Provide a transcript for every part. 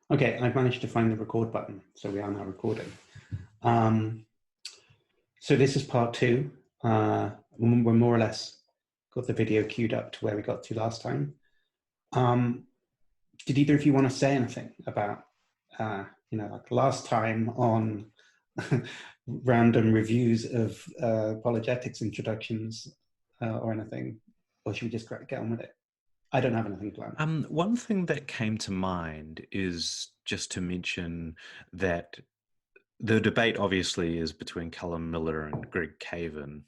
Okay, I've managed to find the record button, so we are now recording. So this is part 2. We're more or less got the video queued up to where we got to last time. Did either of you want to say anything about, like last time on random reviews of apologetics introductions or anything? Or should we just get on with it? I don't have anything planned. One thing that came to mind is just to mention that the debate obviously is between Callum Miller and Greg Caven.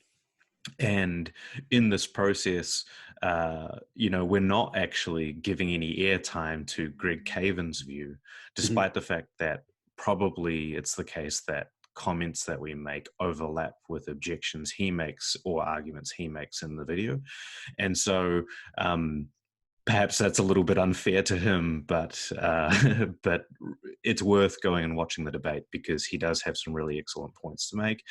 And in this process, we're not actually giving any airtime to Greg Caven's view, despite the fact that probably it's the case that comments that we make overlap with objections he makes or arguments he makes in the video. And so perhaps that's a little bit unfair to him, but but it's worth going and watching the debate because he does have some really excellent points to make,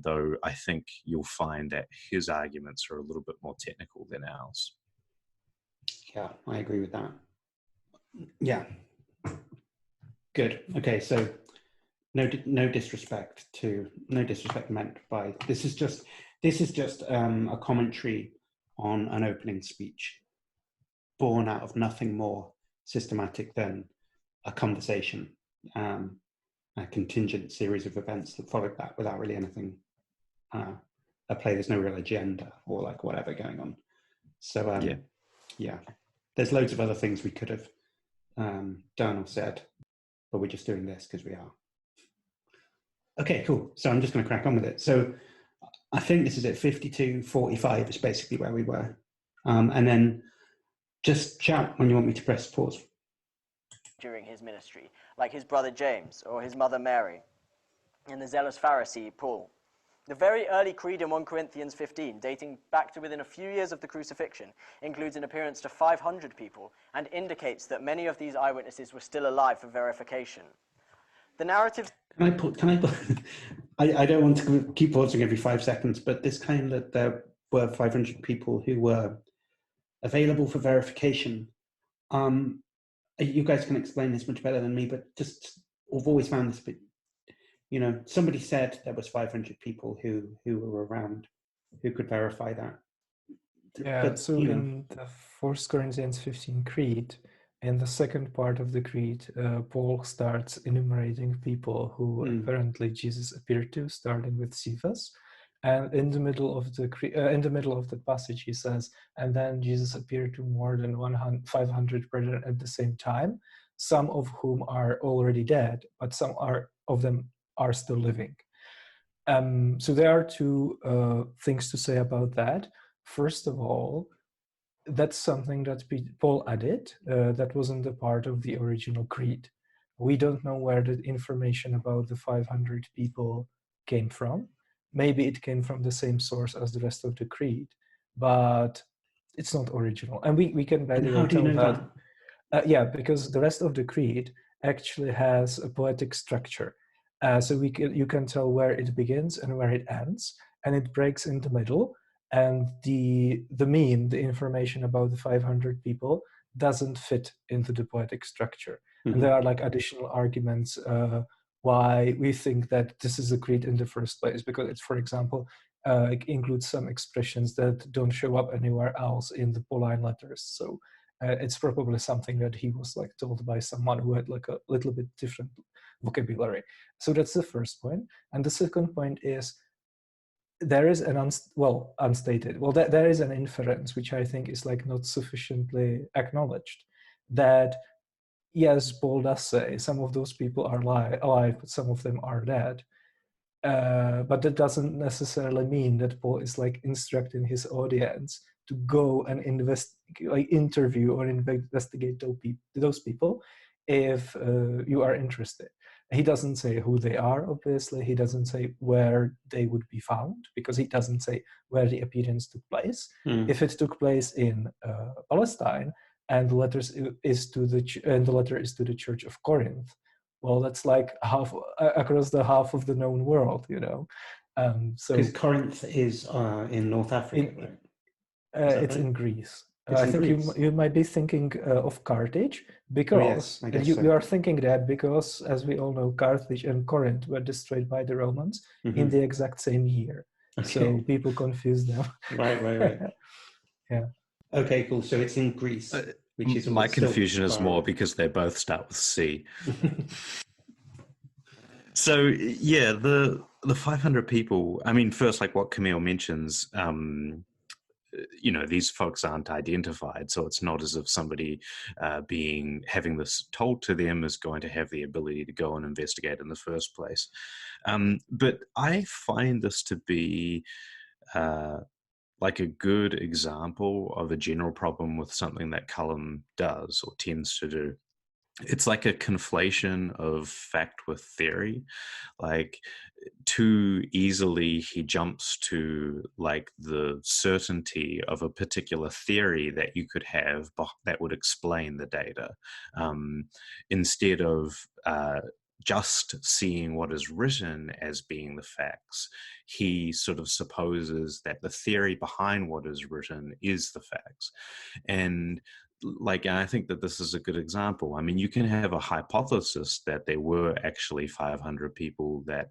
though I think you'll find that his arguments are a little bit more technical than ours. Yeah, I agree with that. Yeah. Good. Okay, so no disrespect meant by this is just a commentary on an opening speech born out of nothing more systematic than a conversation, a contingent series of events that followed that without really anything at play. There's no real agenda or like whatever going on. So yeah, there's loads of other things we could have done or said, but we're just doing this because we are. Okay, cool. So I'm just going to crack on with it. So I think this is at 52:45 is basically where we were. And then just shout when you want me to press pause. During his ministry, like his brother James or his mother Mary, and the zealous Pharisee Paul. The very early creed in 1 Corinthians 15, dating back to within a few years of the crucifixion, includes an appearance to 500 people and indicates that many of these eyewitnesses were still alive for verification. The narrative... I don't want to keep pausing every 5 seconds, but this claim that there were 500 people who were available for verification. You guys can explain this much better than me, but just I've always found this bit, somebody said there was 500 people who were around who could verify that. Yeah, but, so in the 1 Corinthians 15 creed, in the second part of the creed, Paul starts enumerating people who apparently Jesus appeared to, starting with Cephas. And in the middle of the passage, he says, and then Jesus appeared to more than 500 brethren at the same time, some of whom are already dead, but some of them are still living. So there are two things to say about that. First of all, that's something that Paul added. That wasn't a part of the original creed. We don't know where the information about the 500 people came from. Maybe it came from the same source as the rest of the creed, but it's not original. And we can by the way tell that. Yeah, because the rest of the creed actually has a poetic structure. So you can tell where it begins and where it ends, and it breaks in the middle. And the information about the 500 people doesn't fit into the poetic structure. Mm-hmm. And there are like additional arguments why we think that this is a creed in the first place, because it's, for example, it includes some expressions that don't show up anywhere else in the Pauline letters. So it's probably something that he was like told by someone who had like a little bit different vocabulary. So that's the first point. And the second point is there is an unstated. Well, there is an inference which I think is like not sufficiently acknowledged, that yes, Paul does say some of those people are alive, but some of them are dead. But that doesn't necessarily mean that Paul is like instructing his audience to go and interview or investigate those people if you are interested. He doesn't say who they are, obviously. He doesn't say where they would be found, because he doesn't say where the appearance took place. If it took place in Palestine, and the letter is to the Church of Corinth, well, that's like across the half of the known world, So because Corinth is in North Africa, right? It's right? In Greece. It's I in think Greece. you might be thinking of Carthage, because I guess you so. are thinking that because, as we all know, Carthage and Corinth were destroyed by the Romans in the exact same year. Okay. So people confuse them. Right. Yeah. Okay, cool. So it's in Greece, which is my confusion is more away. because they both start with C. So yeah, the 500 people. I mean, first, like what Camille mentions, these folks aren't identified, so it's not as if somebody having this told to them is going to have the ability to go and investigate in the first place. But I find this to be like a good example of a general problem with something that Callum does or tends to do. It's like a conflation of fact with theory. Like, too easily he jumps to like the certainty of a particular theory that you could have that would explain the data, instead of just seeing what is written as being the facts. He sort of supposes that the theory behind what is written is the facts. And I think that this is a good example. I mean, you can have a hypothesis that there were actually 500 people that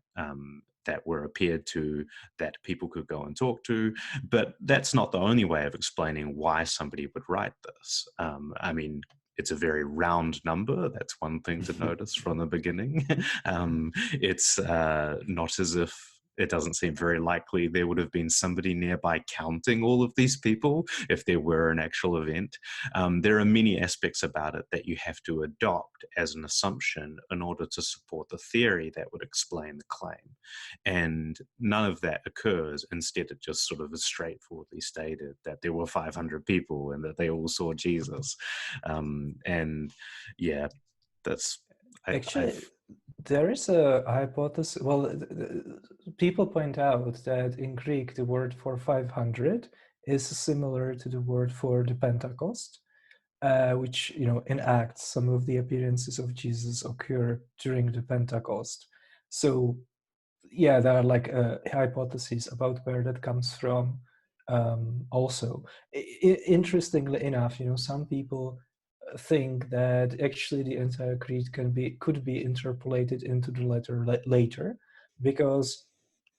were appeared to, that people could go and talk to, but that's not the only way of explaining why somebody would write this. I mean, it's a very round number. That's one thing to notice from the beginning. It's not as if it doesn't seem very likely there would have been somebody nearby counting all of these people if there were an actual event. There are many aspects about it that you have to adopt as an assumption in order to support the theory that would explain the claim. And none of that occurs. Instead, it just sort of is straightforwardly stated that there were 500 people and that they all saw Jesus. And yeah, that's... Actually, there is a hypothesis. Well, people point out that in Greek, the word for 500 is similar to the word for the Pentecost, which, enacts some of the appearances of Jesus occur during the Pentecost. So, yeah, there are like hypotheses about where that comes from. Also, interestingly enough, some people think that actually the entire creed could be interpolated into the letter later, because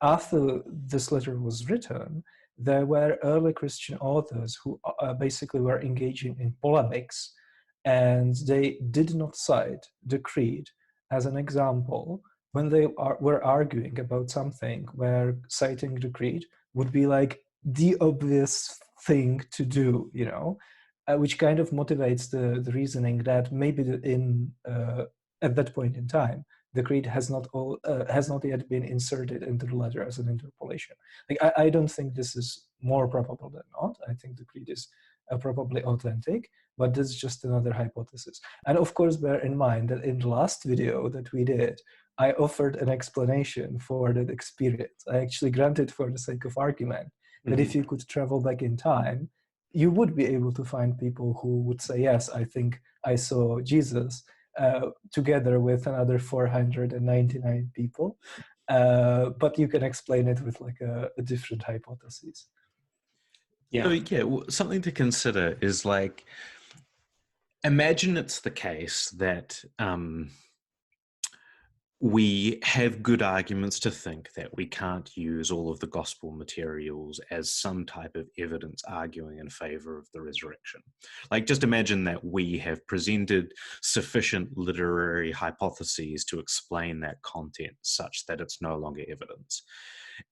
after this letter was written, there were early Christian authors who basically were engaging in polemics, and they did not cite the creed as an example when they were arguing about something where citing the creed would be like the obvious thing to do, which kind of motivates the reasoning that maybe at that point in time, the creed has not yet been inserted into the letter as an interpolation. Like, I don't think this is more probable than not. I think the creed is probably authentic, but this is just another hypothesis. And of course, bear in mind that in the last video that we did, I offered an explanation for that experience. I actually granted, for the sake of argument, that if you could travel back in time, you would be able to find people who would say, yes, I think I saw Jesus, together with another 499 people. But you can explain it with like a different hypothesis. Yeah. So, yeah, something to consider is like, imagine it's the case that we have good arguments to think that we can't use all of the gospel materials as some type of evidence arguing in favor of the resurrection. Like, just imagine that we have presented sufficient literary hypotheses to explain that content such that it's no longer evidence.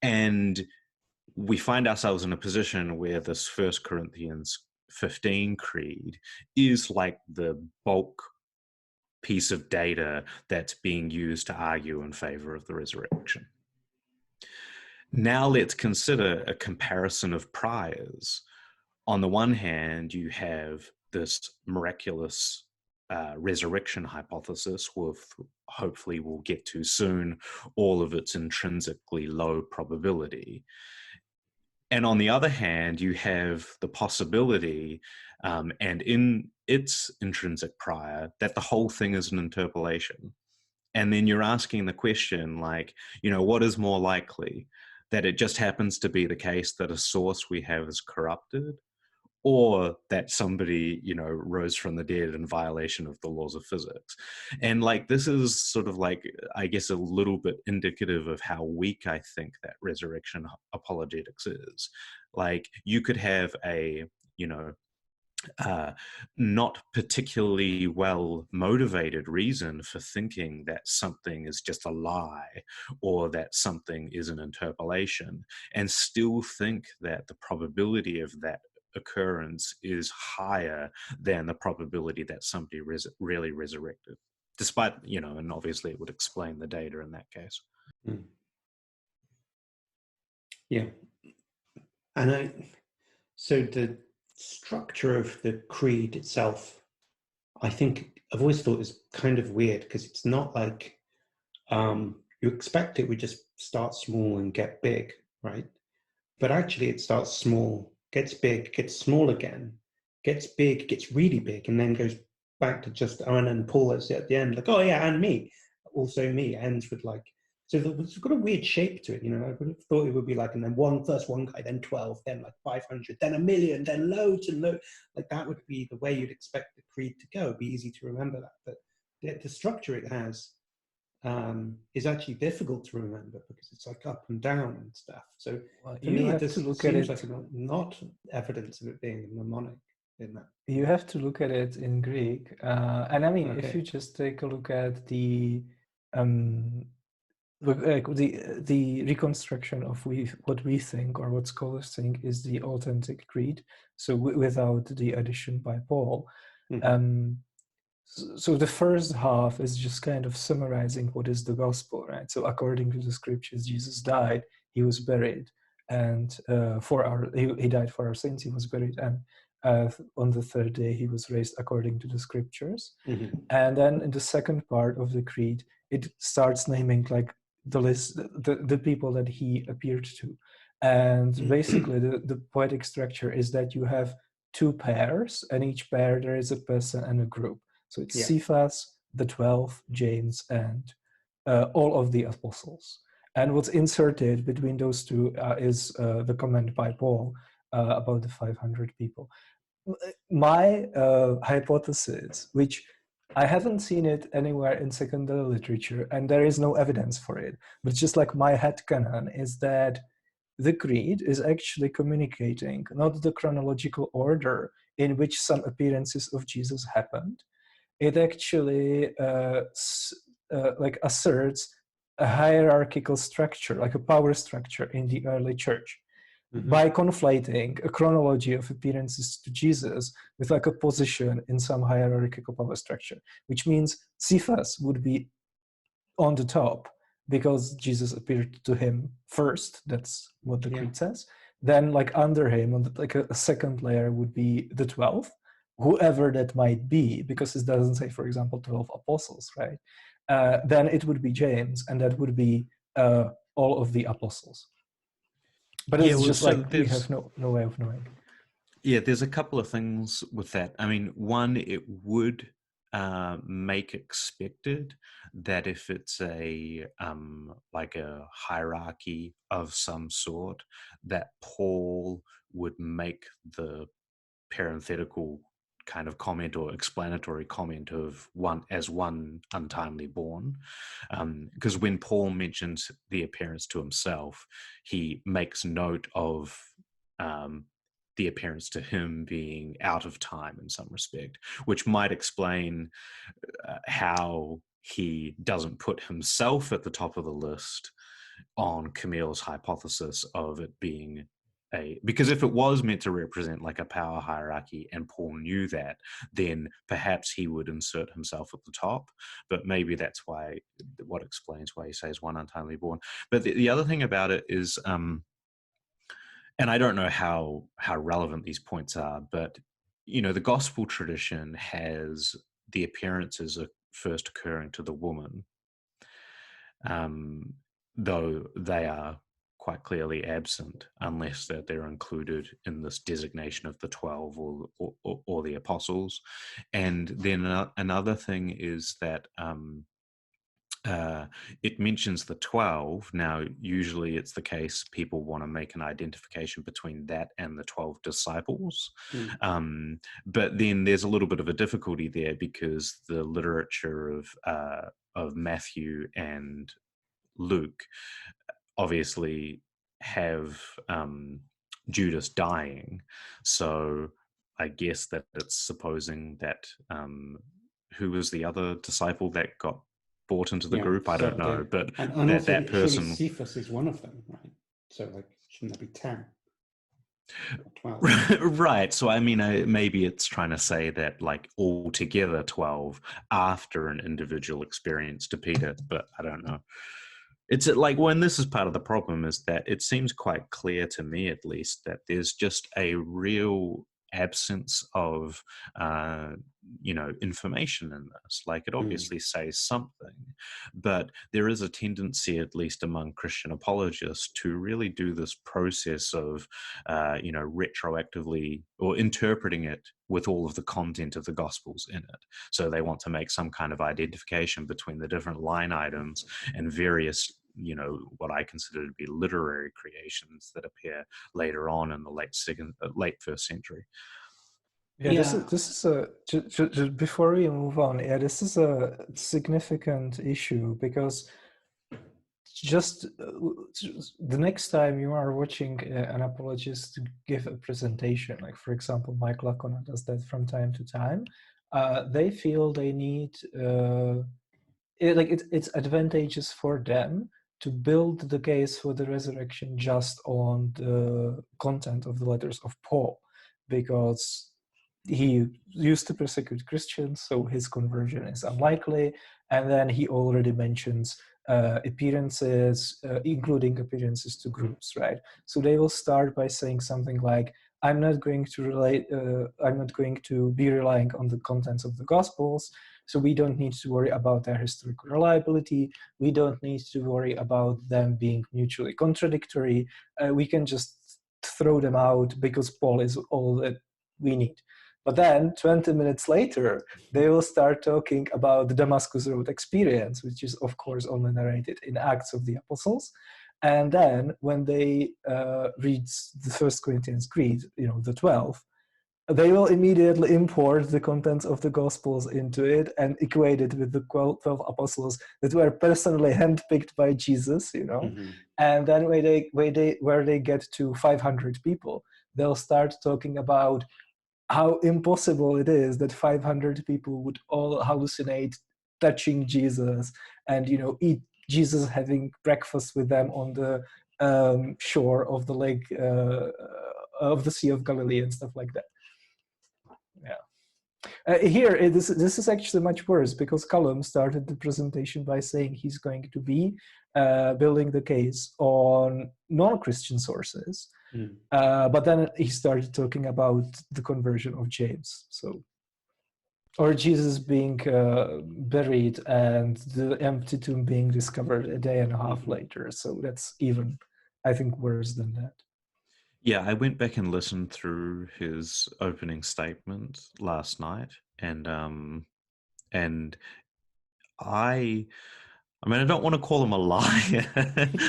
And we find ourselves in a position where this 1 Corinthians 15 creed is like the bulk piece of data that's being used to argue in favor of the resurrection. Now let's consider a comparison of priors. On the one hand, you have this miraculous resurrection hypothesis with, hopefully we'll get to soon, all of its intrinsically low probability. And on the other hand, you have the possibility, and in its intrinsic prior, that the whole thing is an interpolation. And then you're asking the question, like, what is more likely? That it just happens to be the case that a source we have is corrupted, or that somebody, rose from the dead in violation of the laws of physics. And like, this is sort of like, I guess, a little bit indicative of how weak I think that resurrection apologetics is. Like, you could have a, not particularly well motivated reason for thinking that something is just a lie or that something is an interpolation, and still think that the probability of that occurrence is higher than the probability that somebody really resurrected, despite, and obviously it would explain the data in that case. Yeah. And so the structure of the creed itself, I think I've always thought is kind of weird, because it's not like you expect it would just start small and get big, right? But actually it starts small, gets big, gets small again, gets big, gets really big, and then goes back to just Anna and Paul at the end, like, oh yeah, and me, also me, ends with like, so it's got a weird shape to it, I would have thought it would be like, and then first one guy, then 12, then like 500, then 1 million, then loads and loads. Like that would be the way you'd expect the creed to go. It'd be easy to remember that. But the structure it has is actually difficult to remember, because it's like up and down and stuff. So for me, it seems like not evidence of it being mnemonic in that. You have to look at it in Greek. And I mean, if you just take a look at the reconstruction of what we think, or what scholars think is the authentic creed, so without the addition by Paul. So the first half is just kind of summarizing what is the gospel, right? So according to the scriptures, Jesus died, he was buried, and he died for our sins, he was buried, and on the third day he was raised according to the scriptures. And then in the second part of the creed, it starts naming like the list, the people that he appeared to. And basically the poetic structure is that you have two pairs, and each pair there is a person and a group. So it's Cephas, the 12, James, and all of the apostles. And what's inserted between those two is the comment by Paul about the 500 people. My hypothesis, which I haven't seen it anywhere in secondary literature, and there is no evidence for it, but just like my headcanon, is that the creed is actually communicating not the chronological order in which some appearances of Jesus happened. It actually like asserts a hierarchical structure, like a power structure in the early church, by conflating a chronology of appearances to Jesus with like a position in some hierarchical power structure, which means Cephas would be on the top because Jesus appeared to him first. That's what the creed says. Then like under him, on like a second layer, would be the 12, whoever that might be, because it doesn't say, for example, 12 apostles, right? Then it would be James, and that would be all of the apostles. But it's just like we have no way of knowing. Yeah, there's a couple of things with that. I mean, one, it would make expected that if it's a like a hierarchy of some sort, that Paul would make the parenthetical kind of comment or explanatory comment of one untimely born, because when Paul mentions the appearance to himself, he makes note of the appearance to him being out of time in some respect, which might explain how he doesn't put himself at the top of the list on Camille's hypothesis of it being because if it was meant to represent like a power hierarchy and Paul knew that, then perhaps he would insert himself at the top. But maybe that's what explains why he says one untimely born. But the other thing about it is, and I don't know how relevant these points are, but the gospel tradition has the appearances first occurring to the woman, though they are quite clearly absent unless that they're included in this designation of the 12 or the apostles. And then another thing is that it mentions the 12. Now, usually it's the case people want to make an identification between that and the 12 disciples. But then there's a little bit of a difficulty there because the literature of Matthew and Luke obviously have Judas dying. So I guess that it's supposing that who was the other disciple that got brought into the group? I don't know, but and also, that person. Surely Cephas is one of them, right? So, like, shouldn't that be 10? 12. Right. So, I mean, maybe it's trying to say that, like, altogether 12 after an individual experience to Peter, but I don't know. It's like, when this is part of the problem, is that it seems quite clear to me, at least, that there's just a real absence of information in this. Like, it obviously says something, but there is a tendency, at least among Christian apologists, to really do this process of retroactively or interpreting it with all of the content of the Gospels in it. So they want to make some kind of identification between the different line items and various what I consider to be literary creations that appear later on in the late first century. This is a just before we move on. This is a significant issue because just the next time you are watching an apologist give a presentation, like for example, Mike Lacona does that from time to time, they feel they need it's advantageous for them to build the case for the resurrection just on the content of the letters of Paul, because he used to persecute Christians, so his conversion is unlikely. And then he already mentions appearances, including appearances to groups, right? So they will start by saying something like, I'm not going to be relying on the contents of the Gospels, so we don't need to worry about their historical reliability. We don't need to worry about them being mutually contradictory. We can just throw them out because Paul is all that we need. But then 20 minutes later, they will start talking about the Damascus Road experience, which is, of course, only narrated in Acts of the Apostles. And then when they read the First Corinthians Creed, the 12, they will immediately import the contents of the Gospels into it and equate it with the 12 apostles that were personally handpicked by Jesus, And then where they get to 500 people, they'll start talking about how impossible it is that 500 people would all hallucinate touching Jesus and, eat Jesus having breakfast with them on the shore of the lake, of the Sea of Galilee and stuff like that. Here, this is actually much worse because Callum started the presentation by saying he's going to be building the case on non-Christian sources. But then he started talking about the conversion of James. Or Jesus being buried and the empty tomb being discovered a day and a half later. So that's even, I think, worse than that. Yeah, I went back and listened through his opening statement last night, and I mean, I don't want to call him a liar.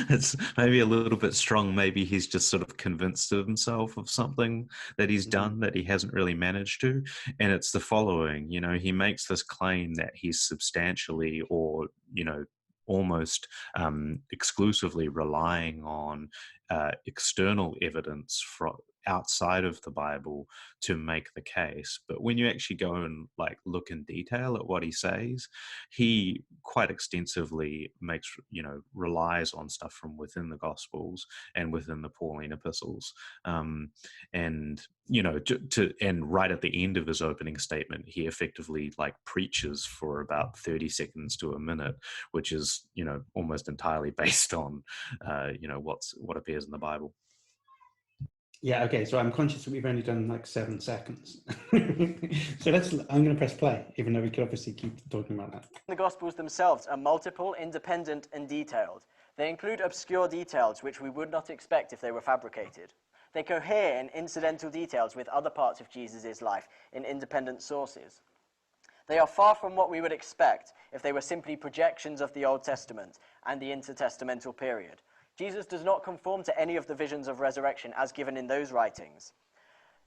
It's maybe a little bit strong. Maybe he's just sort of convinced of himself of something that he's done that he hasn't really managed to. And it's the following, he makes this claim that he's substantially or, almost exclusively relying on external evidence from outside of the Bible to make the case. But when you actually go and look in detail at what he says, he quite extensively relies on stuff from within the Gospels and within the Pauline epistles. And right at the end of his opening statement, he effectively preaches for about 30 seconds to a minute, which is almost entirely based on what appears in the Bible. Yeah, okay, so I'm conscious that we've only done 7 seconds. So I'm going to press play, even though we could obviously keep talking about that. The Gospels themselves are multiple, independent, and detailed. They include obscure details which we would not expect if they were fabricated. They cohere in incidental details with other parts of Jesus' life in independent sources. They are far from what we would expect if they were simply projections of the Old Testament and the intertestamental period. Jesus does not conform to any of the visions of resurrection as given in those writings.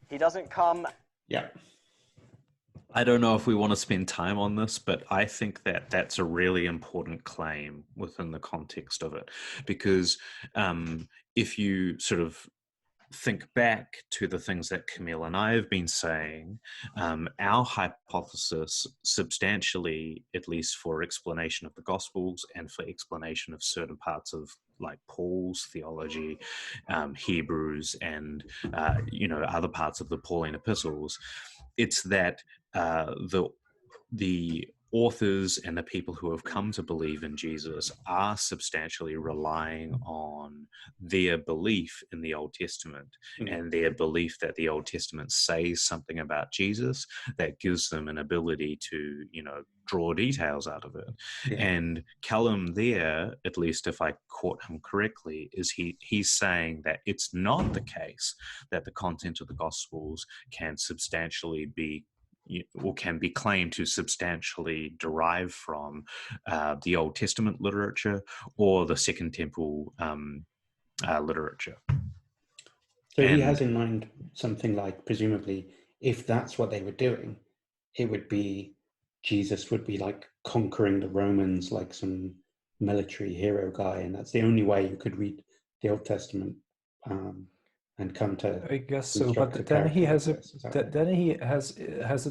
He doesn't come... Yeah. I don't know if we want to spend time on this, but I think that that's a really important claim within the context of it, because if you sort of think back to the things that Camille and I have been saying, our hypothesis substantially, at least for explanation of the Gospels and for explanation of certain parts of like Paul's theology, Hebrews, and other parts of the Pauline epistles, it's that the authors and the people who have come to believe in Jesus are substantially relying on their belief in the Old Testament and their belief that the Old Testament says something about Jesus that gives them an ability to, draw details out of it. Yeah. And Callum there, at least if I caught him correctly, is he's saying that it's not the case that the content of the Gospels can substantially be or can be claimed to substantially derive from the Old Testament literature or the Second Temple literature. So he has in mind something like, presumably, if that's what they were doing, it would be Jesus would be like conquering the Romans like some military hero guy, and that's the only way you could read the Old Testament and come to. I guess so, but then he has a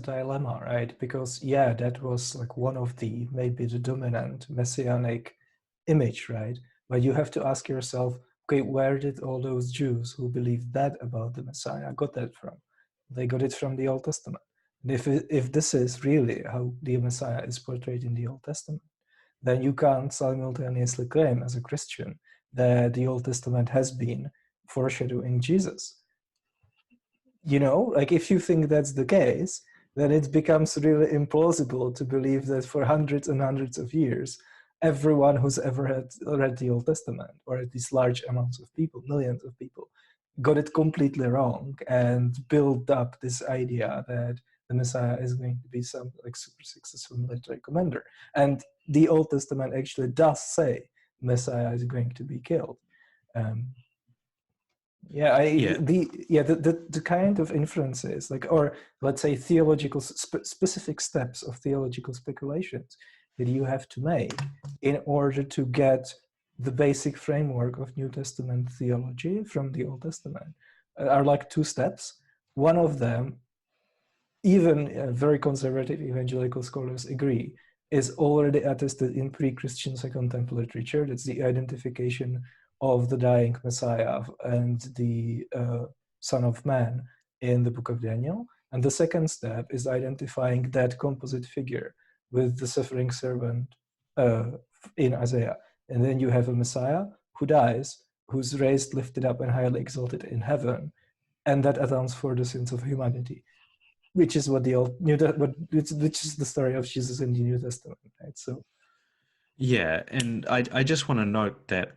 dilemma, right? Because that was like one of the maybe the dominant messianic image, right? But you have to ask yourself, okay, where did all those Jews who believed that about the Messiah got that from? They got it from the Old Testament. And if this is really how the Messiah is portrayed in the Old Testament, then you can't simultaneously claim as a Christian that the Old Testament has been foreshadowing Jesus. Like if you think that's the case, then it becomes really implausible to believe that for hundreds and hundreds of years, everyone who's ever read the Old Testament, or at least large amounts of people, millions of people, got it completely wrong and built up this idea that the Messiah is going to be some like super successful military commander. And the Old Testament actually does say Messiah is going to be killed. The kind of inferences, or let's say theological specific steps of theological speculations that you have to make in order to get the basic framework of New Testament theology from the Old Testament are like two steps. One of them, even very conservative evangelical scholars agree, is already attested in pre-Christian Second Temple literature. That's the identification of the dying Messiah and the Son of Man in the book of Daniel. And the second step is identifying that composite figure with the suffering servant in Isaiah. And then you have a Messiah who dies, who's raised, lifted up, and highly exalted in heaven, and that atones for the sins of humanity, which is what which is the story of Jesus in the New Testament, right? So, yeah, and I just want to note that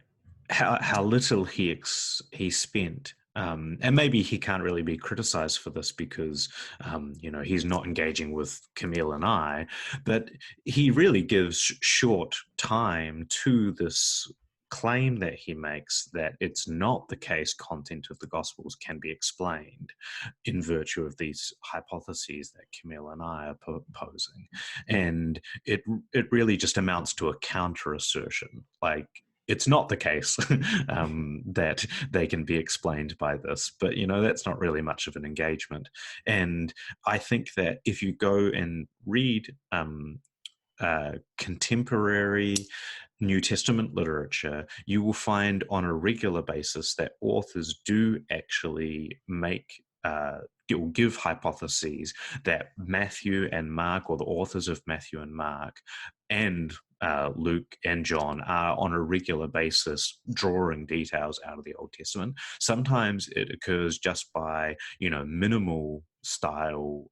how little he spent. And maybe he can't really be criticized for this because, he's not engaging with Camille and I, but he really gives short time to this claim that he makes that it's not the case content of the Gospels can be explained in virtue of these hypotheses that Camille and I are proposing. And it really just amounts to a counter assertion, like, it's not the case that they can be explained by this, but that's not really much of an engagement. And I think that if you go and read contemporary New Testament literature, you will find on a regular basis that authors do actually give hypotheses that Matthew and Mark, or the authors of Matthew and Mark, and Luke and John are on a regular basis drawing details out of the Old Testament. Sometimes it occurs just by, minimal style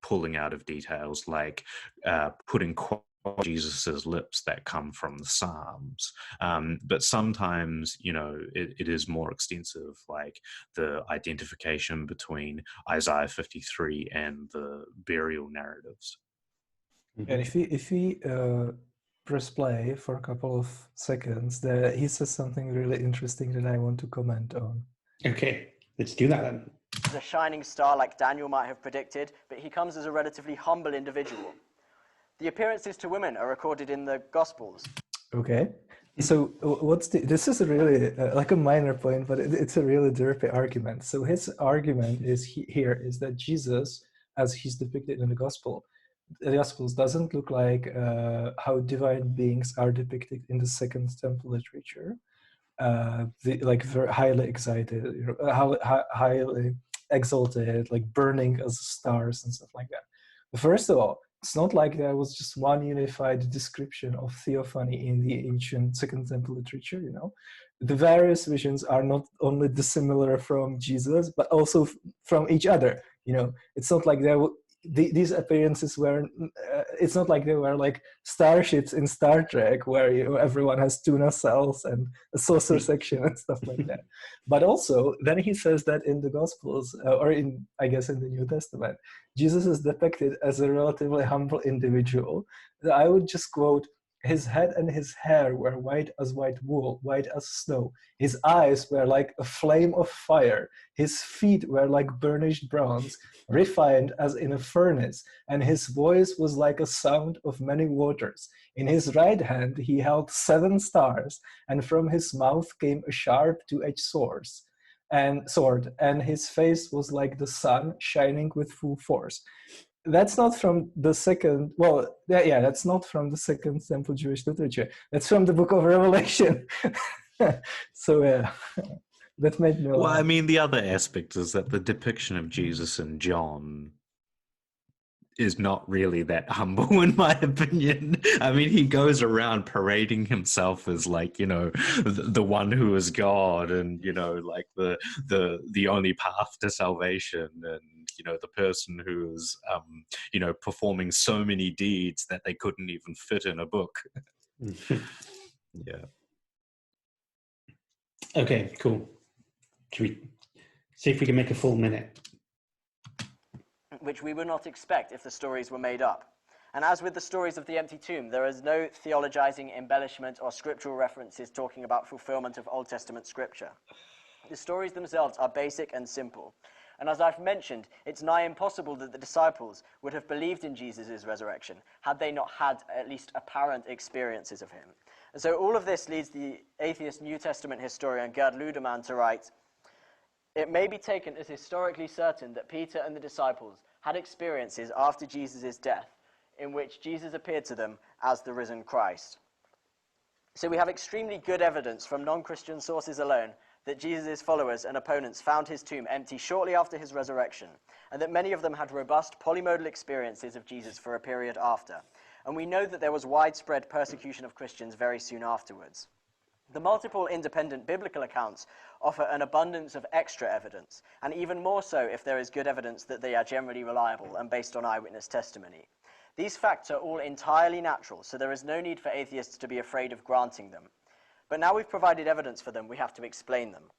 pulling out of details, like putting Jesus's lips that come from the Psalms. But sometimes, it is more extensive, like the identification between Isaiah 53 and the burial narratives. And if we press play for a couple of seconds, he says something really interesting that I want to comment on. Okay, let's do that then. A shining star like Daniel might have predicted, but he comes as a relatively humble individual. The appearances to women are recorded in the Gospels. Okay, so this is a really like a minor point, but it's a really derpy argument. So his argument is here is that Jesus, as he's depicted in the Gospels, doesn't look like how divine beings are depicted in the Second Temple literature. Like very highly excited, highly exalted, like burning as stars and stuff like that. But first of all, it's not like there was just one unified description of theophany in the ancient Second Temple literature. The various visions are not only dissimilar from Jesus, but also from each other. It's not like these appearances were. It's not like they were like starships in Star Trek, where everyone has tuna cells and a saucer section and stuff like that. But also, then he says that in the Gospels, or I guess in the New Testament, Jesus is depicted as a relatively humble individual. I would just quote: "His head and his hair were white as white wool, white as snow. His eyes were like a flame of fire. His feet were like burnished bronze, refined as in a furnace, and his voice was like a sound of many waters. In his right hand he held 7 stars, and from his mouth came a sharp two-edged sword, and his face was like the sun shining with full force." That's not from the second, that's not from the Second Temple Jewish literature. That's from the Book of Revelation. So that made me laugh. Well, I mean, the other aspect is that the depiction of Jesus in John is not really that humble, in my opinion. I mean, he goes around parading himself as like, the one who is God, and like the only path to salvation, and the person who is performing so many deeds that they couldn't even fit in a book. Yeah. Okay, cool. Should we see if we can make a full minute? Which we would not expect if the stories were made up. And as with the stories of the empty tomb, there is no theologizing, embellishment, or scriptural references talking about fulfillment of Old Testament scripture. The stories themselves are basic and simple. And as I've mentioned, it's nigh impossible that the disciples would have believed in Jesus' resurrection had they not had at least apparent experiences of him. And so all of this leads the atheist New Testament historian Gerd Ludemann to write, "It may be taken as historically certain that Peter and the disciples had experiences after Jesus' death in which Jesus appeared to them as the risen Christ." So we have extremely good evidence from non-Christian sources alone that Jesus' followers and opponents found his tomb empty shortly after his resurrection, and that many of them had robust polymodal experiences of Jesus for a period after. And we know that there was widespread persecution of Christians very soon afterwards. The multiple independent biblical accounts offer an abundance of extra evidence, and even more so if there is good evidence that they are generally reliable and based on eyewitness testimony. These facts are all entirely natural, so there is no need for atheists to be afraid of granting them. But now we've provided evidence for them, we have to explain them.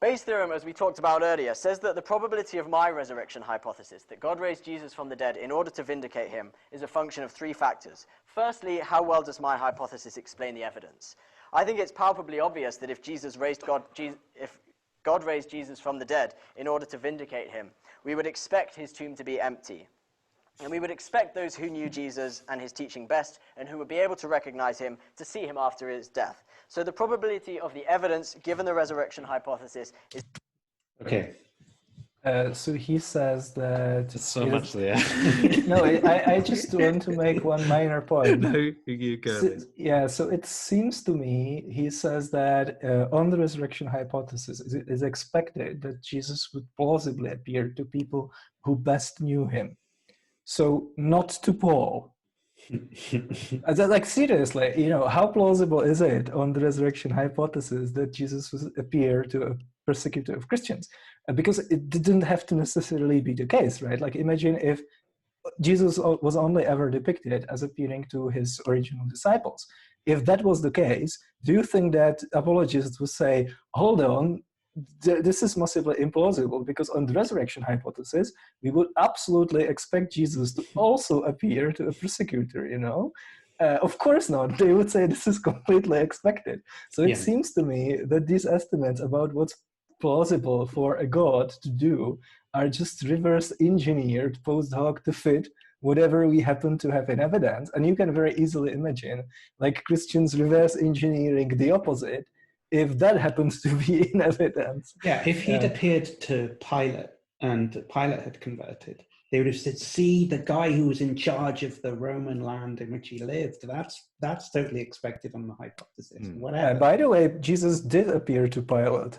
Bayes' theorem, as we talked about earlier, says that the probability of my resurrection hypothesis, that God raised Jesus from the dead in order to vindicate him, is a function of 3 factors. Firstly, how well does my hypothesis explain the evidence? I think it's palpably obvious that if God raised Jesus from the dead in order to vindicate him, we would expect his tomb to be empty. And we would expect those who knew Jesus and his teaching best and who would be able to recognize him to see him after his death. So the probability of the evidence given the resurrection hypothesis is... Okay. So he says that... There's so much there. No, I just want to make one minor point. No, you go. So it seems to me, he says that on the resurrection hypothesis, it is expected that Jesus would plausibly appear to people who best knew him. So not to Paul. Like seriously, how plausible is it on the resurrection hypothesis that Jesus would appear to a persecutor of Christians? Because it didn't have to necessarily be the case, right? Like imagine if Jesus was only ever depicted as appearing to his original disciples. If that was the case, do you think that apologists would say, hold on, this is massively implausible, because on the resurrection hypothesis, we would absolutely expect Jesus to also appear to a persecutor, you know? Of course not. They would say this is completely expected. So it seems to me that these estimates about what's plausible for a god to do are just reverse engineered post hoc to fit whatever we happen to have in evidence. And you can very easily imagine, like, Christians reverse engineering the opposite if that happens to be in evidence. Yeah, if he'd appeared to Pilate and Pilate had converted, they would have said, see, the guy who was in charge of the Roman land in which he lived, that's totally expected on the hypothesis. Whatever. By the way, Jesus did appear to Pilate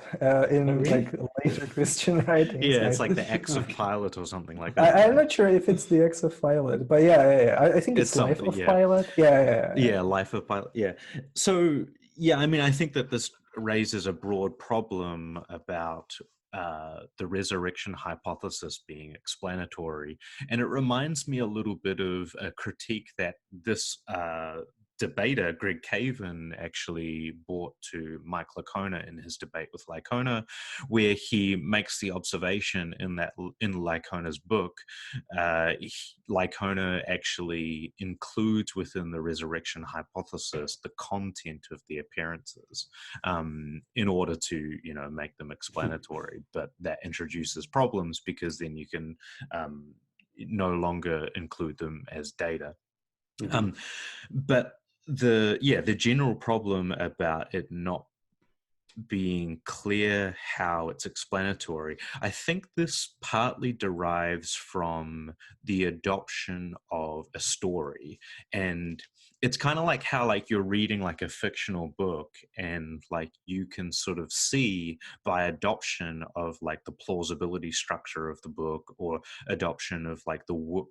in like later Christian writings. Yeah, it's like the Acts of Pilate or something like that. I'm not sure if it's the Acts of Pilate, but yeah. I think it's Life of Pilate. Yeah, Life of Pilate. Yeah. So yeah, I mean, I think that this raises a broad problem about the resurrection hypothesis being explanatory. And it reminds me a little bit of a critique that this debater, Greg Caven, actually brought to Mike Licona in his debate with Licona, where he makes the observation in Licona's book, Licona actually includes within the resurrection hypothesis the content of the appearances in order to, make them explanatory. But that introduces problems, because then you can no longer include them as data. But the general problem about it not being clear how it's explanatory, I think this partly derives from the adoption of a story. And it's kind of like how, like, you're reading like a fictional book, and like you can sort of see by adoption of like the plausibility structure of the book, or adoption of like the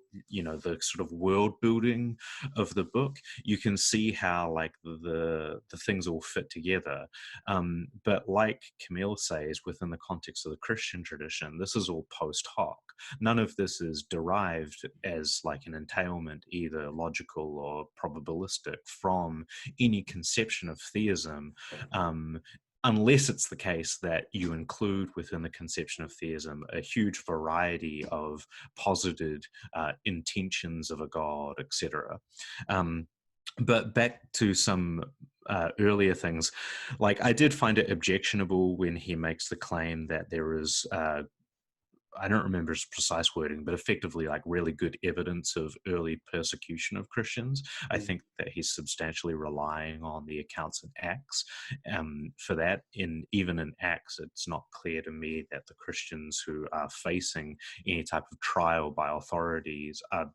sort of world building of the book, you can see how like the things all fit together. But like Camille says, within the context of the Christian tradition, this is all post hoc. None of this is derived as like an entailment, either logical or probabilistic, from any conception of theism, unless it's the case that you include within the conception of theism a huge variety of posited intentions of a god, etc. But back to some earlier things, like I did find it objectionable when he makes the claim that there is, I don't remember his precise wording, but effectively like really good evidence of early persecution of Christians. I think that he's substantially relying on the accounts in Acts for that. Even in Acts, it's not clear to me that the Christians who are facing any type of trial by authorities are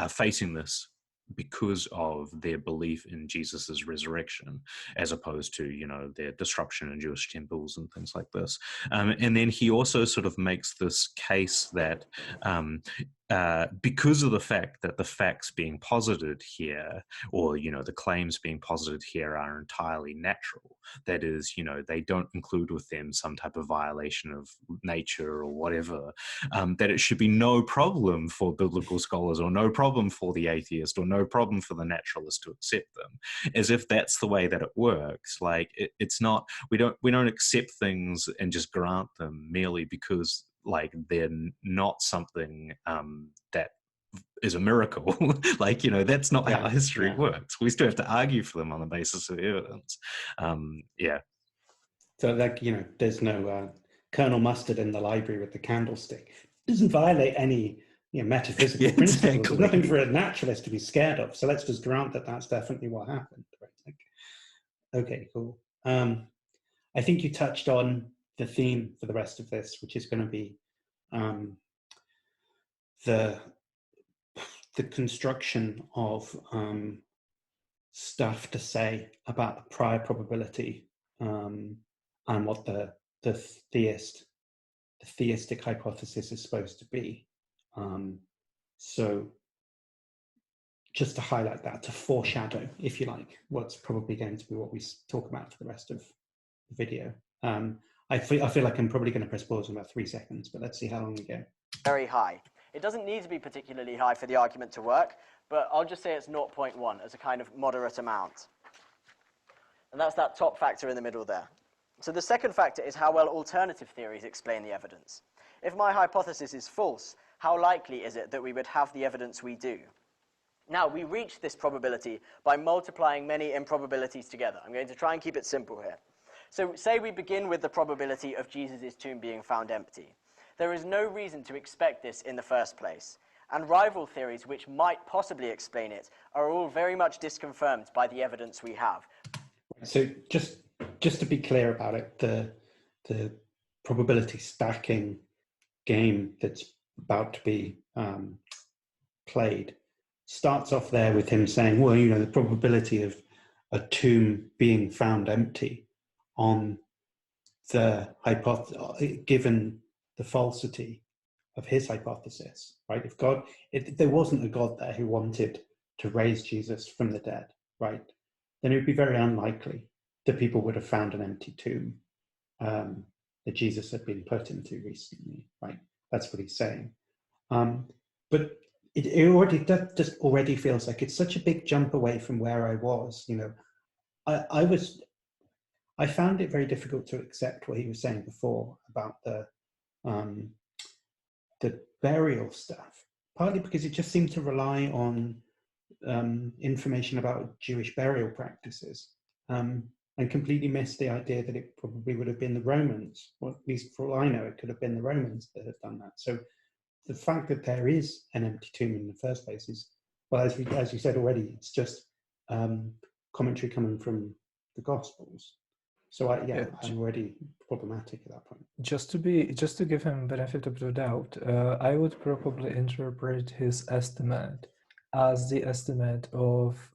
facing this because of their belief in Jesus's resurrection, as opposed to, their disruption in Jewish temples and things like this. And then he also sort of makes this case that because of the fact that the facts being posited here, or, the claims being posited here are entirely natural, that is, they don't include with them some type of violation of nature or whatever, that it should be no problem for biblical scholars, or no problem for the atheist, or no problem for the naturalist to accept them, as if that's the way that it works. Like it's not. We don't accept things and just grant them merely because like they're not something that is a miracle. Like, that's not how history works. We still have to argue for them on the basis of evidence. So like, there's no Colonel Mustard in the library with the candlestick. It doesn't violate any metaphysical principles. Exactly. There's nothing for a naturalist to be scared of. So let's just grant that that's definitely what happened. Right? Like, okay, cool. I think you touched on the theme for the rest of this, which is going to be the construction of stuff to say about the prior probability and what the theistic hypothesis is supposed to be. So just to highlight that, to foreshadow, if you like, what's probably going to be what we talk about for the rest of the video. I feel like I'm probably going to press pause in about 3 seconds, but let's see how long we go. Very high. It doesn't need to be particularly high for the argument to work, but I'll just say it's 0.1 as a kind of moderate amount. And that's that top factor in the middle there. So the second factor is how well alternative theories explain the evidence. If my hypothesis is false, how likely is it that we would have the evidence we do? Now, we reach this probability by multiplying many improbabilities together. I'm going to try and keep it simple here. So say we begin with the probability of Jesus' tomb being found empty. There is no reason to expect this in the first place, and rival theories which might possibly explain it are all very much disconfirmed by the evidence we have. So just to be clear about it, the probability stacking game that's about to be played starts off there with him saying, well, you know, the probability of a tomb being found empty on the hypothesis, given the falsity of his hypothesis, right? If there wasn't a God there who wanted to raise Jesus from the dead, right, then it would be very unlikely that people would have found an empty tomb that Jesus had been put into recently, right? That's what he's saying. But that just already feels like it's such a big jump away from where I was. You know, I found it very difficult to accept what he was saying before about the burial stuff, partly because it just seemed to rely on information about Jewish burial practices, and completely missed the idea that it probably would have been the Romans, or at least for all I know, it could have been the Romans that had done that. So the fact that there is an empty tomb in the first place is, well, as you said already, it's just commentary coming from the Gospels. So I'm already problematic at that point. Just to give him benefit of the doubt, I would probably interpret his estimate as the estimate of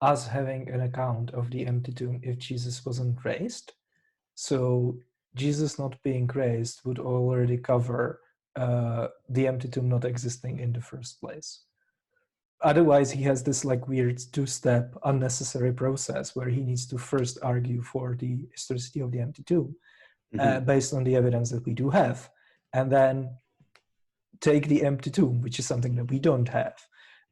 us having an account of the empty tomb if Jesus wasn't raised. So Jesus not being raised would already cover the empty tomb not existing in the first place. Otherwise, he has this like weird two-step unnecessary process where he needs to first argue for the historicity of the empty tomb based on the evidence that we do have, and then take the empty tomb, which is something that we don't have,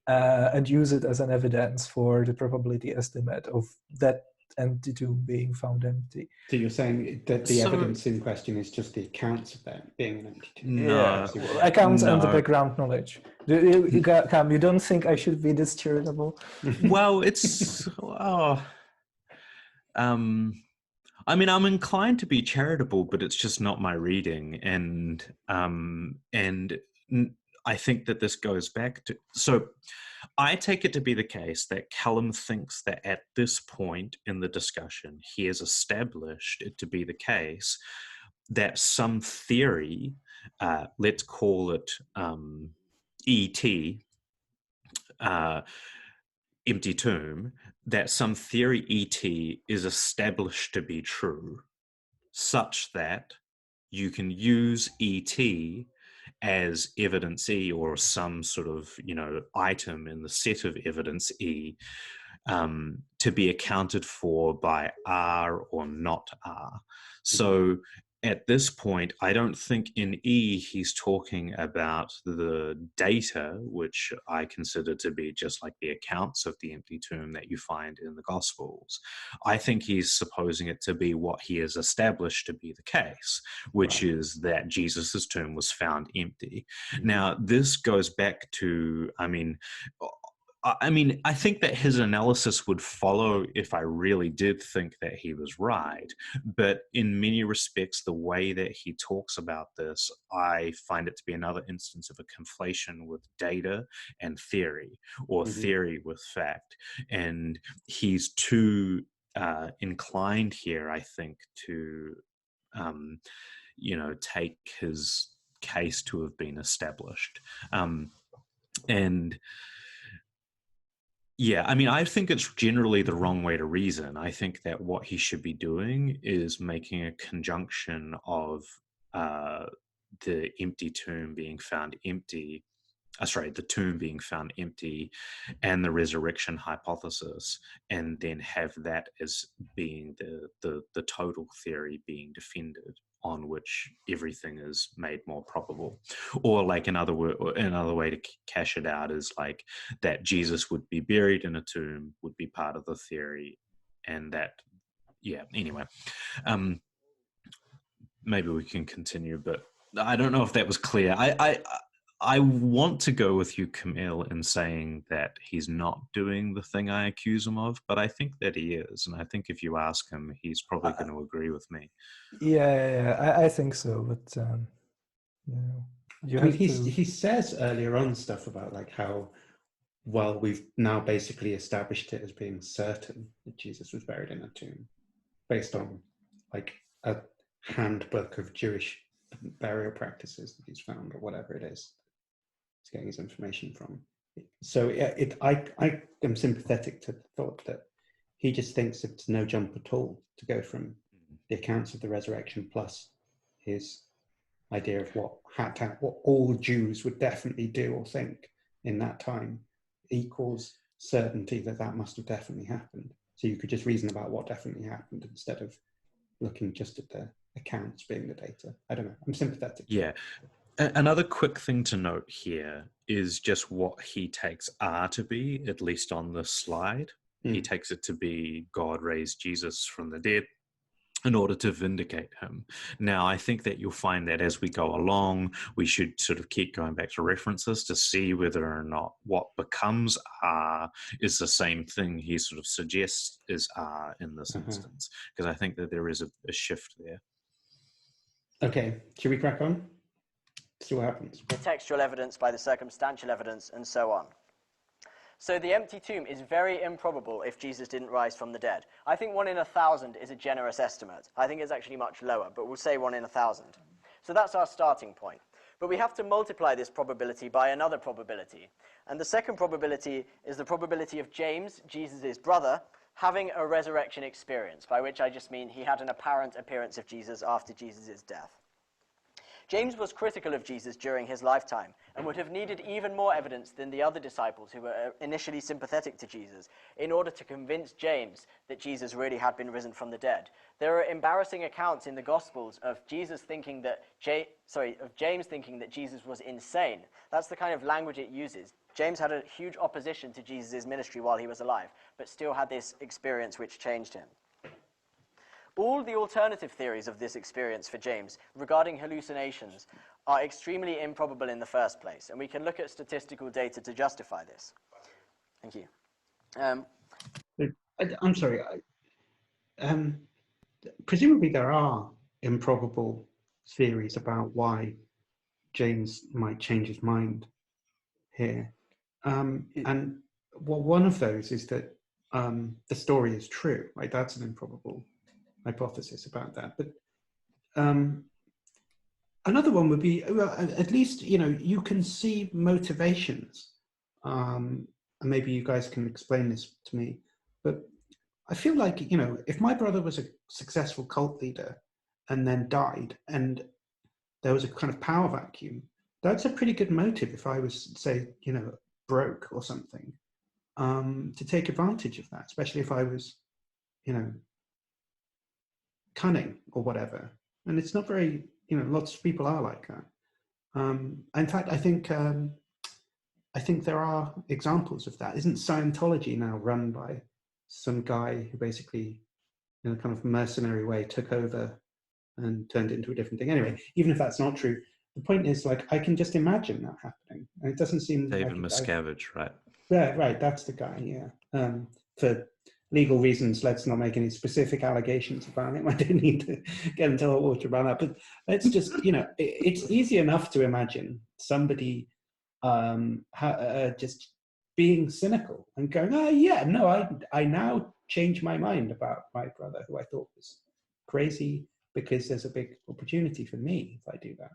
and use it as an evidence for the probability estimate of that empty tomb being found empty. So you're saying that the evidence in question is just the accounts of that being an empty tomb? Yeah, accounts and the background knowledge. Cam, you don't think I should be this charitable? Well, it's... I mean, I'm inclined to be charitable, but it's just not my reading. And I think that this goes back to... So I take it to be the case that Callum thinks that at this point in the discussion, he has established it to be the case that some theory, let's call it E.T., empty tomb, that some theory E.T. is established to be true, such that you can use E.T. as evidence E, or some sort of, you know, item in the set of evidence E, to be accounted for by R or not R. So at this point, I don't think in E he's talking about the data, which I consider to be just like the accounts of the empty tomb that you find in the Gospels. I think he's supposing it to be what he has established to be the case, which is that Jesus's tomb was found empty. Now, this goes back to, I think that his analysis would follow if I really did think that he was right. But in many respects, the way that he talks about this, I find it to be another instance of a conflation with data and theory, or theory with fact. And he's too inclined here, I think, to, take his case to have been established. Yeah, I mean, I think it's generally the wrong way to reason. I think that what he should be doing is making a conjunction of the empty tomb being found empty, the tomb being found empty, and the resurrection hypothesis, and then have that as being the total theory being defended on which everything is made more probable. Or like another way to cash it out is like that Jesus would be buried in a tomb would be part of the theory, and that, yeah, anyway. Maybe we can continue, but I don't know if that was clear. I want to go with you, Camille, in saying that he's not doing the thing I accuse him of, but I think that he is, and I think if you ask him, he's probably going to agree with me. Yeah, I think so, but he says earlier on stuff about like how, well, we've now basically established it as being certain that Jesus was buried in a tomb, based on like a handbook of Jewish burial practices that he's found, or whatever it is he's getting his information from. So I am sympathetic to the thought that he just thinks it's no jump at all to go from the accounts of the resurrection plus his idea of what all Jews would definitely do or think in that time equals certainty that must have definitely happened. So you could just reason about what definitely happened instead of looking just at the accounts being the data. I don't know. I'm sympathetic. Yeah. Another quick thing to note here is just what he takes R to be, at least on this slide. He takes it to be God raised Jesus from the dead in order to vindicate him. Now, I think that you'll find that as we go along, we should sort of keep going back to references to see whether or not what becomes R is the same thing he sort of suggests is R in this instance, because I think that there is a shift there. Okay, should we crack on? See what happens. The textual evidence by the circumstantial evidence, and so on. So the empty tomb is very improbable if Jesus didn't rise from the dead. I think 1 in 1,000 is a generous estimate. I think it's actually much lower, but we'll say 1 in 1,000. So that's our starting point. But we have to multiply this probability by another probability. And the second probability is the probability of James, Jesus' brother, having a resurrection experience, by which I just mean he had an apparent appearance of Jesus after Jesus' death. James was critical of Jesus during his lifetime and would have needed even more evidence than the other disciples who were initially sympathetic to Jesus in order to convince James that Jesus really had been risen from the dead. There are embarrassing accounts in the Gospels of James thinking that Jesus was insane. That's the kind of language it uses. James had a huge opposition to Jesus' ministry while he was alive, but still had this experience which changed him. All the alternative theories of this experience for James regarding hallucinations are extremely improbable in the first place, and we can look at statistical data to justify this. Thank you. I'm sorry. Presumably there are improbable theories about why James might change his mind here. And one of those is that the story is true. Right? That's an improbable hypothesis about that. But another one would be, well, at least, you can see motivations. And maybe you guys can explain this to me. But I feel like, if my brother was a successful cult leader and then died and there was a kind of power vacuum, that's a pretty good motive if I was, say, broke or something, to take advantage of that, especially if I was, cunning or whatever. And it's not very, lots of people are like that. In fact, I think there are examples of that. Isn't Scientology now run by some guy who basically, in a kind of mercenary way, took over and turned it into a different thing? Anyway, even if that's not true, the point is, like, I can just imagine that happening, and it doesn't seem David Miscavige, right? Yeah, right. That's the guy. Yeah. For legal reasons, let's not make any specific allegations about him. I don't need to get into hot water about that. But let's just, it's easy enough to imagine somebody just being cynical and going, oh, yeah, no, I now change my mind about my brother, who I thought was crazy, because there's a big opportunity for me if I do that.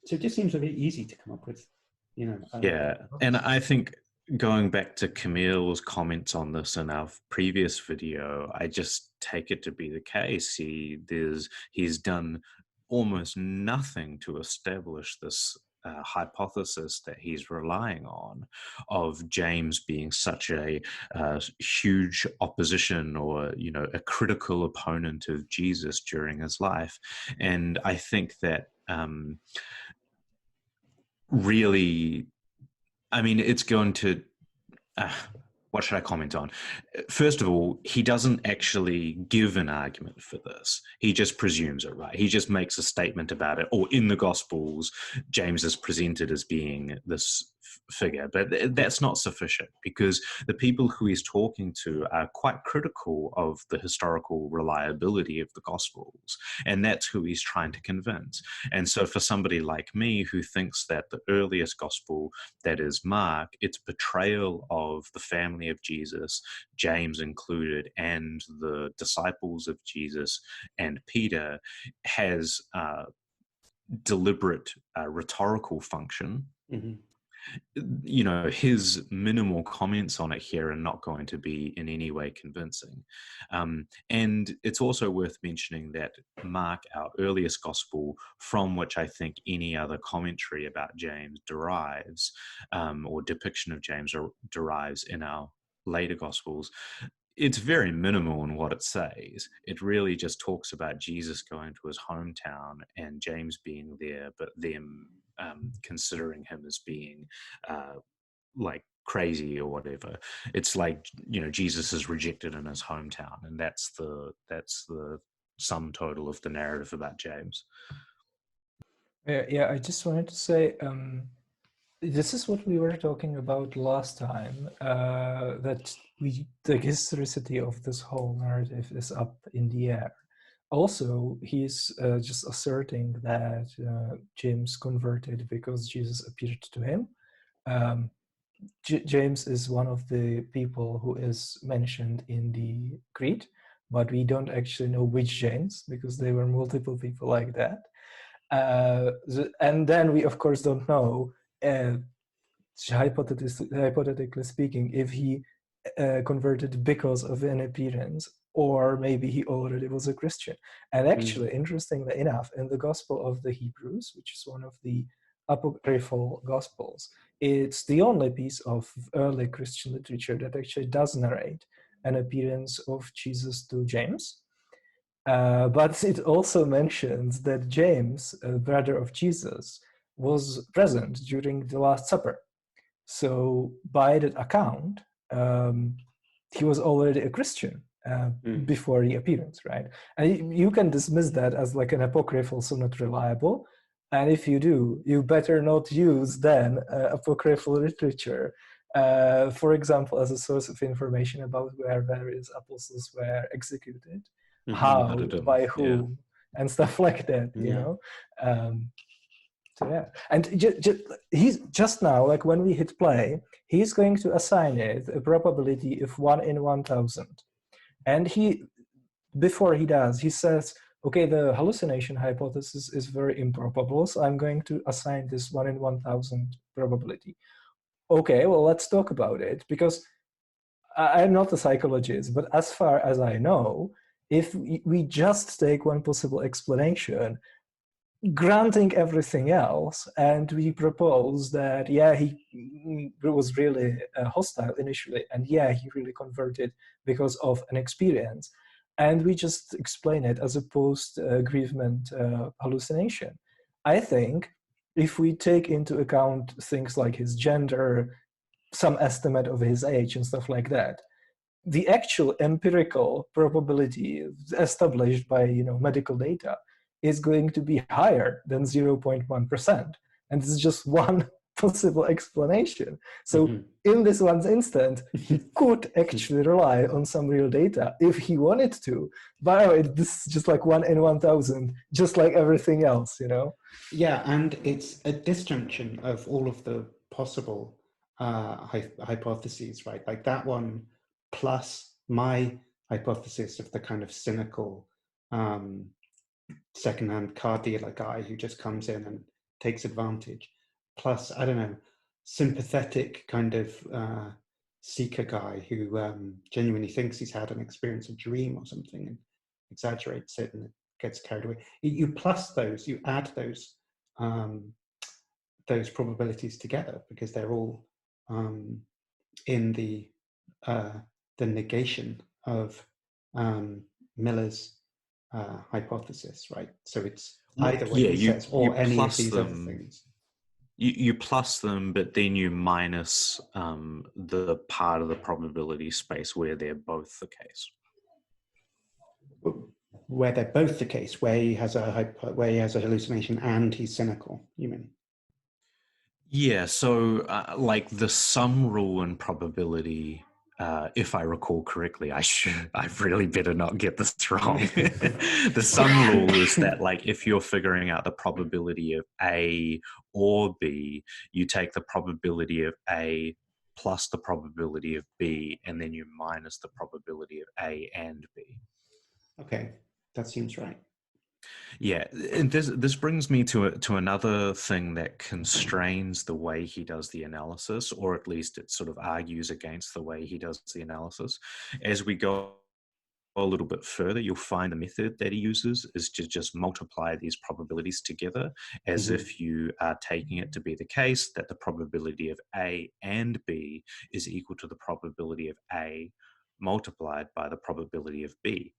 So it just seems a bit easy to come up with, Yeah, and I think going back to Camille's comments on this in our previous video, I just take it to be the case. He's done almost nothing to establish this hypothesis that he's relying on, of James being such a huge opposition, or a critical opponent of Jesus during his life. And I think that really, I mean, it's going to what should I comment on? First of all, he doesn't actually give an argument for this. He just presumes it, right? He just makes a statement about it. Or in the Gospels, James is presented as being this figure, but that's not sufficient, because the people who he's talking to are quite critical of the historical reliability of the Gospels, and that's who he's trying to convince. And so for somebody like me who thinks that the earliest Gospel, that is Mark, its portrayal of the family of Jesus, James included, and the disciples of Jesus and Peter, has deliberate rhetorical function. Mm-hmm. His minimal comments on it here are not going to be in any way convincing. And it's also worth mentioning that Mark, our earliest gospel, from which I think any other commentary about James derives, or depiction of James derives in our later gospels, it's very minimal in what it says. It really just talks about Jesus going to his hometown and James being there, but them considering him as being like crazy or whatever. It's like, Jesus is rejected in his hometown, and that's the sum total of the narrative about James. Yeah, I just wanted to say, this is what we were talking about last time, that the historicity of this whole narrative is up in the air. Also, he's just asserting that James converted because Jesus appeared to him. James is one of the people who is mentioned in the Creed, but we don't actually know which James, because there were multiple people like that. And then we, of course, don't know, hypothetically speaking, if he converted because of an appearance, or maybe he already was a Christian. And actually, interestingly enough, in the Gospel of the Hebrews, which is one of the apocryphal Gospels, it's the only piece of early Christian literature that actually does narrate an appearance of Jesus to James. But it also mentions that James, a brother of Jesus, was present during the Last Supper. So by that account, he was already a Christian before the appearance, right? And you can dismiss that as like an apocryphal, so not reliable. And if you do, you better not use then apocryphal literature, for example, as a source of information about where various apostles were executed, how, by whom, and stuff like that, you know? So yeah, and he's just now, like when we hit play, he's going to assign it a probability of 1 in 1,000. And before he does, he says, okay, the hallucination hypothesis is very improbable, so I'm going to assign this 1 in 1,000 probability. Okay, well, let's talk about it, because I'm not a psychologist, but as far as I know, if we just take one possible explanation, granting everything else, and we propose that, yeah, he was really hostile initially, and yeah, he really converted because of an experience, and we just explain it as a post-grievement hallucination. I think if we take into account things like his gender, some estimate of his age and stuff like that, the actual empirical probability established by medical data is going to be higher than 0.1%. And this is just one possible explanation. So in this one instant, he could actually rely on some real data if he wanted to. But this is just like 1 in 1,000, just like everything else, Yeah, and it's a disjunction of all of the possible hypotheses, right? Like that one plus my hypothesis of the kind of cynical secondhand car dealer guy who just comes in and takes advantage, plus, I don't know, sympathetic kind of seeker guy who genuinely thinks he's had an experience, a dream or something, and exaggerates it and gets carried away. You plus those, you add those those probabilities together, because they're all in the negation of Miller's hypothesis, right? So it's either what he says or any of these other things. You plus them, but then you minus the part of the probability space where they're both the case. Where they're both the case, where he has a hallucination and he's cynical, you mean? Yeah, so like the sum rule in probability, if I recall correctly, I really better not get this wrong. The sum rule is that, like, if you're figuring out the probability of A or B, you take the probability of A plus the probability of B, and then you minus the probability of A and B. Okay, that seems right. Yeah, and this brings me to another thing that constrains the way he does the analysis, or at least it sort of argues against the way he does the analysis. As we go a little bit further, you'll find the method that he uses is to just multiply these probabilities together as if you are taking it to be the case that the probability of A and B is equal to the probability of A multiplied by the probability of B.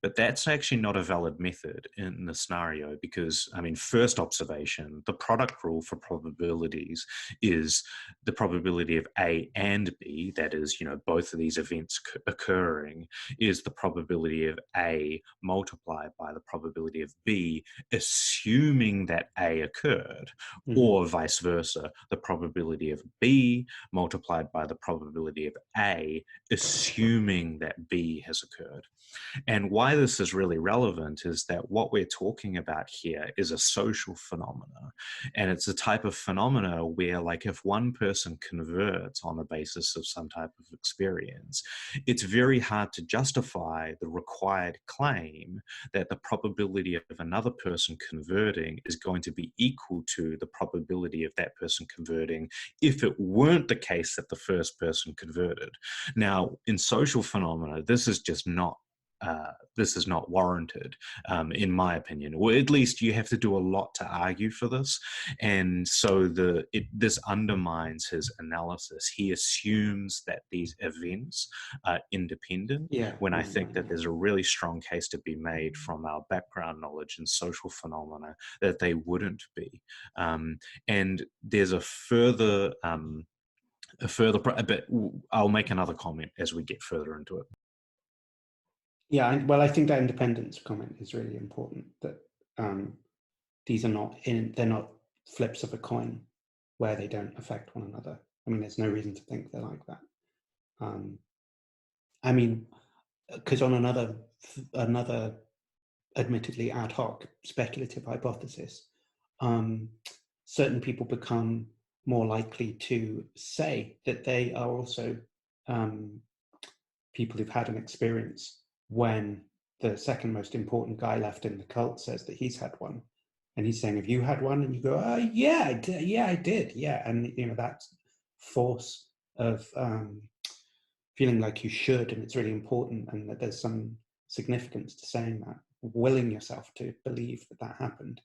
But that's actually not a valid method in the scenario because, I mean, first observation, the product rule for probabilities is the probability of A and B, that is, you know, both of these events occurring, is the probability of A multiplied by the probability of B, assuming that A occurred, or vice versa, the probability of B multiplied by the probability of A, assuming that B has occurred. And why this is really relevant is that what we're talking about here is a social phenomena. And it's a type of phenomena where, like, if one person converts on the basis of some type of experience, it's very hard to justify the required claim that the probability of another person converting is going to be equal to the probability of that person converting if it weren't the case that the first person converted. Now, in social phenomena, this is just not warranted, in my opinion, or at least you have to do a lot to argue for this. And so this undermines his analysis. He assumes that these events are independent, when I think that there's a really strong case to be made from our background knowledge in social phenomena that they wouldn't be. And there's but I'll make another comment as we get further into it. Yeah, well, I think that independence comment is really important, that these are they're not flips of a coin where they don't affect one another. I mean, there's no reason to think they're like that. I mean, because on another admittedly ad hoc speculative hypothesis, certain people become more likely to say that they are also people who've had an experience when the second most important guy left in the cult says that he's had one, and he's saying, have you had one? And you go, yeah, I did. Yeah. And, you know, that force of feeling like you should, and it's really important, and that there's some significance to saying that, willing yourself to believe that that happened,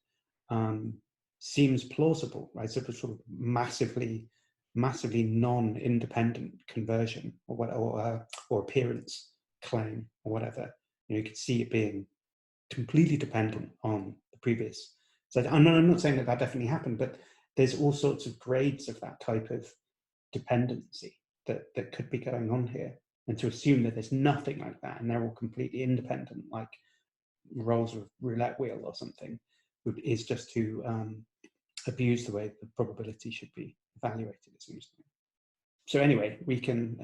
seems plausible, right? So it's sort of massively non-independent conversion or appearance claim or whatever. You could see it being completely dependent on the previous. So I'm not saying that definitely happened, but there's all sorts of grades of that type of dependency that could be going on here. And to assume that there's nothing like that and they're all completely independent, like rolls of roulette wheel or something, is just to abuse the way the probability should be evaluated, it seems to me. So anyway, we can,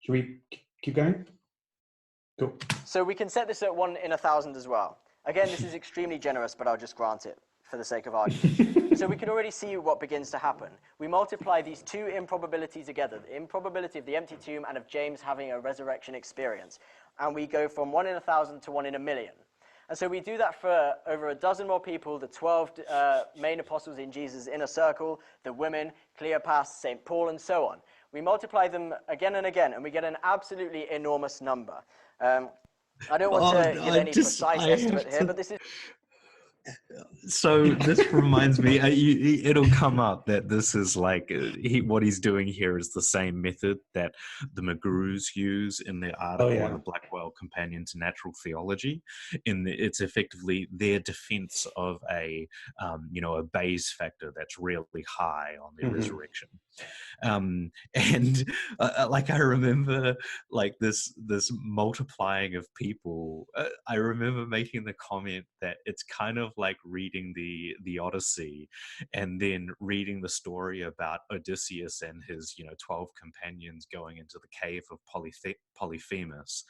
should we keep going? Cool. So we can set this at 1 in 1,000 as well. Again, this is extremely generous, but I'll just grant it for the sake of argument. So we can already see what begins to happen. We multiply these two improbabilities together, the improbability of the empty tomb and of James having a resurrection experience. And we go from 1 in 1,000 to 1 in 1,000,000. And so we do that for over a dozen more people, the 12 main apostles in Jesus' inner circle, the women, Cleopas, St. Paul, and so on. We multiply them again and again, and we get an absolutely enormous number. I don't want to give any precise estimate here, but this is... So this reminds me, it'll come up that this is like, what he's doing here is the same method that the McGrews use in their article in the Blackwell Companion to Natural Theology. It's effectively their defense of a Bayes factor that's really high on the resurrection. And like I remember like this multiplying of people. I remember making the comment that it's kind of like reading the Odyssey and then reading the story about Odysseus and his 12 companions going into the cave of Polyphemus,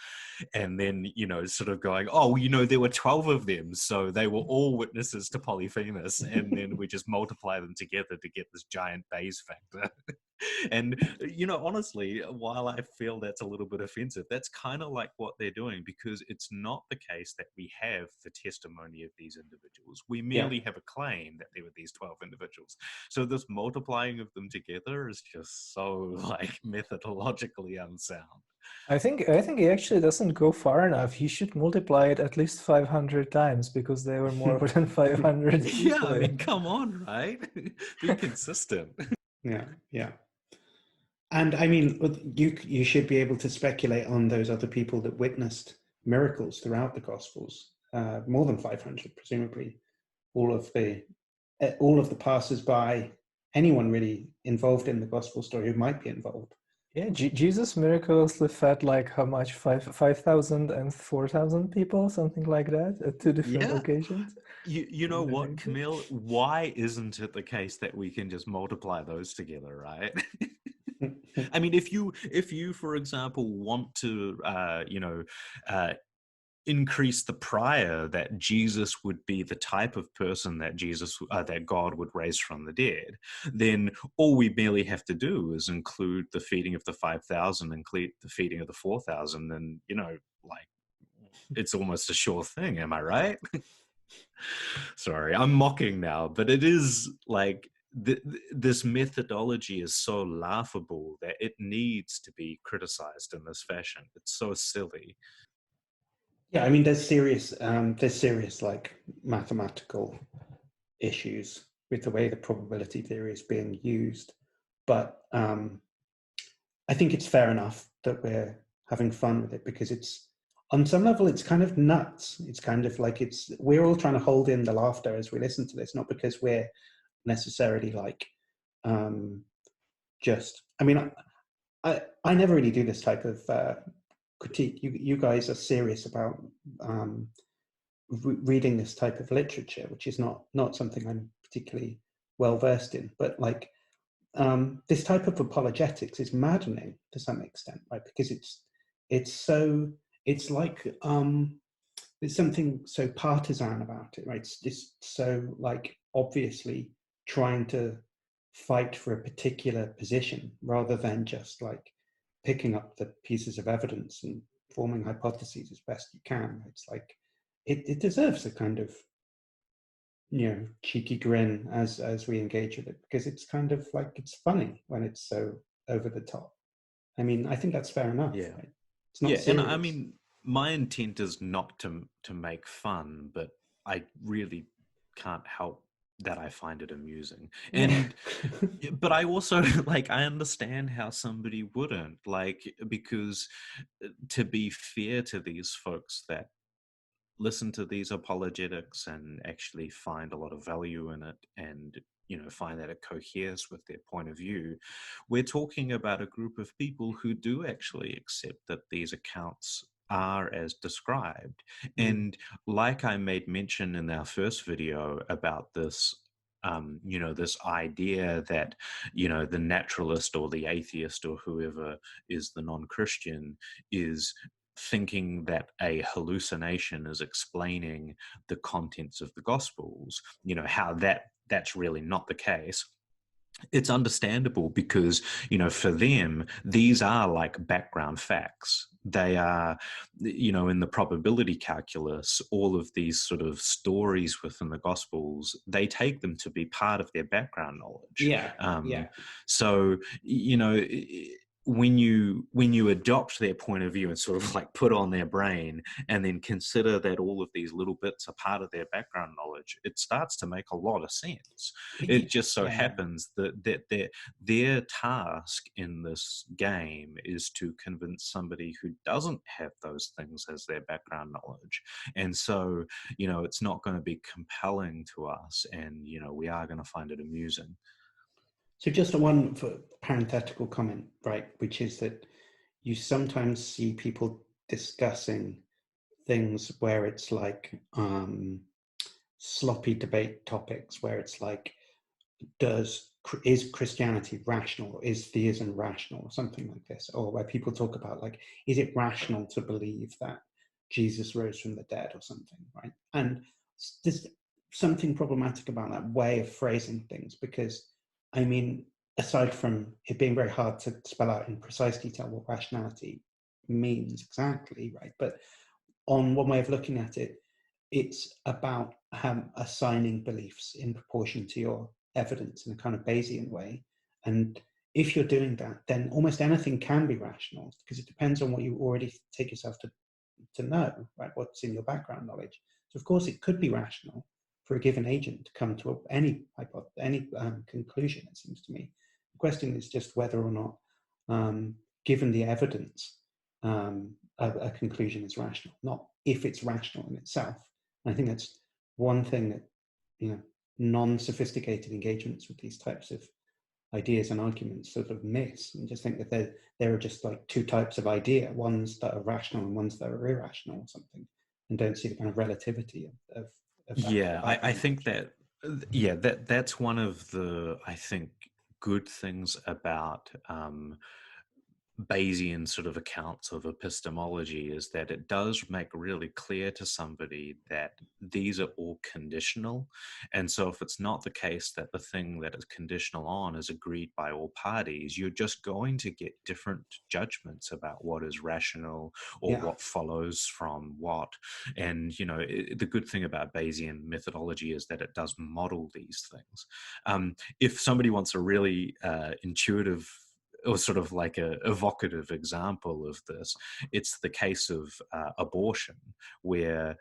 and then sort of going, oh, there were 12 of them, so they were all witnesses to Polyphemus, and then we just multiply them together to get this giant Bayes factor. And honestly, while I feel that's a little bit offensive, that's kind of like what they're doing, because it's not the case that we have the testimony of these individuals. We merely have a claim that there were these 12 individuals. So this multiplying of them together is just so like methodologically unsound. I think he actually doesn't go far enough. He should multiply it at least 500 times, because there were more than 500 people. Yeah, I mean, come on, right? Be consistent. Yeah. And I mean, you should be able to speculate on those other people that witnessed miracles throughout the Gospels, more than 500, presumably. All of the passers-by, anyone really involved in the Gospel story who might be involved. Yeah, Jesus miraculously fed like how much? 5,000 and 4,000 people, something like that, at two different occasions. You know what, Camille? Why isn't it the case that we can just multiply those together, right? I mean, if you, for example, want to, increase the prior that Jesus would be the type of person that that God would raise from the dead, then all we merely have to do is include the feeding of the 5,000, include the feeding of the 4,000, and like it's almost a sure thing. Am I right? Sorry, I'm mocking now, but it is like this methodology is so laughable that it needs to be criticized in this fashion. It's so silly. Yeah, I mean, there's serious like mathematical issues with the way the probability theory is being used, but I think it's fair enough that we're having fun with it, because it's, on some level, it's kind of nuts. It's kind of like we're all trying to hold in the laughter as we listen to this, not because we're necessarily like I mean, I never really do this type of critique. You guys are serious about reading this type of literature, which is not something I'm particularly well versed in, but like this type of apologetics is maddening to some extent, right? Because it's like there's something so partisan about it, right? It's just so like obviously trying to fight for a particular position rather than just like picking up the pieces of evidence and forming hypotheses as best you can. It's like it deserves a kind of cheeky grin as we engage with it, because it's kind of like, it's funny when it's so over the top. I mean, I think that's fair enough. Yeah, right? It's not serious. And I mean, my intent is not to make fun, but I really can't help that I find it amusing. And but I also like, I understand how somebody wouldn't, like, because to be fair to these folks that listen to these apologetics and actually find a lot of value in it, and find that it coheres with their point of view, we're talking about a group of people who do actually accept that these accounts are as described. And like I made mention in our first video about this, this idea that, the naturalist or the atheist or whoever is the non-Christian is thinking that a hallucination is explaining the contents of the Gospels, how that's really not the case. It's understandable because, for them, these are like background facts. They are, in the probability calculus, all of these sort of stories within the Gospels, they take them to be part of their background knowledge. Yeah. So, when you adopt their point of view and sort of like put on their brain and then consider that all of these little bits are part of their background knowledge, it starts to make a lot of sense. It just so happens that their task in this game is to convince somebody who doesn't have those things as their background knowledge. And so, it's not going to be compelling to us, and, we are going to find it amusing. So just one parenthetical comment, right, which is that you sometimes see people discussing things where it's like sloppy debate topics, where it's like, is Christianity rational? Is theism rational? Or something like this. Or where people talk about, like, is it rational to believe that Jesus rose from the dead or something, right? And there's something problematic about that way of phrasing things, because I mean, aside from it being very hard to spell out in precise detail what rationality means exactly, right? But on one way of looking at it, it's about assigning beliefs in proportion to your evidence in a kind of Bayesian way. And if you're doing that, then almost anything can be rational, because it depends on what you already take yourself to know, right? What's in your background knowledge. So of course it could be rational for a given agent to come to any conclusion, it seems to me. The question is just whether or not, given the evidence, a conclusion is rational, not if it's rational in itself. And I think that's one thing that, non-sophisticated engagements with these types of ideas and arguments sort of miss, and just think that there are just like two types of idea, ones that are rational and ones that are irrational or something, and don't see the kind of relativity of that. I think that's one of the, I think, good things about Bayesian sort of accounts of epistemology, is that it does make really clear to somebody that these are all conditional. And so if it's not the case that the thing that is conditional on is agreed by all parties, you're just going to get different judgments about what is rational or what follows from what. And, the good thing about Bayesian methodology is that it does model these things. If somebody wants a really intuitive or sort of like a evocative example of this, it's the case of abortion, where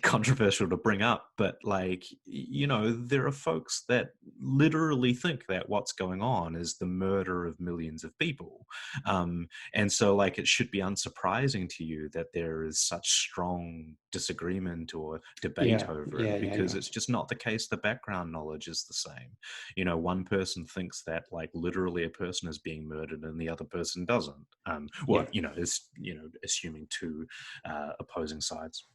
controversial to bring up, but there are folks that literally think that what's going on is the murder of millions of people, and so it should be unsurprising to you that there is such strong disagreement or debate over it, because it's just not the case. The background knowledge is the same. One person thinks that literally a person is being murdered and the other person doesn't. Is assuming two opposing sides.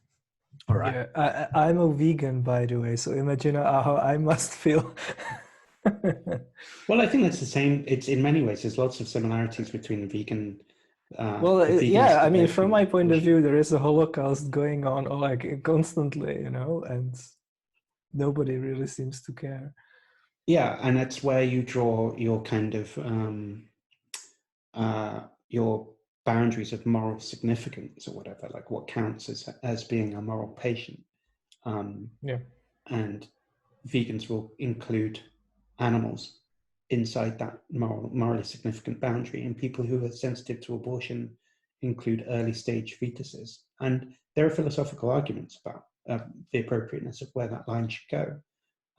All right. Yeah, I'm a vegan, by the way, so imagine how I must feel. Well, I think that's the same. It's in many ways, there's lots of similarities between vegan. I mean, from my point of view, there is a Holocaust going on constantly, and nobody really seems to care. Yeah, and that's where you draw your kind of your boundaries of moral significance or whatever, like what counts as being a moral patient. And vegans will include animals inside that morally significant boundary, and people who are sensitive to abortion include early stage fetuses. And there are philosophical arguments about the appropriateness of where that line should go.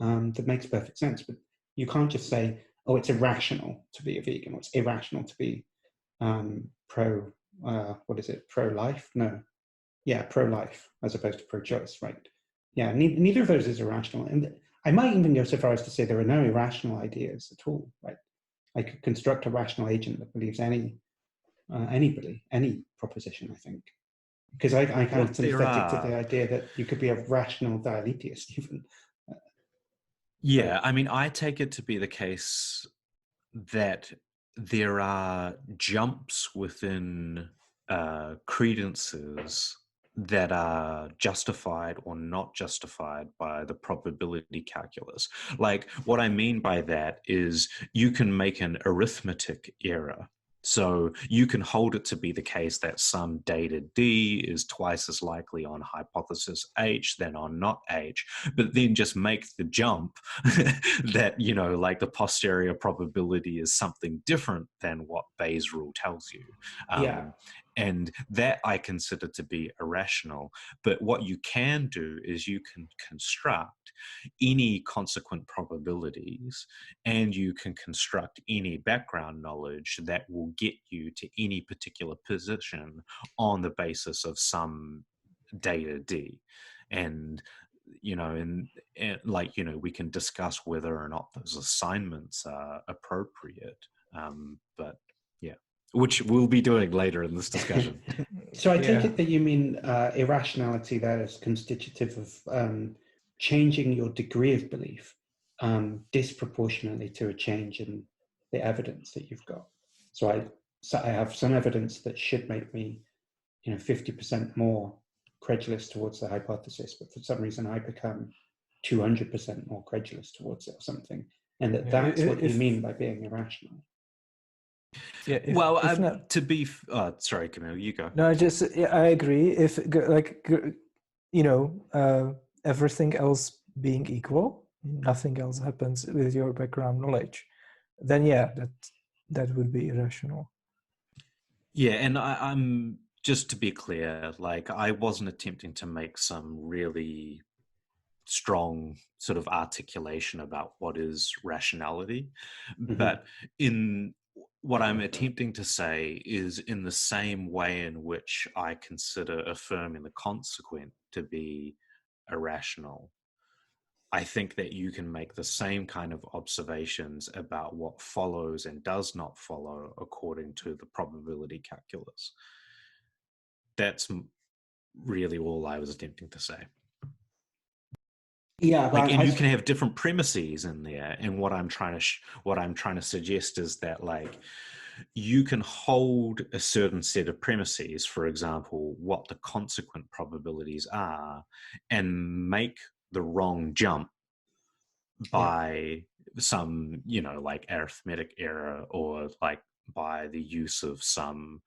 That makes perfect sense, but you can't just say, oh, it's irrational to be a vegan, or it's irrational to be pro-life? No. Yeah, pro-life as opposed to pro-choice, right? Yeah, neither of those is irrational. And I might even go so far as to say there are no irrational ideas at all, right? I could construct a rational agent that believes any proposition, I think. Because I kind of sympathetic to the idea that you could be a rational dialetheist even. Yeah, I mean, I take it to be the case that there are jumps within credences that are justified or not justified by the probability calculus. Like, what I mean by that is you can make an arithmetic error So you can hold it to be the case that some data D is twice as likely on hypothesis H than on not H, but then just make the jump that, you know, like the posterior probability is something different than what Bayes' rule tells you. And that I consider to be irrational. But what you can do is you can construct any consequent probabilities, and you can construct any background knowledge that will get you to any particular position on the basis of some data D. And you know, and like, you know, we can discuss whether or not those assignments are appropriate, but yeah, which we'll be doing later in this discussion. So I take it that you mean irrationality there is constitutive of changing your degree of belief disproportionately to a change in the evidence that you've got. So I have some evidence that should make me, you know, 50% more credulous towards the hypothesis, but for some reason I become 200% more credulous towards it or something, and that's what you mean by being irrational. Yeah. To be sorry, Camille, you go. No, I agree. If you know, everything else being equal, nothing else happens with your background knowledge, then yeah, that would be irrational. Yeah, and I'm just to be clear, like I wasn't attempting to make some really strong sort of articulation about what is rationality, but in what I'm attempting to say is in the same way in which I consider affirming the consequent to be irrational, I think that you can make the same kind of observations about what follows and does not follow according to the probability calculus. That's really all I was attempting to say. Yeah, like, and you can have different premises in there. And what I'm trying to suggest is that, like, you can hold a certain set of premises, for example, what the consequent probabilities are, and make the wrong jump by some, you know, like arithmetic error, or like by the use of some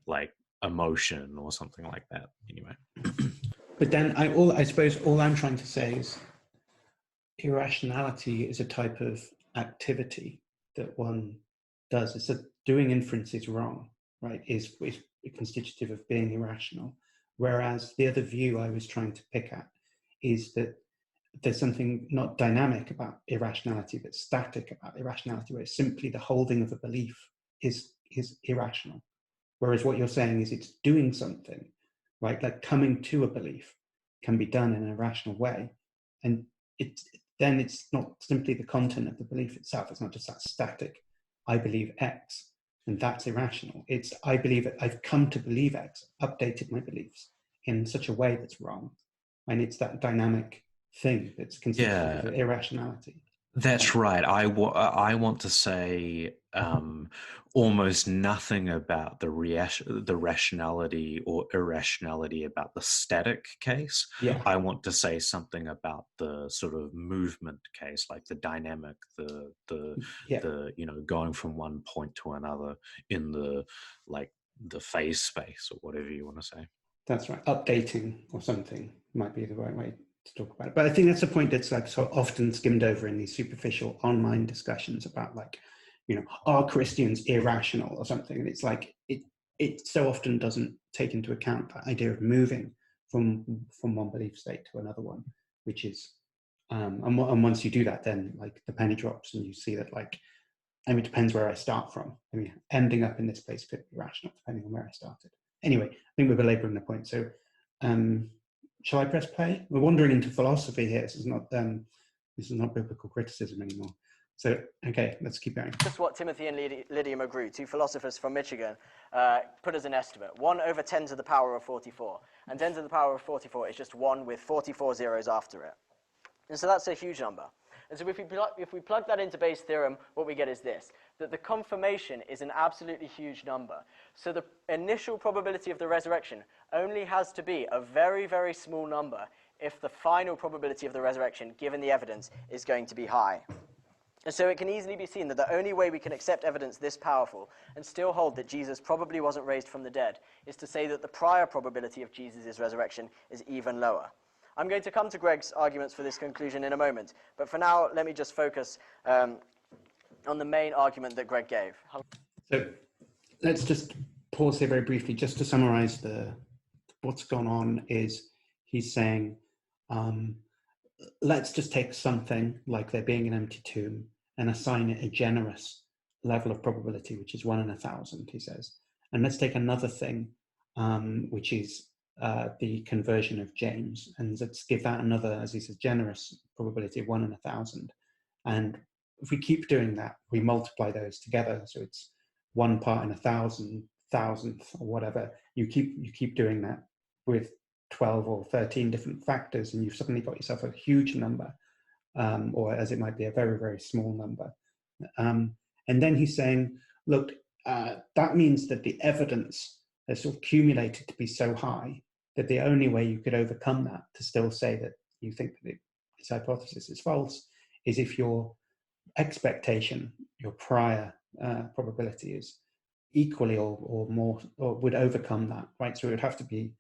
like emotion or something like that. Anyway. But then I suppose all I'm trying to say is irrationality is a type of activity that one does. It's that doing inference is wrong, right? Is constitutive of being irrational. Whereas the other view I was trying to pick at is that there's something not dynamic about irrationality, but static about irrationality, where it's simply the holding of a belief is irrational. Whereas what you're saying is it's doing something, right? Like coming to a belief can be done in an irrational way. And then it's not simply the content of the belief itself. It's not just that static, I believe X, and that's irrational. It's, I believe it, I've come to believe X, updated my beliefs in such a way that's wrong. And it's that dynamic thing that's considered irrationality. That's right. I want to say almost nothing about the rationality or irrationality about the static case. Yeah. I want to say something about the sort of movement case, like the dynamic, the you know, going from one point to another in the like the phase space or whatever you want to say. That's right. Updating or something might be the right way to talk about it. But I think that's a point that's like so often skimmed over in these superficial online discussions about, like, you know, are Christians irrational or something? And it's like it so often doesn't take into account that idea of moving from one belief state to another one, which is and once you do that, then like the penny drops and you see that, like, I mean, it depends where I start from. I mean, ending up in this place could be rational depending on where I started. Anyway, I think we're belaboring the point. So shall I press play? We're wandering into philosophy here. This is not biblical criticism anymore. So, okay, let's keep going. Just what Timothy and Lydia McGrew, two philosophers from Michigan, put as an estimate. 1 over 10 to the power of 44. And 10 to the power of 44 is just 1 with 44 zeros after it. And so that's a huge number. And so if we plug that into Bayes' theorem, what we get is this, that the confirmation is an absolutely huge number. So the initial probability of the resurrection only has to be a very, very small number if the final probability of the resurrection, given the evidence, is going to be high. And so it can easily be seen that the only way we can accept evidence this powerful and still hold that Jesus probably wasn't raised from the dead is to say that the prior probability of Jesus' resurrection is even lower. I'm going to come to Greg's arguments for this conclusion in a moment, but for now, let me just focus on the main argument that Greg gave. So let's just pause here very briefly, just to summarize what's gone on is he's saying, let's just take something like there being an empty tomb and assign it a generous level of probability, which is 1 in 1,000, he says. And let's take another thing, which is the conversion of James, and let's give that another, as he says, generous probability of 1 in 1,000. And if we keep doing that, we multiply those together, so it's 1 part in 1,000, thousandth, or whatever. You keep doing that with 12 or 13 different factors, and you've suddenly got yourself a huge number, or as it might be, a very, very small number. And then he's saying, look, that means that the evidence has sort of accumulated to be so high that the only way you could overcome that to still say that you think that this hypothesis is false is if your expectation, your prior probability is equally or more, or would overcome that, right? So it would have to be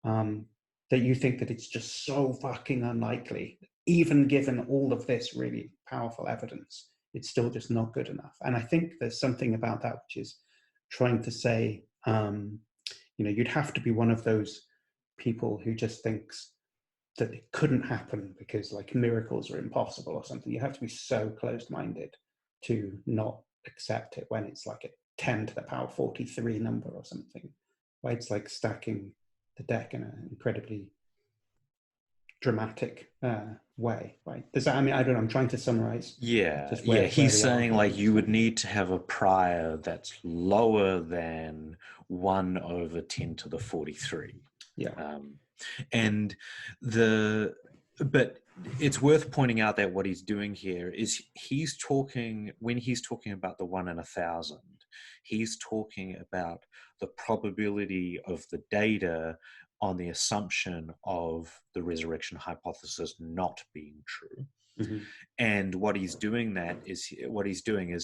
that you think that it's just so fucking unlikely, even given all of this really powerful evidence, it's still just not good enough. And I think there's something about that which is trying to say, you'd have to be one of those people who just thinks that it couldn't happen because like miracles are impossible or something. You have to be so closed-minded to not accept it when it's like a 10 to the power 43 number or something, right? It's like stacking the deck in an incredibly dramatic way, right? Does that, I mean, I don't know, I'm trying to summarize. He's saying like you would need to have a prior that's lower than 1 over 10 to the 43. But it's worth pointing out that what he's doing here is when he's talking about the 1 in 1,000, he's talking about the probability of the data on the assumption of the resurrection hypothesis not being true. Mm-hmm. And what he's doing is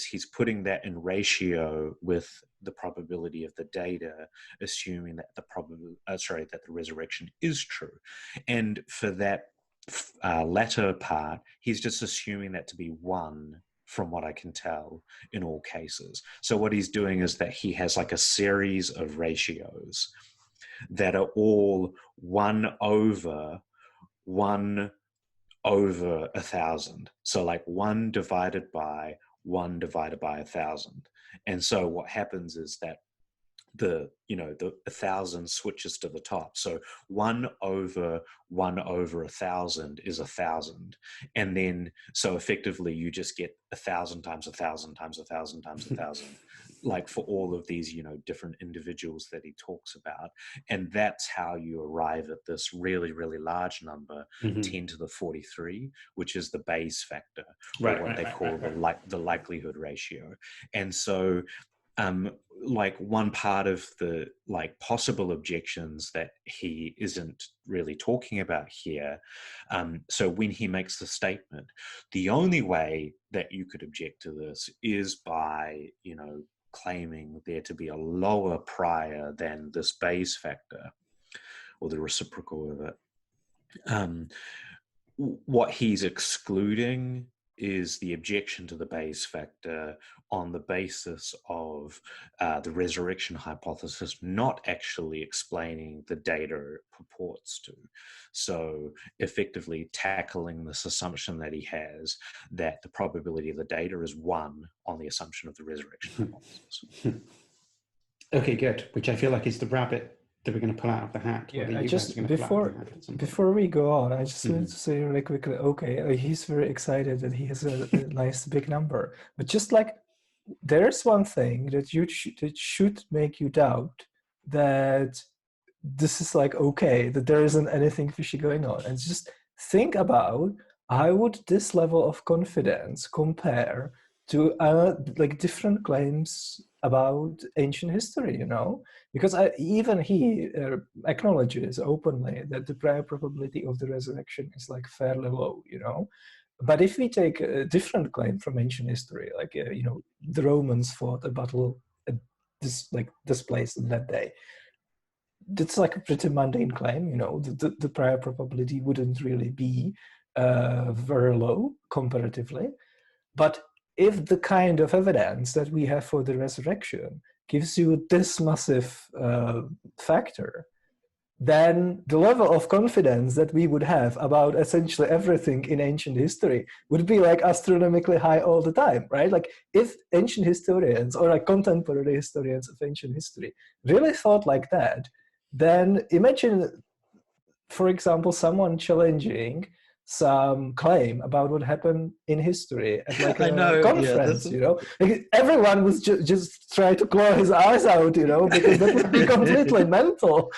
he's putting that in ratio with the probability of the data, assuming that that the resurrection is true. And for that latter part, he's just assuming that to be 1, from what I can tell, in all cases. So what he's doing is that he has like a series of ratios that are all 1 over 1 over 1,000. So like 1 divided by 1 divided by 1,000. And so what happens is that the 1,000 switches to the top. So 1 over 1,000 is 1,000. And then, so effectively you just get 1,000 times 1,000 times 1,000 times 1,000, like for all of these, different individuals that he talks about. And that's how you arrive at this really, really large number, 10 to the 43, which is the Bayes factor, or what they call the likelihood ratio. And so, like one part of the possible objections that he isn't really talking about here. So when he makes the statement, the only way that you could object to this is by, claiming there to be a lower prior than this Bayes factor or the reciprocal of it. What he's excluding is the objection to the Bayes factor on the basis of the resurrection hypothesis not actually explaining the data it purports to. So effectively tackling this assumption that he has that the probability of the data is 1 on the assumption of the resurrection hypothesis. Okay, good. Which I feel like is the rabbit that we're going to pull out of the hat. Yeah, before we go on, I just wanted to say really quickly, okay, he's very excited that he has a nice big number, but just like there's one thing that that should make you doubt that this is like okay, that there isn't anything fishy going on, and just think about how would this level of confidence compare to different claims about ancient history, because even he acknowledges openly that the prior probability of the resurrection is like fairly low, But if we take a different claim from ancient history, like the Romans fought a battle at this place in that day, it's like a pretty mundane claim. The prior probability wouldn't really be very low comparatively. But if the kind of evidence that we have for the resurrection gives you this massive factor, then the level of confidence that we would have about essentially everything in ancient history would be like astronomically high all the time, right? Like if ancient historians or like contemporary historians of ancient history really thought like that, then imagine, for example, someone challenging some claim about what happened in history at like a conference, Like everyone was just trying to claw his eyes out, because that would be completely mental.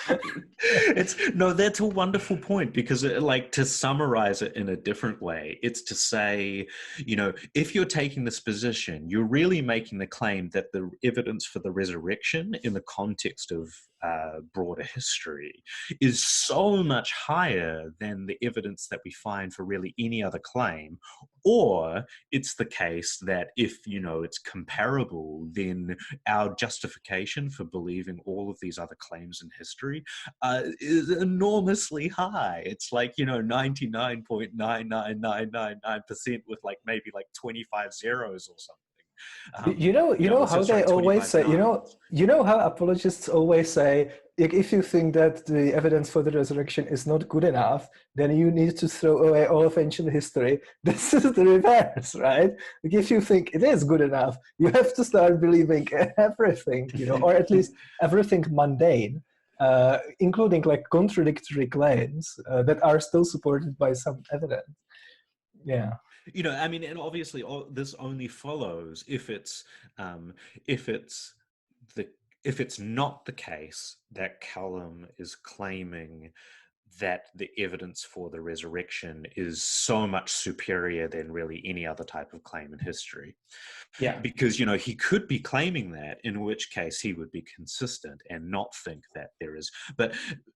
That's a wonderful point, because to summarize it in a different way, it's to say, if you're taking this position, you're really making the claim that the evidence for the resurrection in the context of broader history is so much higher than the evidence that we find for really any other claim. Or it's the case that if, it's comparable, then our justification for believing all of these other claims in history is enormously high. It's 99.99999% with maybe 25 zeros or something. How they always say, how apologists always say, if you think that the evidence for the resurrection is not good enough, then you need to throw away all of ancient history. This is the reverse, right? If you think it is good enough, you have to start believing everything, or at least everything mundane, including contradictory claims that are still supported by some evidence. Yeah. And obviously this only follows if it's not the case that Callum is claiming that the evidence for the resurrection is so much superior than really any other type of claim in history. Yeah. Because, he could be claiming that, in which case he would be consistent and not think that there is. But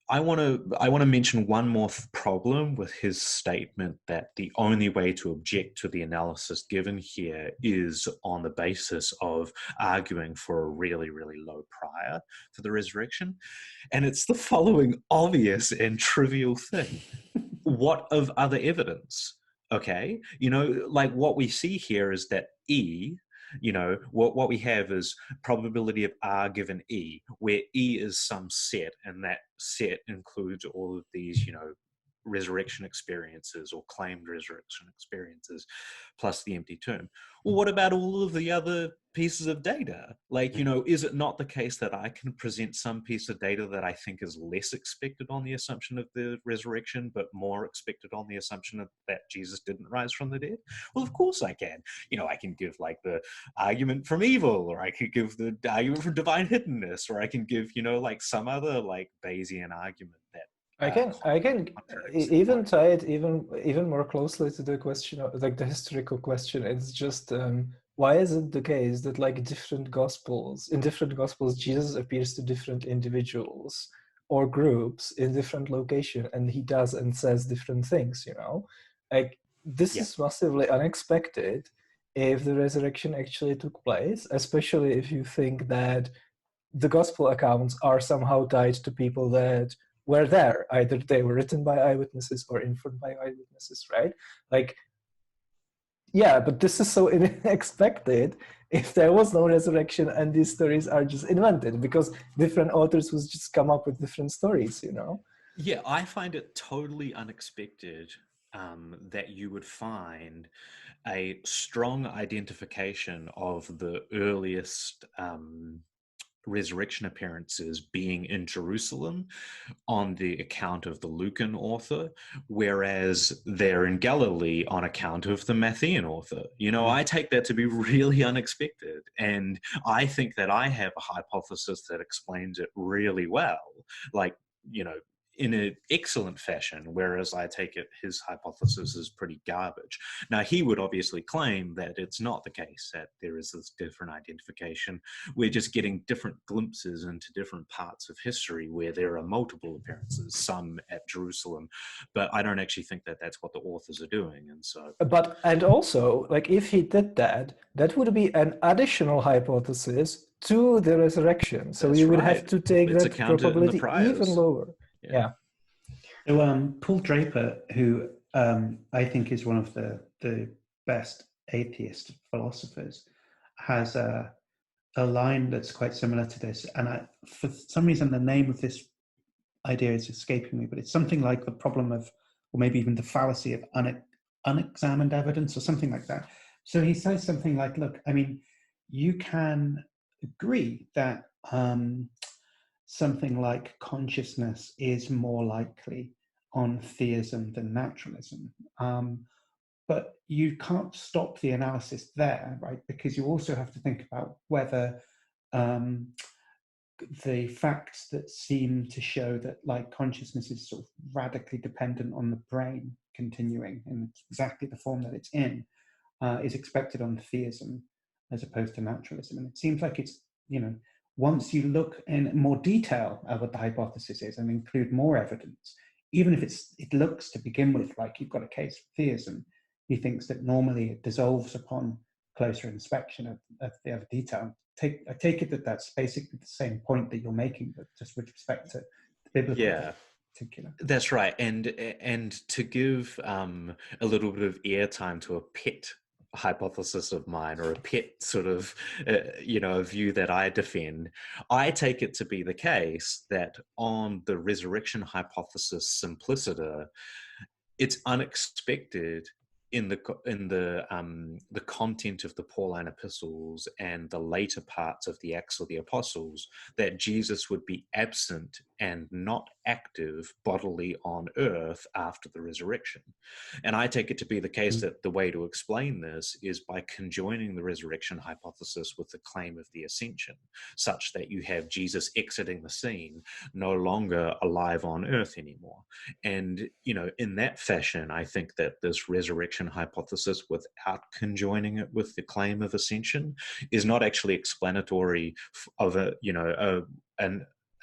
I want to mention one more problem with his statement that the only way to object to the analysis given here is on the basis of arguing for a really, really low prior to the resurrection. And it's the following obvious and trivial thing. What of other evidence? Okay, what we see here is that E, what we have is probability of R given E, where E is some set, and that set includes all of these, resurrection experiences or claimed resurrection experiences, plus the empty tomb. Well, what about all of the other pieces of data? Is it not the case that I can present some piece of data that I think is less expected on the assumption of the resurrection, but more expected on the assumption that Jesus didn't rise from the dead? Well, of course I can. I can give the argument from evil, or I could give the argument from divine hiddenness, or I can give, some other Bayesian argument that I can even tie it even more closely to the question of the historical question. It's just why is it the case that in different gospels Jesus appears to different individuals or groups in different location, and he does and says different things, this is massively unexpected if the resurrection actually took place, especially if you think that the gospel accounts are somehow tied to people that were there. Either they were written by eyewitnesses or inferred by eyewitnesses, right? But this is so unexpected if there was no resurrection and these stories are just invented because different authors would just come up with different stories, Yeah, I find it totally unexpected that you would find a strong identification of the earliest resurrection appearances being in Jerusalem on the account of the Lucan author, whereas they're in Galilee on account of the Matthean author. I take that to be really unexpected. And I think that I have a hypothesis that explains it really well. in an excellent fashion, whereas I take it his hypothesis is pretty garbage. Now, he would obviously claim that it's not the case, that there is this different identification. We're just getting different glimpses into different parts of history where there are multiple appearances, some at Jerusalem, but I don't actually think that that's what the authors are doing. And so, and also, like, if he did that, that would be an additional hypothesis to the resurrection. So you would have to take that probability even lower. Yeah. So Paul Draper, who I think is one of the best atheist philosophers, has a line that's quite similar to this. And for some reason, the name of this idea is escaping me, but it's something like the problem of, or maybe even the fallacy of unexamined evidence or something like that. So he says something like, look, I mean, you can agree that something like consciousness is more likely on theism than naturalism. But you can't stop the analysis there, right? Because you also have to think about whether the facts that seem to show that like consciousness is sort of radically dependent on the brain continuing in exactly the form that it's in is expected on theism as opposed to naturalism. And it seems like it's, once you look in more detail at what the hypothesis is and include more evidence, even if it looks to begin with like you've got a case for theism, he thinks that normally it dissolves upon closer inspection of the other detail. I take it that that's basically the same point that you're making, but just with respect to the biblical in particular. That's right. And to give a little bit of airtime to a pet hypothesis of mine, or a pet sort of a view that I defend, I take it to be the case that on the resurrection hypothesis simpliciter, it's unexpected in the content of the Pauline epistles and the later parts of the Acts of the Apostles that Jesus would be absent and not active bodily on earth after the resurrection. And I take it to be the case that the way to explain this is by conjoining the resurrection hypothesis with the claim of the ascension, such that you have Jesus exiting the scene, no longer alive on earth anymore. And, in that fashion, I think that this resurrection hypothesis, without conjoining it with the claim of ascension, is not actually explanatory of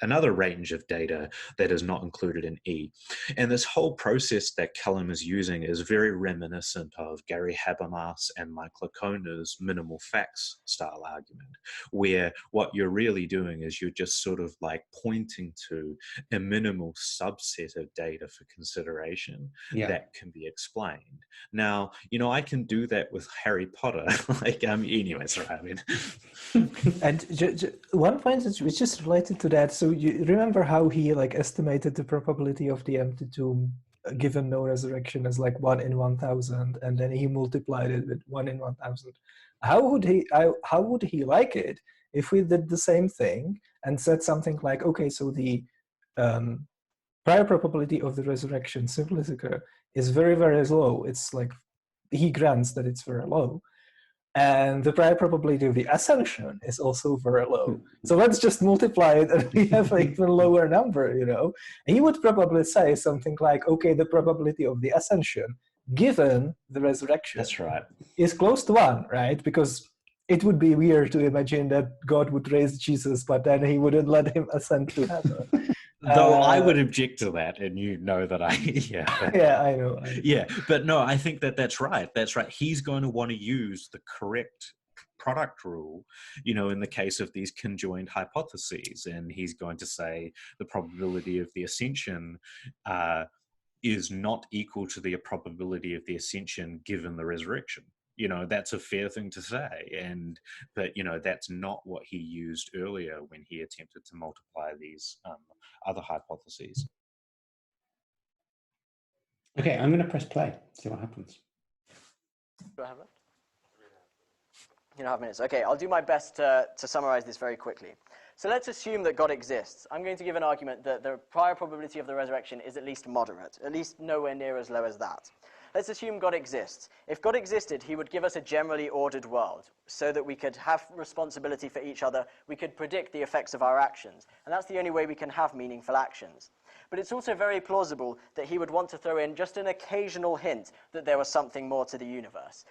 another range of data that is not included in E. And this whole process that Callum is using is very reminiscent of Gary Habermas and Mike Lacona's minimal facts style argument, where what you're really doing is you're just sort of like pointing to a minimal subset of data for consideration that can be explained. Now, I can do that with Harry Potter. Anyway, sorry, I mean. And one point which is related to that, so you remember how he estimated the probability of the empty tomb given no resurrection as 1 in 1,000, and then he multiplied it with 1 in 1,000. How would he like it if we did the same thing and said something like, okay, so the prior probability of the resurrection simpliciter is very, very low. It's he grants that it's very low. And the prior probability of the ascension is also very low. So let's just multiply it and we have an even lower number, And he would probably say something like, okay, the probability of the ascension given the resurrection is close to 1, right? Because it would be weird to imagine that God would raise Jesus, but then he wouldn't let him ascend to heaven. Though I would object to that, and that I, yeah, I know. Yeah, but no, I think that's right. That's right. He's going to want to use the correct product rule, in the case of these conjoined hypotheses, and he's going to say the probability of the ascension is not equal to the probability of the ascension given the resurrection. That's a fair thing to say, but that's not what he used earlier when he attempted to multiply these other hypotheses. Okay, I'm going to press play, see what happens. Do I have it? 2.5 minutes. Okay, I'll do my best to summarize this very quickly. So let's assume that God exists. I'm going to give an argument that the prior probability of the resurrection is at least moderate, at least nowhere near as low as that. Let's assume God exists. If God existed, he would give us a generally ordered world so that we could have responsibility for each other, we could predict the effects of our actions, and that's the only way we can have meaningful actions. But it's also very plausible that he would want to throw in just an occasional hint that there was something more to the universe.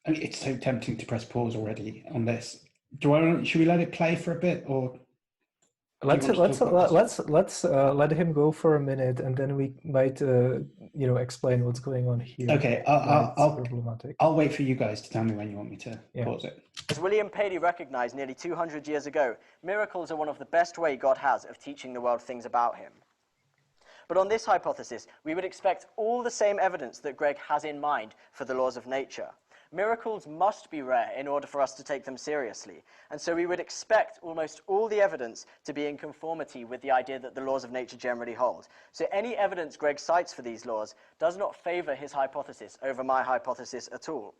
I mean, it's so tempting to press pause already on this. Should we let it play for a bit, or let's let him go for a minute, and then we might explain what's going on here. Okay, I'll wait for you guys to tell me when you want me to pause it. As William Paley recognized nearly 200 years ago, miracles are one of the best way God has of teaching the world things about him. But on this hypothesis, we would expect all the same evidence that Greg has in mind for the laws of nature. Miracles must be rare in order for us to take them seriously, and so we would expect almost all the evidence to be in conformity with the idea that the laws of nature generally hold. So any evidence Greg cites for these laws does not favor his hypothesis over my hypothesis at all.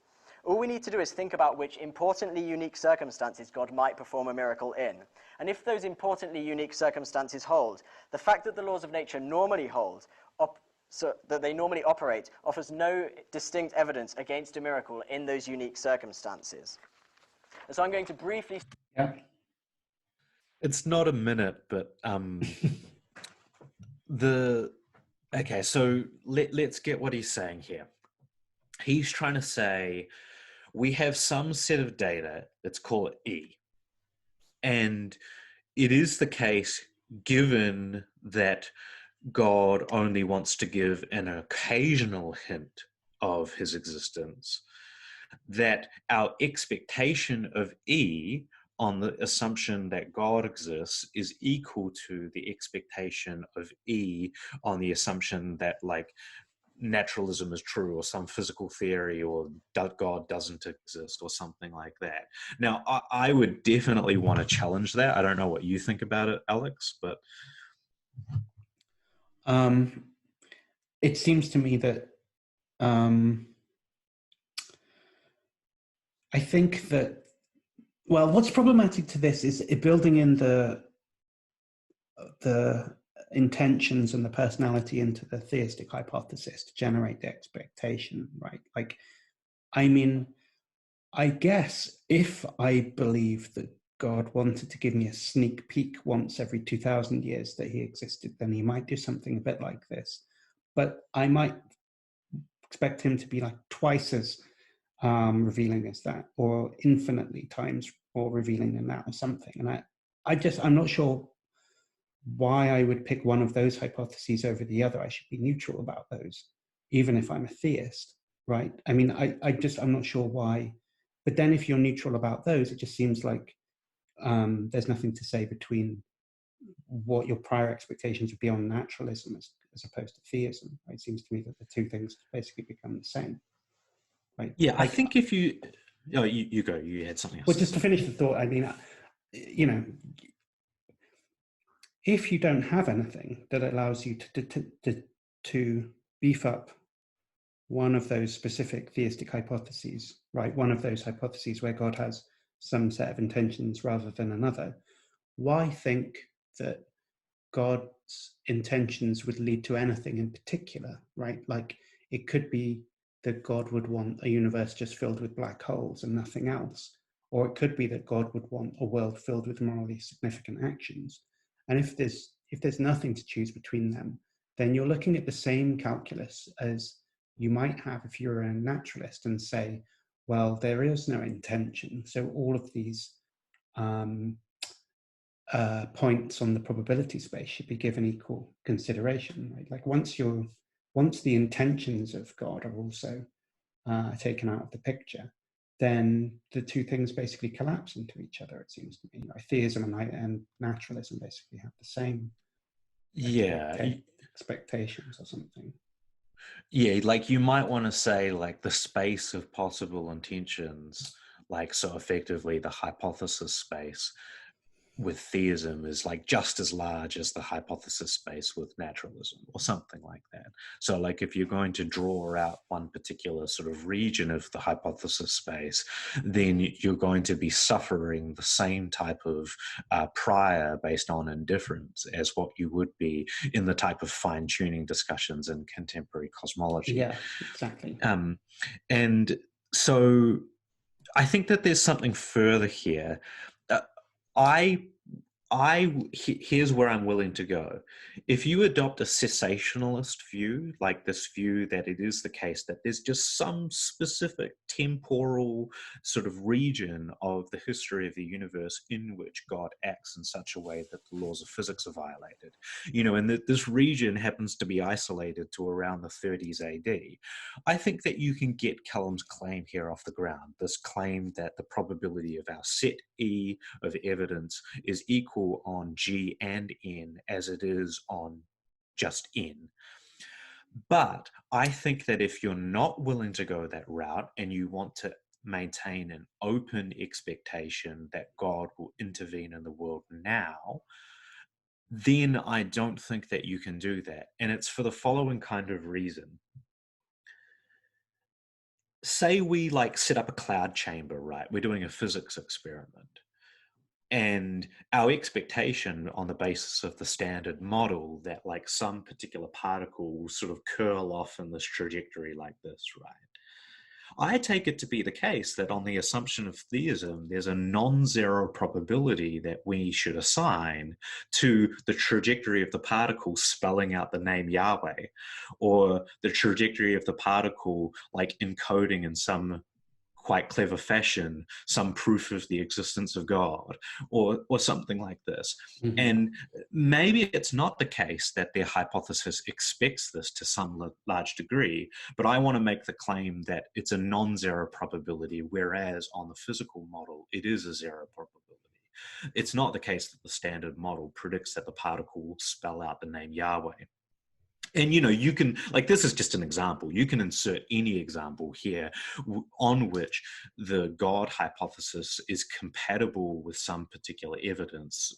All we need to do is think about which importantly unique circumstances God might perform a miracle in. And if those importantly unique circumstances hold, the fact that the laws of nature normally hold, so that they normally operate, offers no distinct evidence against a miracle in those unique circumstances. And so I'm going to briefly... Yeah. It's not a minute, but okay, so let's get what he's saying here. He's trying to say we have some set of data, let's call it E. And it is the case, given that God only wants to give an occasional hint of his existence, that our expectation of E on the assumption that God exists is equal to the expectation of E on the assumption that, like, naturalism is true, or some physical theory, or God doesn't exist, or something like that. Now, I would definitely want to challenge that. I don't know what you think about it, Alex, but... It seems to me that I think that, well, what's problematic to this is building in the intentions and the personality into the theistic hypothesis to generate the expectation, right? Like, I mean, I guess if I believe that God wanted to give me a sneak peek once every 2,000 years that he existed, then he might do something a bit like this. But I might expect him to be like twice as revealing as that, or infinitely times more revealing than that, or something. And I'm not sure why I would pick one of those hypotheses over the other. I should be neutral about those, even if I'm a theist, right? I mean, I'm not sure why. But then if you're neutral about those, it just seems like there's nothing to say between what your prior expectations would be on naturalism as opposed to theism. Right? It seems to me that the two things basically become the same. Right? Yeah, I think if you... Oh, you go. You had something else. Well, just to finish the thought, I mean, if you don't have anything that allows you to beef up one of those specific theistic hypotheses, right? One of those hypotheses where God has some set of intentions rather than another, why think that God's intentions would lead to anything in particular, right? Like, it could be that God would want a universe just filled with black holes and nothing else. Or it could be that God would want a world filled with morally significant actions. And if there's nothing to choose between them, then you're looking at the same calculus as you might have if you're a naturalist and say, well, there is no intention. So all of these points on the probability space should be given equal consideration, right? Like once the intentions of God are also taken out of the picture, then the two things basically collapse into each other, it seems to me. Like theism and naturalism basically have the same expectations or something. Yeah, like you might want to say like the space of possible intentions, like so effectively the hypothesis space, with theism is like just as large as the hypothesis space with naturalism or something like that. So like if you're going to draw out one particular sort of region of the hypothesis space, then you're going to be suffering the same type of prior based on indifference as what you would be in the type of fine-tuning discussions in contemporary cosmology. Yeah, exactly. And so I think that there's something further here. Here's where I'm willing to go. If you adopt a cessationalist view, like this view that it is the case that there's just some specific temporal sort of region of the history of the universe in which God acts in such a way that the laws of physics are violated, and that this region happens to be isolated to around the 30s AD, I think that you can get Callum's claim here off the ground, this claim that the probability of our set E of evidence is equal on G and N as it is on just N. But I think that if you're not willing to go that route and you want to maintain an open expectation that God will intervene in the world now, then I don't think that you can do that. And it's for the following kind of reason. Say we like set up a cloud chamber, right? We're doing a physics experiment. And our expectation on the basis of the standard model that like some particular particle will sort of curl off in this trajectory like this, right? I take it to be the case that on the assumption of theism, there's a non-zero probability that we should assign to the trajectory of the particle spelling out the name Yahweh, or the trajectory of the particle like encoding in some quite clever fashion some proof of the existence of God, or something like this. Mm-hmm. And maybe it's not the case that their hypothesis expects this to some large degree, but I want to make the claim that it's a non-zero probability, whereas on the physical model, it is a zero probability. It's not the case that the standard model predicts that the particle will spell out the name Yahweh. And, you can, like, this is just an example. You can insert any example here on which the God hypothesis is compatible with some particular evidence,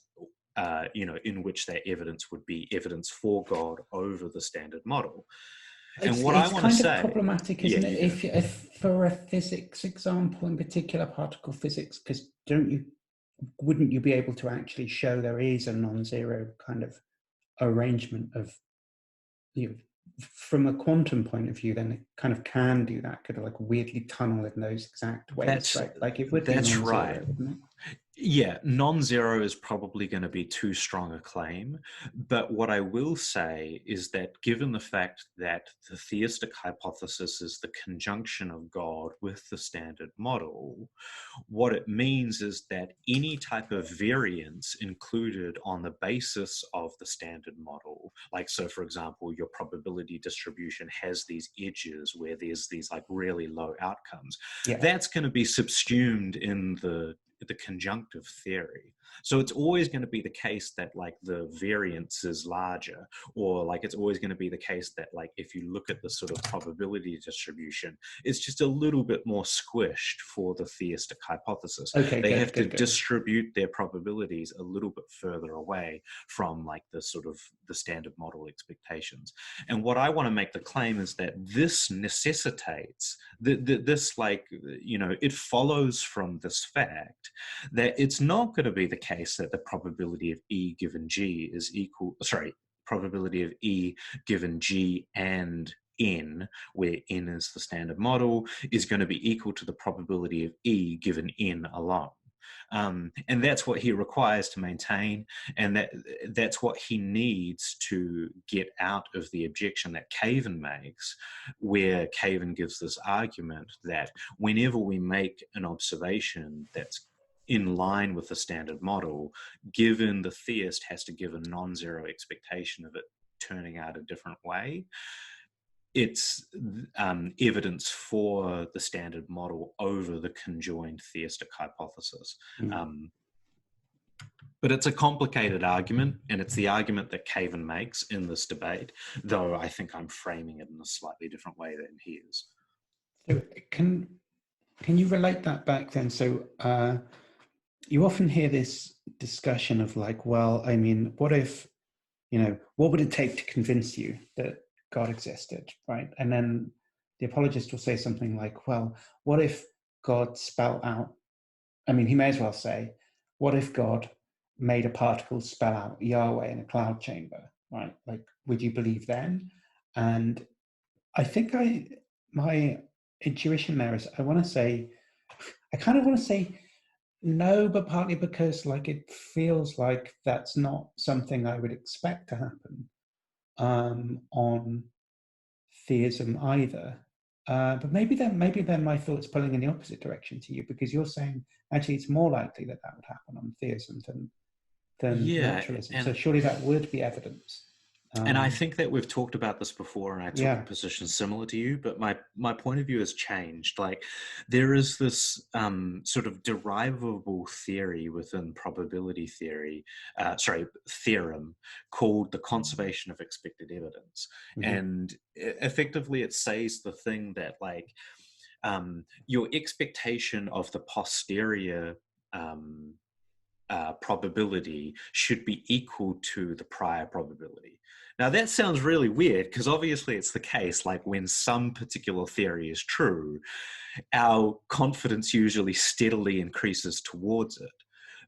in which that evidence would be evidence for God over the standard model. And it's what I want to say... It's kind of problematic, isn't it? If for a physics example, in particular particle physics, because wouldn't you be able to actually show there is a non-zero kind of arrangement of, from a quantum point of view, then it kind of can do that, could like weirdly tunnel in those exact ways, right? Like it would be non-zero, right. wouldn't it? Yeah, non-zero is probably going to be too strong a claim. But what I will say is that given the fact that the theistic hypothesis is the conjunction of God with the standard model, what it means is that any type of variance included on the basis of the standard model, like, so for example, your probability distribution has these edges where there's these like really low outcomes, that's going to be subsumed in the conjunctive theory. So it's always going to be the case that like the variance is larger, or like it's always going to be the case that like if you look at the sort of probability distribution, it's just a little bit more squished for the theistic hypothesis. They have to distribute their probabilities a little bit further away from like the sort of the standard model expectations. And what I want to make the claim is that this necessitates this, like, it follows from this fact that it's not going to be the case that the probability of E given G is equal, probability of E given G and N, where N is the standard model, is going to be equal to the probability of E given N alone. And that's what he requires to maintain, and that's what he needs to get out of the objection that Caven makes, where Caven gives this argument that whenever we make an observation that's in line with the standard model, given the theist has to give a non-zero expectation of it turning out a different way, it's evidence for the standard model over the conjoined theistic hypothesis. But it's a complicated argument, and it's the argument that Caven makes in this debate, though I think I'm framing it in a slightly different way than he is. So can you relate that back then? So you often hear this discussion of like, well, I mean, what if, what would it take to convince you that God existed, right? And then the apologist will say something like, well, what if God spelled out, I mean, he may as well say, what if God made a particle spell out Yahweh in a cloud chamber, right? Like, would you believe then? And I think my intuition there is, I kind of want to say no, but partly because like it feels like that's not something I would expect to happen on theism either. But maybe then my thought's pulling in the opposite direction to you, because you're saying actually it's more likely that would happen on theism than naturalism. So surely that would be evidence. And I think that we've talked about this before, and I took a position similar to you, but my point of view has changed. Like, there is this sort of derivable theory within probability theorem called the conservation of expected evidence. Mm-hmm. And effectively it says the thing that like your expectation of the posterior probability should be equal to the prior probability. Now that sounds really weird, because obviously it's the case, like when some particular theory is true, our confidence usually steadily increases towards it.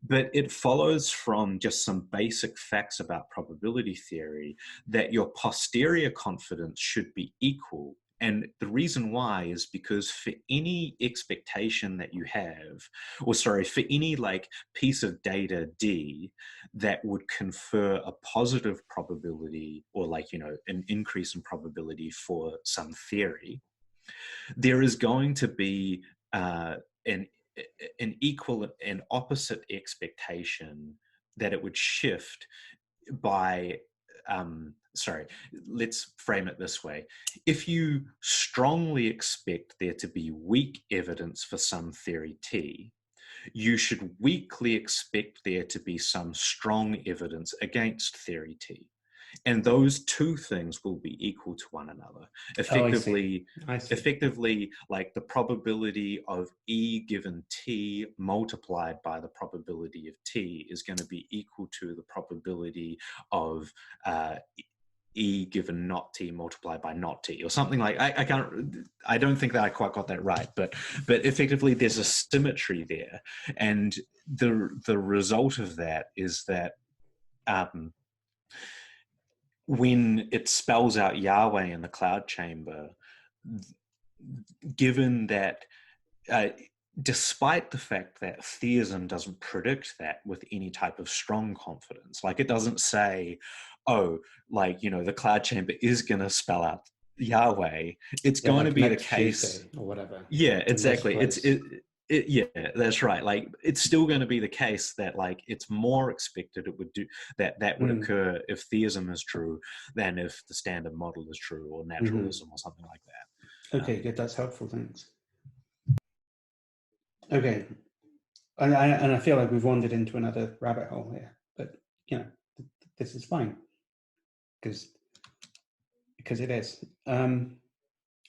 But it follows from just some basic facts about probability theory that your posterior confidence should be equal. And the reason why is because for any expectation that you have, for any like piece of data D that would confer a positive probability or like, an increase in probability for some theory, there is going to be an equal and opposite expectation that it would shift by let's frame it this way. If you strongly expect there to be weak evidence for some theory T, you should weakly expect there to be some strong evidence against theory T. And those two things will be equal to one another. Effectively, I see. Effectively, like the probability of E given T multiplied by the probability of T is going to be equal to the probability of E given not T multiplied by not T, or something like. I don't think that I quite got that right, but effectively there's a symmetry there, and the result of that is that when it spells out Yahweh in the cloud chamber, given that despite the fact that theism doesn't predict that with any type of strong confidence, like it doesn't say, oh, like, the cloud chamber is going to spell out Yahweh, it's going to be the case Tuesday or whatever. Yeah, exactly. Yeah, that's right. Like, it's still going to be the case that like it's more expected it would do that would occur if theism is true than if the standard model is true, or naturalism or something like that. Okay, good. That's helpful. Thanks. Okay, and I feel like we've wandered into another rabbit hole here, but this is fine because it is.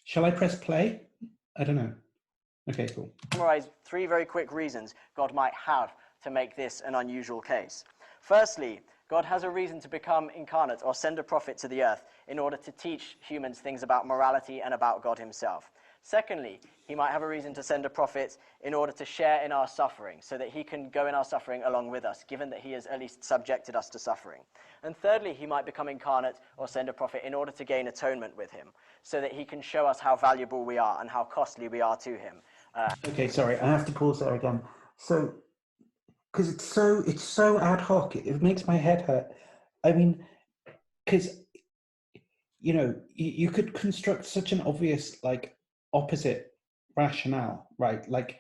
Shall I press play? I don't know. Okay, cool. Summarize 3 very quick reasons God might have to make this an unusual case. Firstly, God has a reason to become incarnate or send a prophet to the earth in order to teach humans things about morality and about God himself. Secondly, he might have a reason to send a prophet in order to share in our suffering, so that he can go in our suffering along with us, given that he has at least subjected us to suffering. And thirdly, he might become incarnate or send a prophet in order to gain atonement with him, so that he can show us how valuable we are and how costly we are to him. Okay, sorry, I have to pause there again. So, because it's so ad hoc, it makes my head hurt. I mean, because you could construct such an obvious like opposite rationale, right? Like,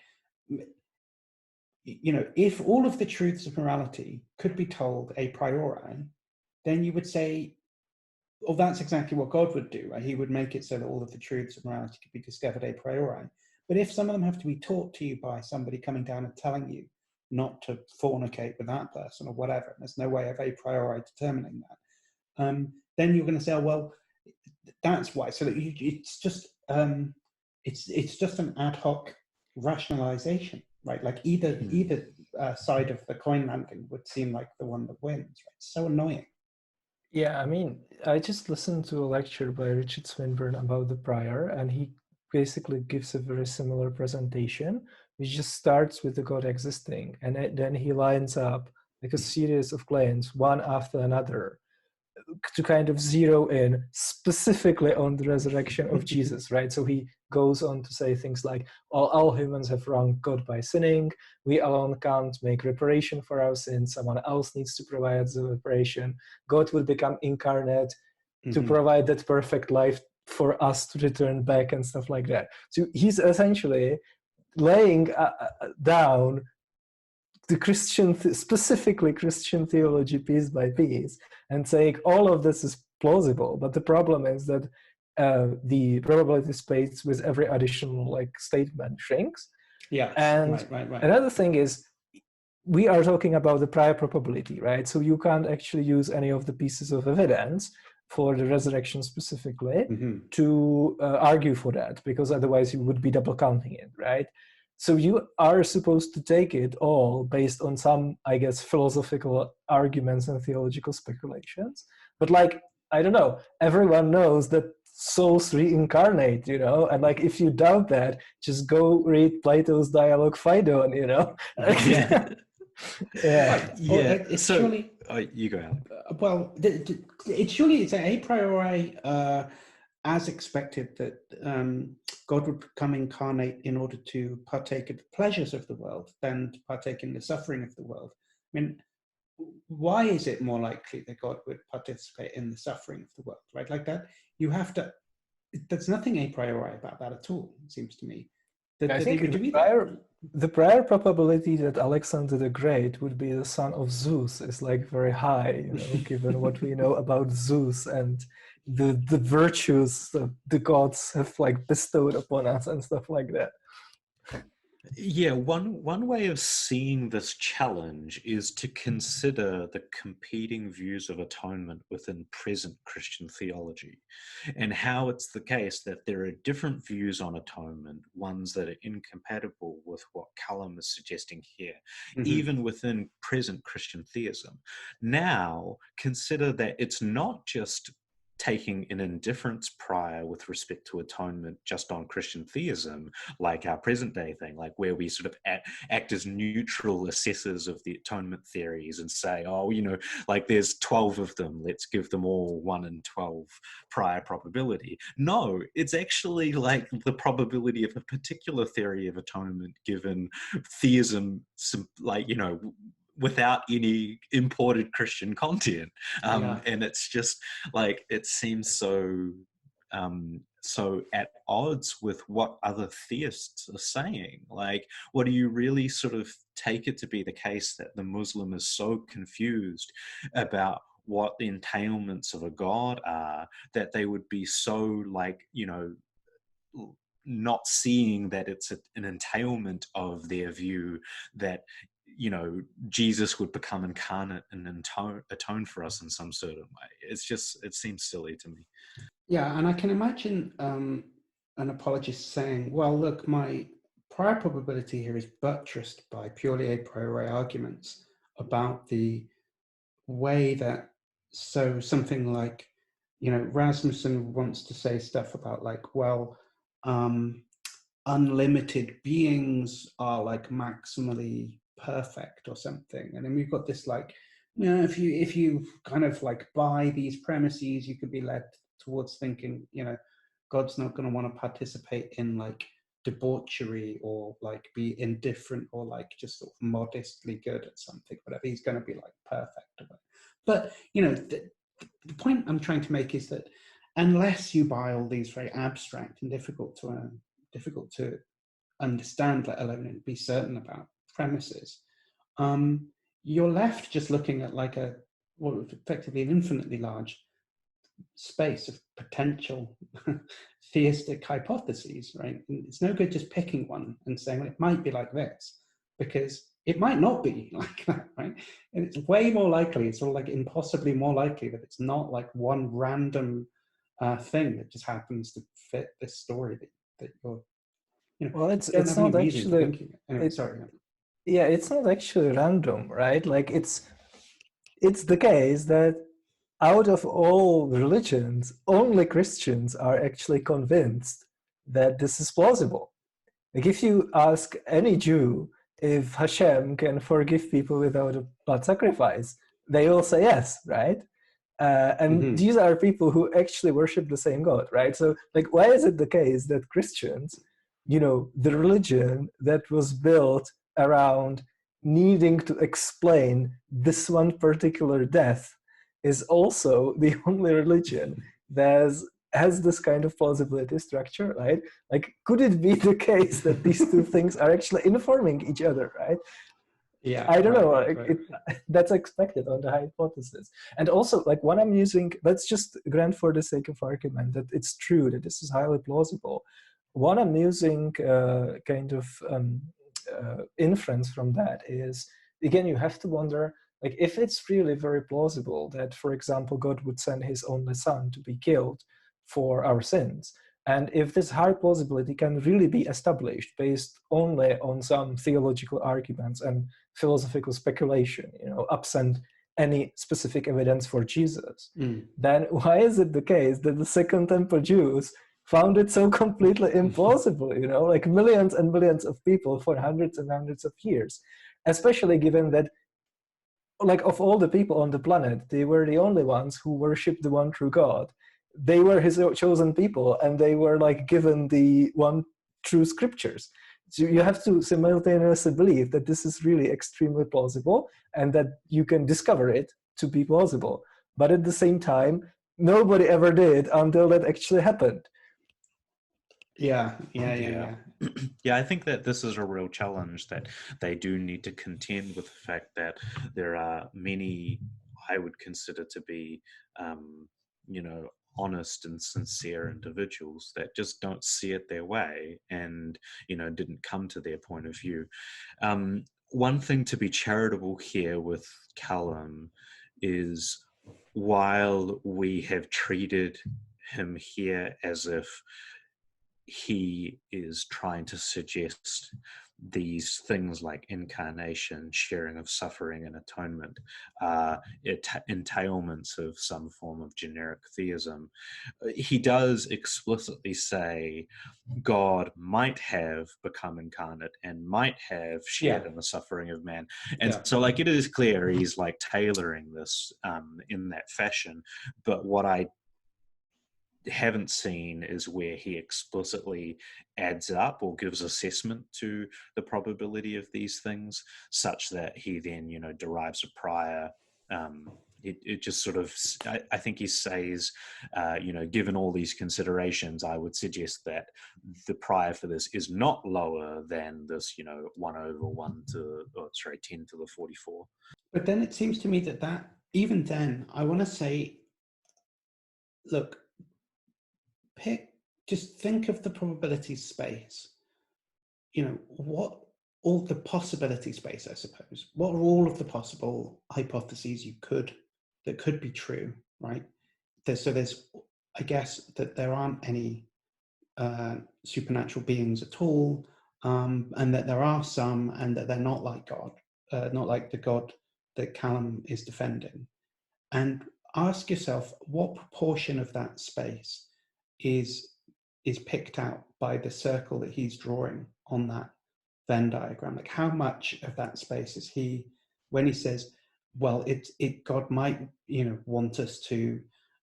if all of the truths of morality could be told a priori, then you would say, well, that's exactly what God would do, right? He would make it so that all of the truths of morality could be discovered a priori. But if some of them have to be taught to you by somebody coming down and telling you not to fornicate with that person or whatever, and there's no way of a priori determining that, then you're going to say, oh, well, that's why. So that it's just an ad hoc rationalization, right? Like either side of the coin landing would seem like the one that wins. Right? It's so annoying. Yeah, I mean, I just listened to a lecture by Richard Swinburne about the prior, and he basically gives a very similar presentation, which just starts with the God existing, and then he lines up like a series of claims, one after another, to kind of zero in specifically on the resurrection of Jesus, right? So he goes on to say things like, all humans have wronged God by sinning. We alone can't make reparation for our sins. Someone else needs to provide the reparation. God will become incarnate to provide that perfect life for us to return back and stuff like that. So he's essentially laying down the specifically Christian theology piece by piece, and saying all of this is plausible, but the problem is that the probability space with every additional like statement shrinks. Yeah, and right. Another thing is, we are talking about the prior probability, right? So you can't actually use any of the pieces of evidence for the resurrection specifically to argue for that, because otherwise you would be double counting it, right? So you are supposed to take it all based on some, I guess, philosophical arguments and theological speculations. But like, I don't know, everyone knows that souls reincarnate, you know? And like, if you doubt that, just go read Plato's Dialogue Phaedon, you know? Yeah. Yeah. Yeah. It's so, surely, you go out. Well, it's surely it's a priori as expected that God would become incarnate in order to partake of the pleasures of the world than to partake in the suffering of the world. I mean, why is it more likely that God would participate in the suffering of the world, right? Like that, you have to, there's nothing a priori about that at all, it seems to me. I think the prior probability that Alexander the Great would be the son of Zeus is like very high, you know, given what we know about Zeus and the virtues that the gods have like bestowed upon us and stuff like that. Yeah, one way of seeing this challenge is to consider the competing views of atonement within present Christian theology, and how it's the case that there are different views on atonement, ones that are incompatible with what Callum is suggesting here, even within present Christian theism. Now, consider that it's not just taking an indifference prior with respect to atonement just on Christian theism, like our present day thing, like where we sort of act as neutral assessors of the atonement theories and say, oh, you know, like there's 12 of them, let's give them all 1 in 12 prior probability. No, it's actually like the probability of a particular theory of atonement given theism, like, you know, without any imported Christian content. And it's just like, it seems so so at odds with what other theists are saying. Like, what do you really sort of take it to be the case that the Muslim is so confused about what the entailments of a God are, that they would be so like, you know, not seeing that it's an entailment of their view that, you know, Jesus would become incarnate and atone for us in some certain way. It's just, it seems silly to me. Yeah, and I can imagine an apologist saying, well, look, my prior probability here is buttressed by purely a priori arguments about the way that, so something like, you know, Rasmussen wants to say stuff about like, well, unlimited beings are like maximally perfect or something, and then we've got this like, you know, if you kind of like buy these premises, you could be led towards thinking, you know, God's not going to want to participate in like debauchery or like be indifferent or like just sort of modestly good at something, whatever. He's going to be like perfect. But you know, the point I'm trying to make is that unless you buy all these very abstract and difficult to understand, let alone be certain about premises, you're left just looking at like effectively an infinitely large space of potential theistic hypotheses, right? And it's no good just picking one and saying, well, it might be like this, because it might not be like that, right? And it's way more likely, it's sort of like impossibly more likely that it's not like one random thing that just happens to fit this story that you're, you know. Well, it's not actually. Anyway, sorry. Yeah, it's not actually random, right? Like it's the case that out of all religions, only Christians are actually convinced that this is plausible. Like if you ask any Jew if Hashem can forgive people without a blood sacrifice, they will say yes, right? And these are people who actually worship the same God, right? So, like, why is it the case that Christians, the religion that was built around needing to explain this one particular death, is also the only religion that has this kind of plausibility structure, right? Like, could it be the case that these two things are actually informing each other, right? Yeah, I don't know. Right. That's expected on the hypothesis. And also, like, when I'm using, let's just grant for the sake of argument that it's true, that this is highly plausible. What I'm using inference from that is, again, you have to wonder, like, if it's really very plausible that, for example, God would send his only son to be killed for our sins, and if this high plausibility can really be established based only on some theological arguments and philosophical speculation, absent any specific evidence for Jesus, then why is it the case that the Second Temple Jews found it so completely implausible, like millions and millions of people for hundreds and hundreds of years, especially given that, like, of all the people on the planet, they were the only ones who worshiped the one true God. They were his chosen people, and they were, like, given the one true scriptures. So you have to simultaneously believe that this is really extremely plausible and that you can discover it to be plausible. But at the same time, nobody ever did until that actually happened. Yeah. Yeah, I think that this is a real challenge, that they do need to contend with the fact that there are many I would consider to be, honest and sincere individuals that just don't see it their way and, didn't come to their point of view. One thing to be charitable here with Callum is, while we have treated him here as if he is trying to suggest these things like incarnation, sharing of suffering, and atonement, entailments of some form of generic theism, he does explicitly say God might have become incarnate and might have shared in the suffering of man. And so, like, it is clear he's, like, tailoring this in that fashion. But what I haven't seen is where he explicitly adds up or gives assessment to the probability of these things, such that he then, derives a prior. It just sort of, I think he says, given all these considerations, I would suggest that the prior for this is not lower than this, 10 to the 44. But then it seems to me that even then, I want to say, look, just think of the probability space. What all the possibility space, I suppose. What are all of the possible hypotheses that could be true, right? There's, I guess, that there aren't any supernatural beings at all, and that there are some, and that they're not like God, not like the God that Callum is defending. And ask yourself, what proportion of that space is picked out by the circle that he's drawing on that Venn diagram? Like, how much of that space is he, when he says, well, God might, want us to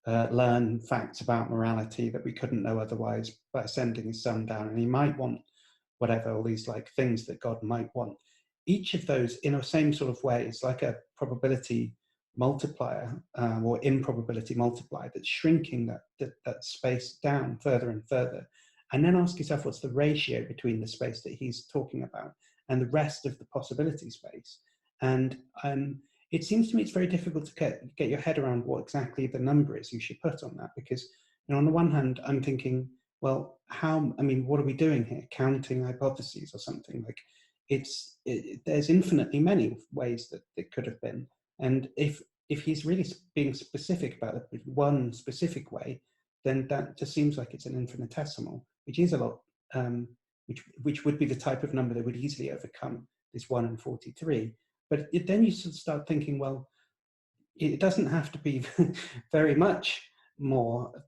learn facts about morality that we couldn't know otherwise by sending his son down, and he might want whatever, all these, like, things that God might want. Each of those, in the same sort of way, is like a probability multiplier or improbability multiplier that's shrinking that space down further and further. And then ask yourself, what's the ratio between the space that he's talking about and the rest of the possibility space? And it seems to me it's very difficult to get your head around what exactly the number is you should put on that, because on the one hand, I'm thinking, well, what are we doing here? Counting hypotheses or something? Like, there's infinitely many ways that it could have been. And if he's really being specific about it, one specific way, then that just seems like it's an infinitesimal, which is a lot, which would be the type of number that would easily overcome this 1 in 43. But then you sort of start thinking, well, it doesn't have to be very much more.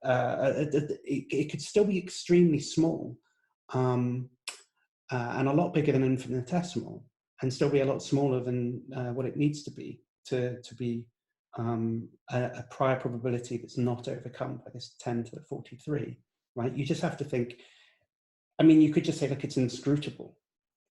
It could still be extremely small, and a lot bigger than infinitesimal, and still be a lot smaller than what it needs to be a prior probability that's not overcome by this 10 to the 43, right? You just have to think, I mean, you could just say, look, it's inscrutable.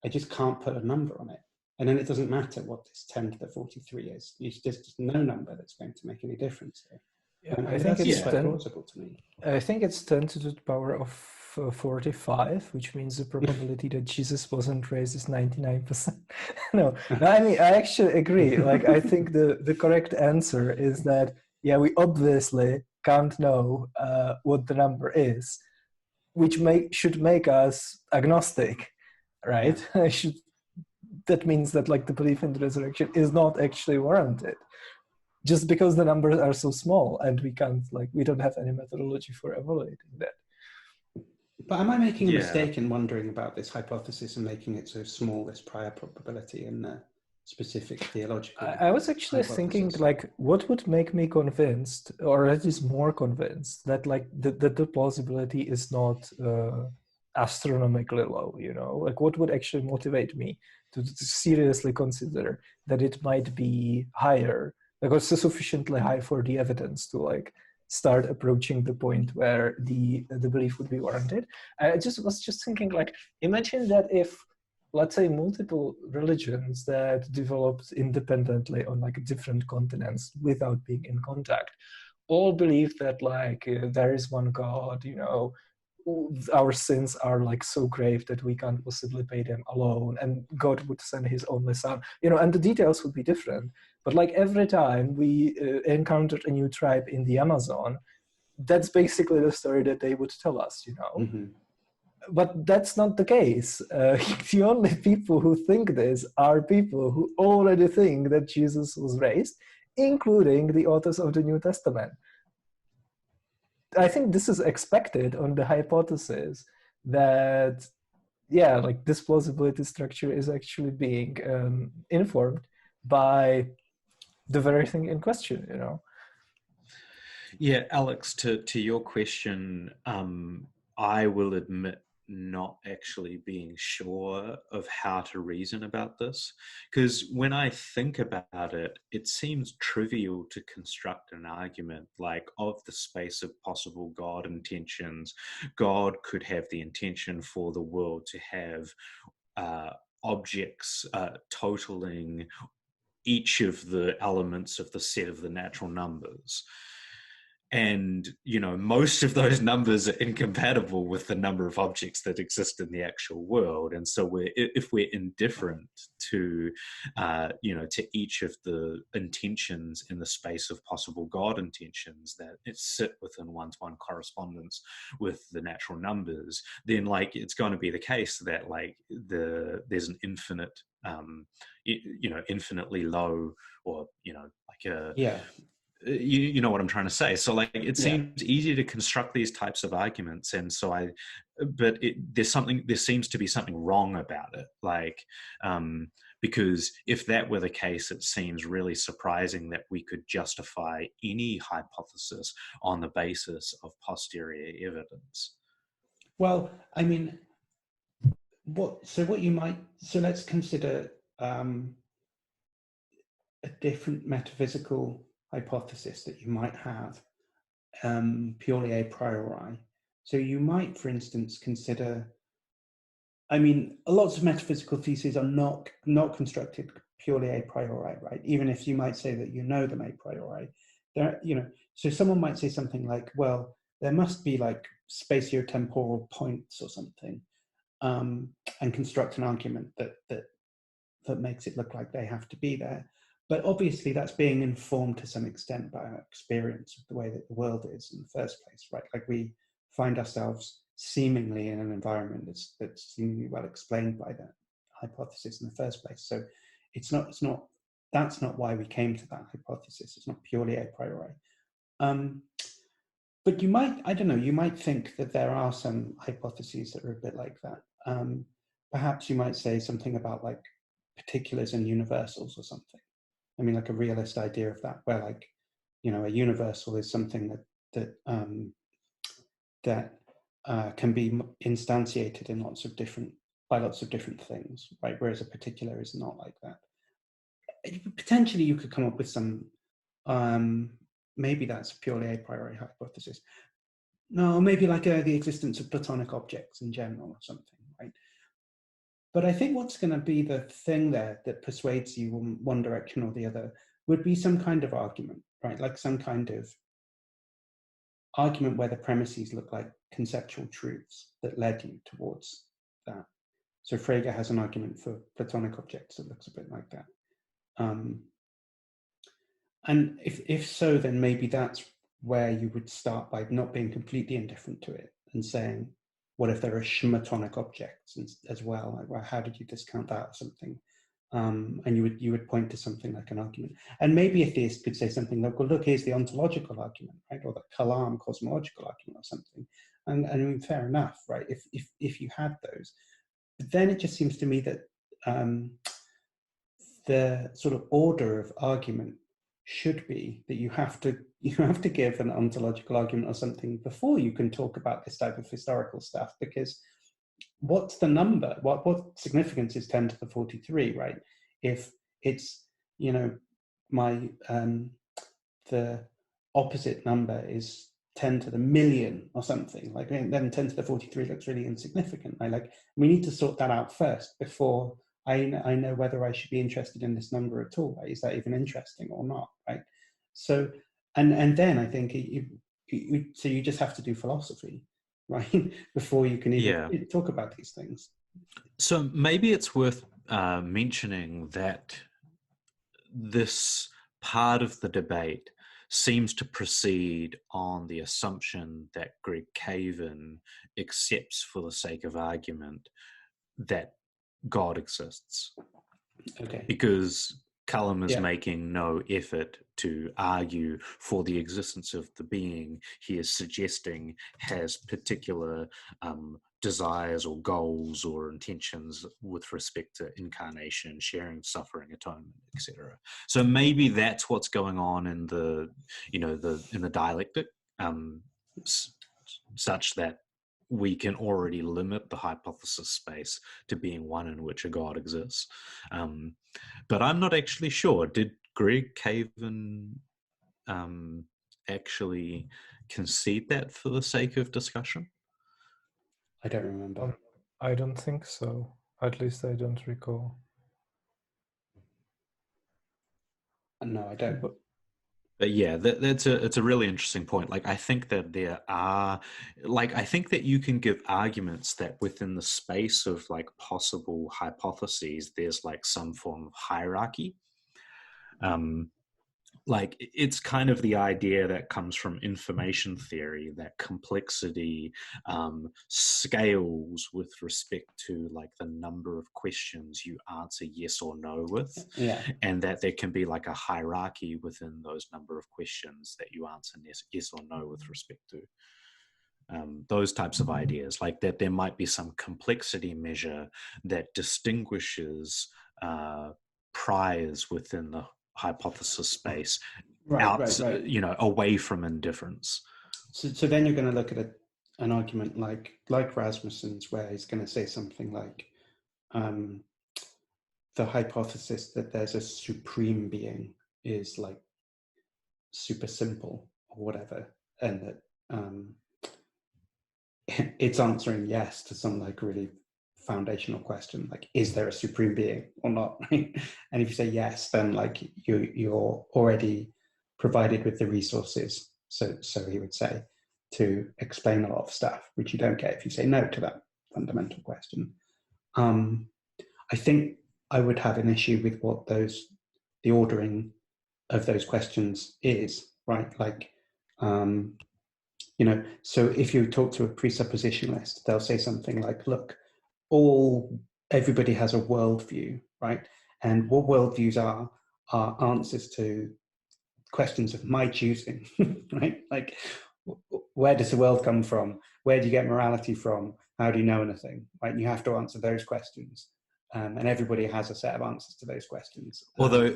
I just can't put a number on it. And then it doesn't matter what this 10 to the 43 is. It's just no number that's going to make any difference here. Yeah, I think it's quite plausible to me. I think it's 10 to the power of 45, which means the probability that Jesus wasn't raised is 99%. No, I mean, I actually agree. Like, I think the correct answer is that, yeah, we obviously can't know what the number is, which should make us agnostic, right? Yeah. That means that, like, the belief in the resurrection is not actually warranted, just because the numbers are so small and we don't have any methodology for evaluating that. But am I making a mistake in wondering about this hypothesis and making it so small, this prior probability in the specific theological? I was actually thinking, like, what would make me convinced, or at least more convinced, that, like, the plausibility is not astronomically low, you know? Like, what would actually motivate me to seriously consider that it might be higher, because it's sufficiently high for the evidence to, like, start approaching the point where the belief would be warranted. I was just thinking, like, imagine that if, let's say, multiple religions that developed independently on, like, different continents without being in contact all believe that, like, there is one God, you know, our sins are, like, so grave that we can't possibly pay them alone, and God would send his only son, you know, and the details would be different. But, like, every time we encountered a new tribe in the Amazon, that's basically the story that they would tell us, you know. Mm-hmm. But that's not the case. The only people who think this are people who already think that Jesus was raised, including the authors of the New Testament. I think this is expected on the hypothesis that, yeah, like, this plausibility structure is actually being informed by the very thing in question, you know. Yeah, Alex, to your question, I will admit not actually being sure of how to reason about this, because when I think about it, it seems trivial to construct an argument like, of the space of possible God intentions, God could have the intention for the world to have objects totaling each of the elements of the set of the natural numbers. And, you know, most of those numbers are incompatible with the number of objects that exist in the actual world. And so if we're indifferent to, you know, to each of the intentions in the space of possible God intentions that sit within one-to-one correspondence with the natural numbers, then, like, it's going to be the case that, like, there's an infinite, you know, infinitely low, or, you know, like a... Yeah. You know what I'm trying to say. So, like, it seems easy to construct these types of arguments, and so there seems to be something wrong about it, like, because if that were the case, it seems really surprising that we could justify any hypothesis on the basis of posterior evidence. Well, I mean, let's consider a different metaphysical hypothesis that you might have purely a priori. So you might, for instance, consider, I mean, lots of metaphysical theses are not constructed purely a priori, right? Even if you might say that you know them a priori, there, you know, so someone might say something like, well, there must be, like, spatiotemporal points or something, and construct an argument that makes it look like they have to be there. But obviously that's being informed to some extent by our experience of the way that the world is in the first place, right? Like, we find ourselves seemingly in an environment that's seemingly well explained by that hypothesis in the first place. So that's not why we came to that hypothesis. It's not purely a priori. But you might think that there are some hypotheses that are a bit like that. perhaps you might say something about like particulars and universals or something. I mean, like a realist idea of that, where like, you know, a universal is something that can be instantiated in by lots of different things, right? Whereas a particular is not like that. Potentially, you could come up with some. Maybe that's purely a priori hypothesis. No, maybe like the existence of Platonic objects in general or something, right? But I think what's going to be the thing there that persuades you in one direction or the other would be some kind of argument, right? Like some kind of argument where the premises look like conceptual truths that led you towards that. So Frege has an argument for Platonic objects that looks a bit like that. And if so, then maybe that's where you would start by not being completely indifferent to it and saying, what if there are schmatonic objects as well? Like, well, how did you discount that or something? And you would point to something like an argument. And maybe a theist could say something like, well, look, here's the ontological argument, right? Or the Kalam cosmological argument or something. And I mean, fair enough, right? If you had those. But then it just seems to me that the sort of order of argument should be that you have to give an ontological argument or something before you can talk about this type of historical stuff, because what's the number? What significance is 10 to the 43, right? If it's, you know, my the opposite number is 10 to the million or something, like then 10 to the 43 looks really insignificant. We need to sort that out first before I know whether I should be interested in this number at all. Right? Is that even interesting or not? Right. So, and then I think so you just have to do philosophy, right, before you can even talk about these things. So maybe it's worth mentioning that this part of the debate seems to proceed on the assumption that Greg Caven accepts, for the sake of argument, that God exists. Okay. Because Callum is making no effort to argue for the existence of the being he is suggesting has particular desires or goals or intentions with respect to incarnation, sharing, suffering, atonement, etc. So maybe that's what's going on in the dialectic, such that we can already limit the hypothesis space to being one in which a God exists. But I'm not actually sure. Did Greg Caven actually concede that for the sake of discussion? I don't remember. I don't think so. At least I don't recall. No, I don't. But yeah, it's a really interesting point. Like, I think that I think that you can give arguments that within the space of like possible hypotheses, there's like some form of hierarchy. Like, it's kind of the idea that comes from information theory that complexity scales with respect to like the number of questions you answer yes or no with, and that there can be like a hierarchy within those number of questions that you answer yes or no with respect to. Those types of ideas, like that there might be some complexity measure that distinguishes priors within the hypothesis space away from indifference. So then you're going to look at an argument like Rasmussen's, where he's going to say something like the hypothesis that there's a supreme being is like super simple or whatever, and that it's answering yes to some like really foundational question, like, is there a supreme being or not? And if you say yes, then like you're already provided with the resources, so he would say, to explain a lot of stuff, which you don't get if you say no to that fundamental question. I think I would have an issue with what the ordering of those questions is, right? Like, so if you talk to a presuppositionalist, they'll say something like, look, everybody has a worldview, right? And what worldviews are answers to questions of my choosing, right? Like, where does the world come from? Where do you get morality from? how do you know anything? Right? And you have to answer those questions. And everybody has a set of answers to those questions. Although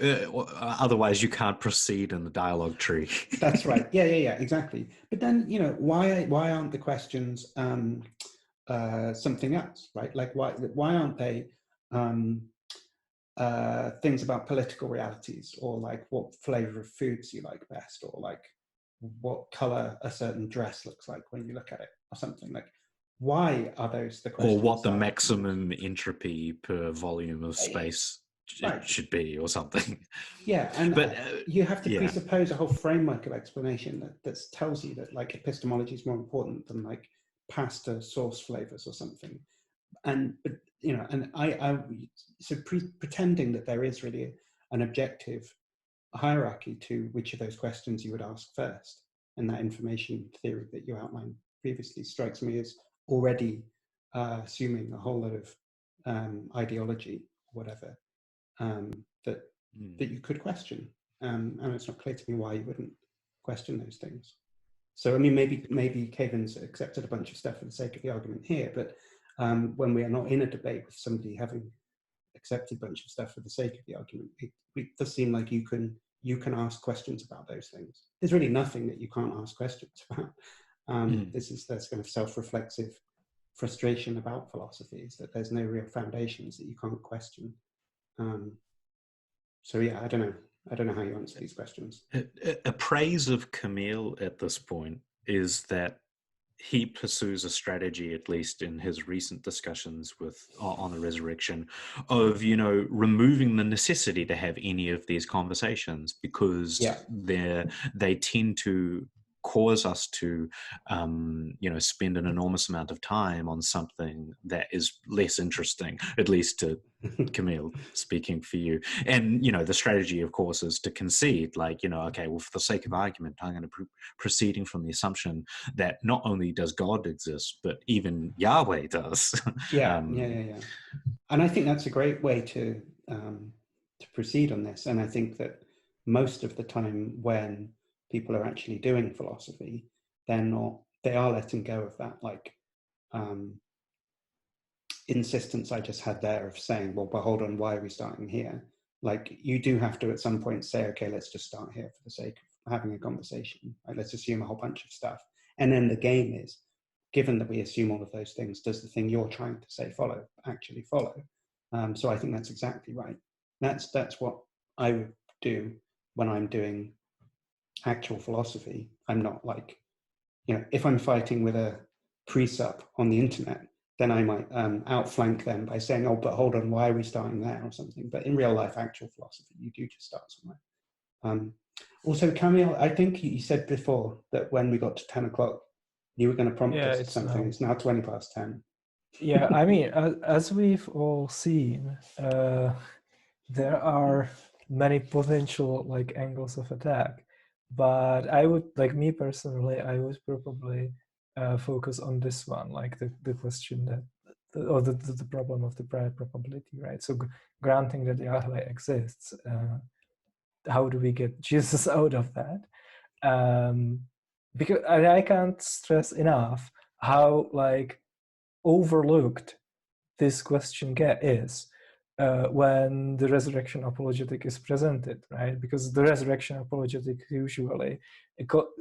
otherwise you can't proceed in the dialogue tree. That's right. Yeah, exactly. But then, why aren't the questions something else, right? Like why aren't they things about political realities, or like what flavor of foods you like best, or like what color a certain dress looks like when you look at it, or something? Like, why are those the questions? Or what the maximum entropy per volume of space should be, or something. Yeah, and you have to presuppose a whole framework of explanation that tells you that like epistemology is more important than like pasta sauce flavors or something. And pretending that there is really an objective hierarchy to which of those questions you would ask first, and that information theory that you outlined previously strikes me as already assuming a whole lot of ideology, or whatever, that you could question, and it's not clear to me why you wouldn't question those things. So I mean, maybe Caven's accepted a bunch of stuff for the sake of the argument here, but when we are not in a debate with somebody having accepted a bunch of stuff for the sake of the argument, it does seem like you can ask questions about those things. There's really nothing that you can't ask questions about. That's kind of self-reflexive frustration about philosophy, is that there's no real foundations that you can't question. So yeah, I don't know how you answer these questions. A praise of Camille at this point is that he pursues a strategy, at least in his recent discussions on the resurrection, of removing the necessity to have any of these conversations, because they tend to cause us to spend an enormous amount of time on something that is less interesting, at least to Camille, speaking for you. And the strategy, of course, is to concede, like, okay, well, for the sake of argument, I'm going to proceeding from the assumption that not only does God exist, but even Yahweh does. Yeah. And I think that's a great way to proceed on this. And I think that most of the time when people are actually doing philosophy, they are letting go of that like insistence I just had there of saying, well, but hold on, why are we starting here? Like, you do have to at some point say, okay, let's just start here for the sake of having a conversation. Like, let's assume a whole bunch of stuff. And then the game is, given that we assume all of those things, does the thing you're trying to say actually follow? So I think that's exactly right. That's what I would do when I'm doing actual philosophy. I'm not like, if I'm fighting with a presup on the internet, then I might outflank them by saying, oh, but hold on, why are we starting there, or something. But in real life, actual philosophy, you do just start somewhere. Also, Camille, I think you said before that when we got to 10 o'clock, you were going to prompt us to something. It's now 20 past 10. Yeah, I mean, as we've all seen, there are many potential like angles of attack. But I would, like me personally, I would probably focus on this one, like the question that, or the problem of the prior probability, right? So granting that Yahweh exists, how do we get Jesus out of that? Because I can't stress enough how like overlooked this question is when the resurrection apologetic is presented, right? Because the resurrection apologetic usually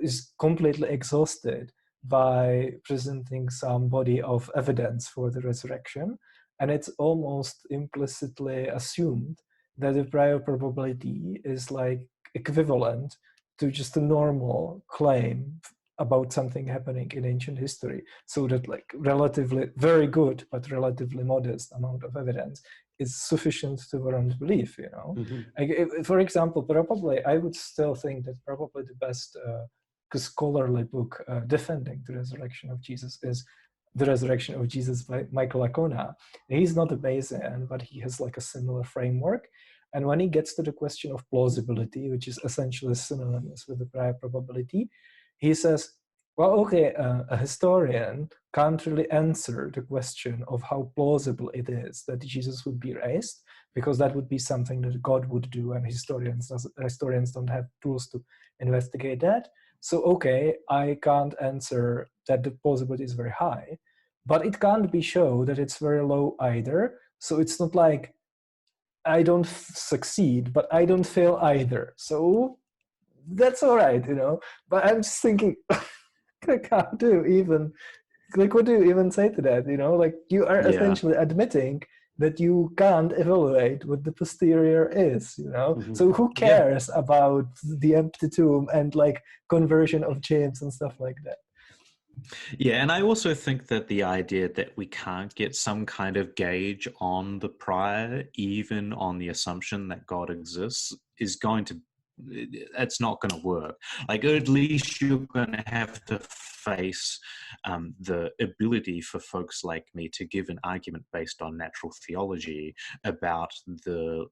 is completely exhausted by presenting some body of evidence for the resurrection, and it's almost implicitly assumed that the prior probability is like equivalent to just a normal claim about something happening in ancient history, so that like relatively very good but relatively modest amount of evidence is sufficient to warrant belief, Mm-hmm. Like, for example, probably I would still think that probably the best scholarly book defending the resurrection of Jesus is The Resurrection of Jesus by Michael Licona. He's not a Bayesian, but he has like a similar framework. And when he gets to the question of plausibility, which is essentially synonymous with the prior probability, he says, well, okay, a historian can't really answer the question of how plausible it is that Jesus would be raised, because that would be something that God would do, and historians don't have tools to investigate that. So, okay, I can't answer that the plausibility is very high, but it can't be shown that it's very low either. So it's not like I don't succeed, but I don't fail either. So that's all right, But I'm just thinking, like, how do you even, like, what do you even say to that? Like, you are essentially admitting that you can't evaluate what the posterior is, Mm-hmm. So who cares about the empty tomb and like conversion of James and stuff like that? Yeah, and I also think that the idea that we can't get some kind of gauge on the prior, even on the assumption that God exists, it's not going to work. Like, at least you're going to have to face the ability for folks like me to give an argument based on natural theology about the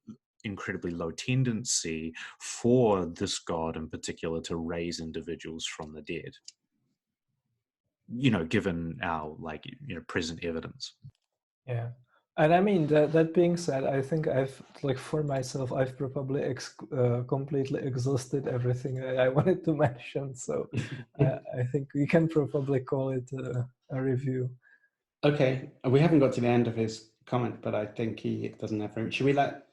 incredibly low tendency for this God in particular to raise individuals from the dead. Given our present evidence. Yeah. And I mean, that being said, I think for myself, I've probably completely exhausted everything I wanted to mention. So I think we can probably call it a review. Okay. We haven't got to the end of his comment, but I think he doesn't have room. Should we let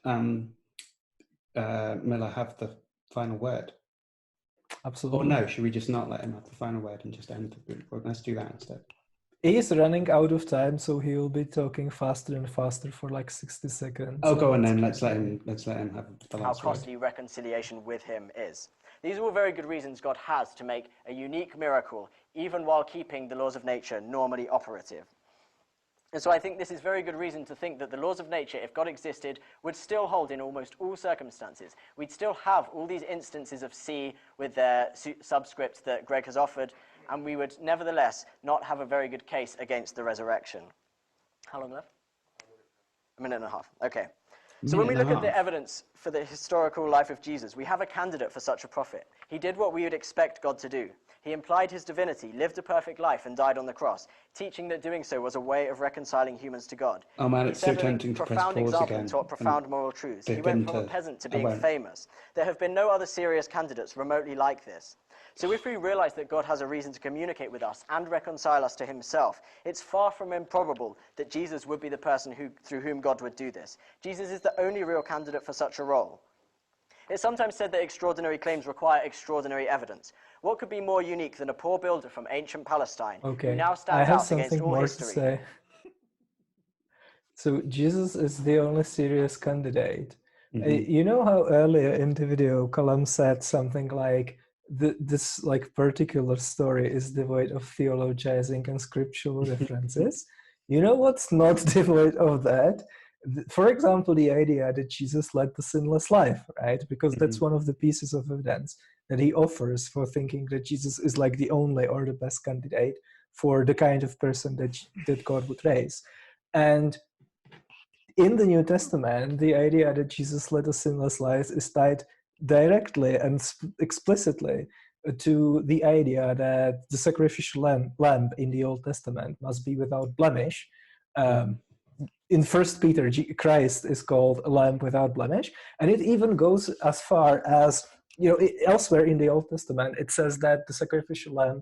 Miller have the final word? Absolutely. Or no, should we just not let him have the final word and just end the book? Let's do that instead. He's running out of time, so he will be talking faster and faster for like 60 seconds. Oh, go on then. Let's let him have the last How costly reconciliation with him is. These are all very good reasons God has to make a unique miracle, even while keeping the laws of nature normally operative. And so I think this is very good reason to think that the laws of nature, if God existed, would still hold in almost all circumstances. We'd still have all these instances of C with their subscript that Greg has offered, and we would nevertheless not have a very good case against the resurrection. How long left? A minute and a half. Okay. So when we look at the evidence for the historical life of Jesus, we have a candidate for such a prophet. He did what we would expect God to do. He implied his divinity, lived a perfect life, and died on the cross, teaching that doing so was a way of reconciling humans to God. Oh man, it's so tempting to press pause again. He taught profound moral truths. He went from a peasant to being famous. There have been no other serious candidates remotely like this. So if we realize that God has a reason to communicate with us and reconcile us to himself, it's far from improbable that Jesus would be the person through whom God would do this. Jesus is the only real candidate for such a role. It's sometimes said that extraordinary claims require extraordinary evidence. What could be more unique than a poor builder from ancient Palestine who now stands out against all history? To say. So Jesus is the only serious candidate. You know how earlier in the video Callum said something like, this like particular story is devoid of theologizing and scriptural references. You know what's not devoid of that? For example, the idea that Jesus led the sinless life, right? Because that's one of the pieces of evidence that he offers for thinking that Jesus is like the only or the best candidate for the kind of person that God would raise. And in the New Testament, the idea that Jesus led a sinless life is tied directly and explicitly to the idea that the sacrificial lamb in the Old Testament must be without blemish. In 1 Peter, Christ is called a lamb without blemish, and it even goes as far as, elsewhere in the Old Testament, it says that the sacrificial lamb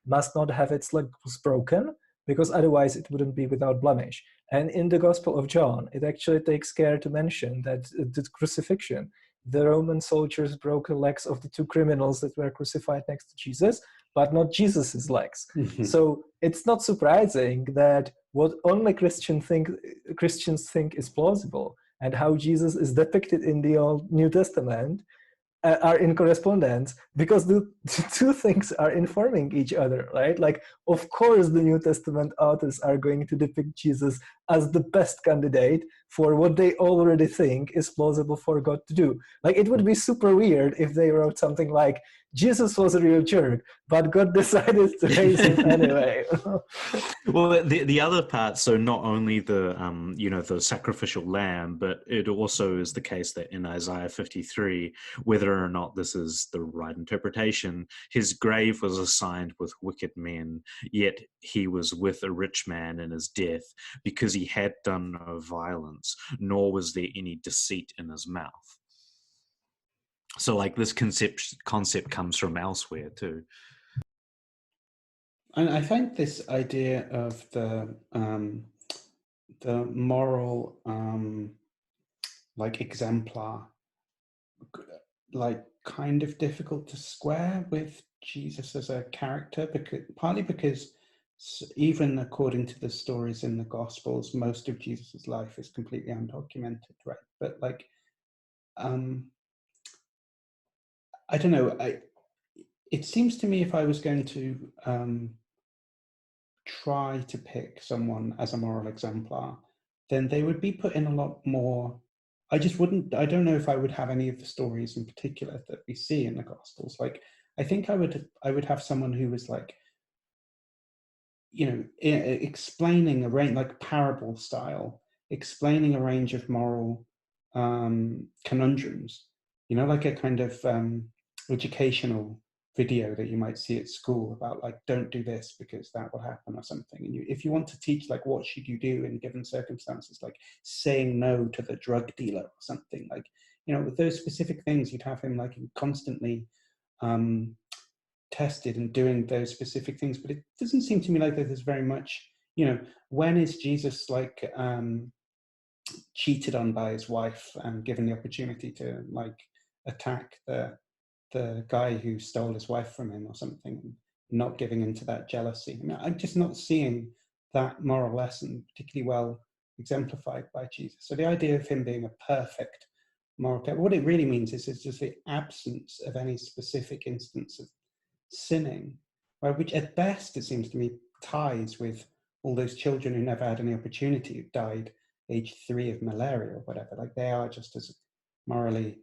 must not have its legs broken, because otherwise it wouldn't be without blemish. And in the Gospel of John, it actually takes care to mention that the crucifixion, the Roman soldiers broke the legs of the two criminals that were crucified next to Jesus, but not Jesus's legs. So it's not surprising that what only Christians think is plausible and how Jesus is depicted in the Old New Testament are in correspondence, because the two things are informing each other, right? Like, of course, the New Testament authors are going to depict Jesus as the best candidate for what they already think is plausible for God to do. Like, it would be super weird if they wrote something like, Jesus was a real jerk, but God decided to raise him anyway. Well, the other part, so not only the the sacrificial lamb, but it also is the case that in Isaiah 53, whether or not this is the right interpretation, his grave was assigned with wicked men, yet he was with a rich man in his death, because he had done no violence, nor was there any deceit in his mouth. So, like, this concept comes from elsewhere too. And I find this idea of the moral like exemplar like kind of difficult to square with Jesus as a character, partly because even according to the stories in the Gospels, most of Jesus's life is completely undocumented, right? But like, I don't know. It seems to me if I was going to try to pick someone as a moral exemplar, then they would be put in a lot more. I don't know if I would have any of the stories in particular that we see in the Gospels. Like, I think I would have someone who was like, explaining a range, like parable style, explaining a range of moral conundrums, like a kind of educational video that you might see at school about like, don't do this because that will happen or something. And if you want to teach like what should you do in given circumstances, like saying no to the drug dealer or something, like, with those specific things, you'd have him like constantly tested and doing those specific things. But it doesn't seem to me like there's very much, when is Jesus like cheated on by his wife and given the opportunity to like attack the guy who stole his wife from him or something, not giving into that jealousy? I mean, I'm just not seeing that moral lesson particularly well exemplified by Jesus. So the idea of him being a perfect moral character, what it really means is it's just the absence of any specific instance of sinning, right, which at best it seems to me ties with all those children who never had any opportunity, who died age 3 of malaria or whatever. Like, they are just as morally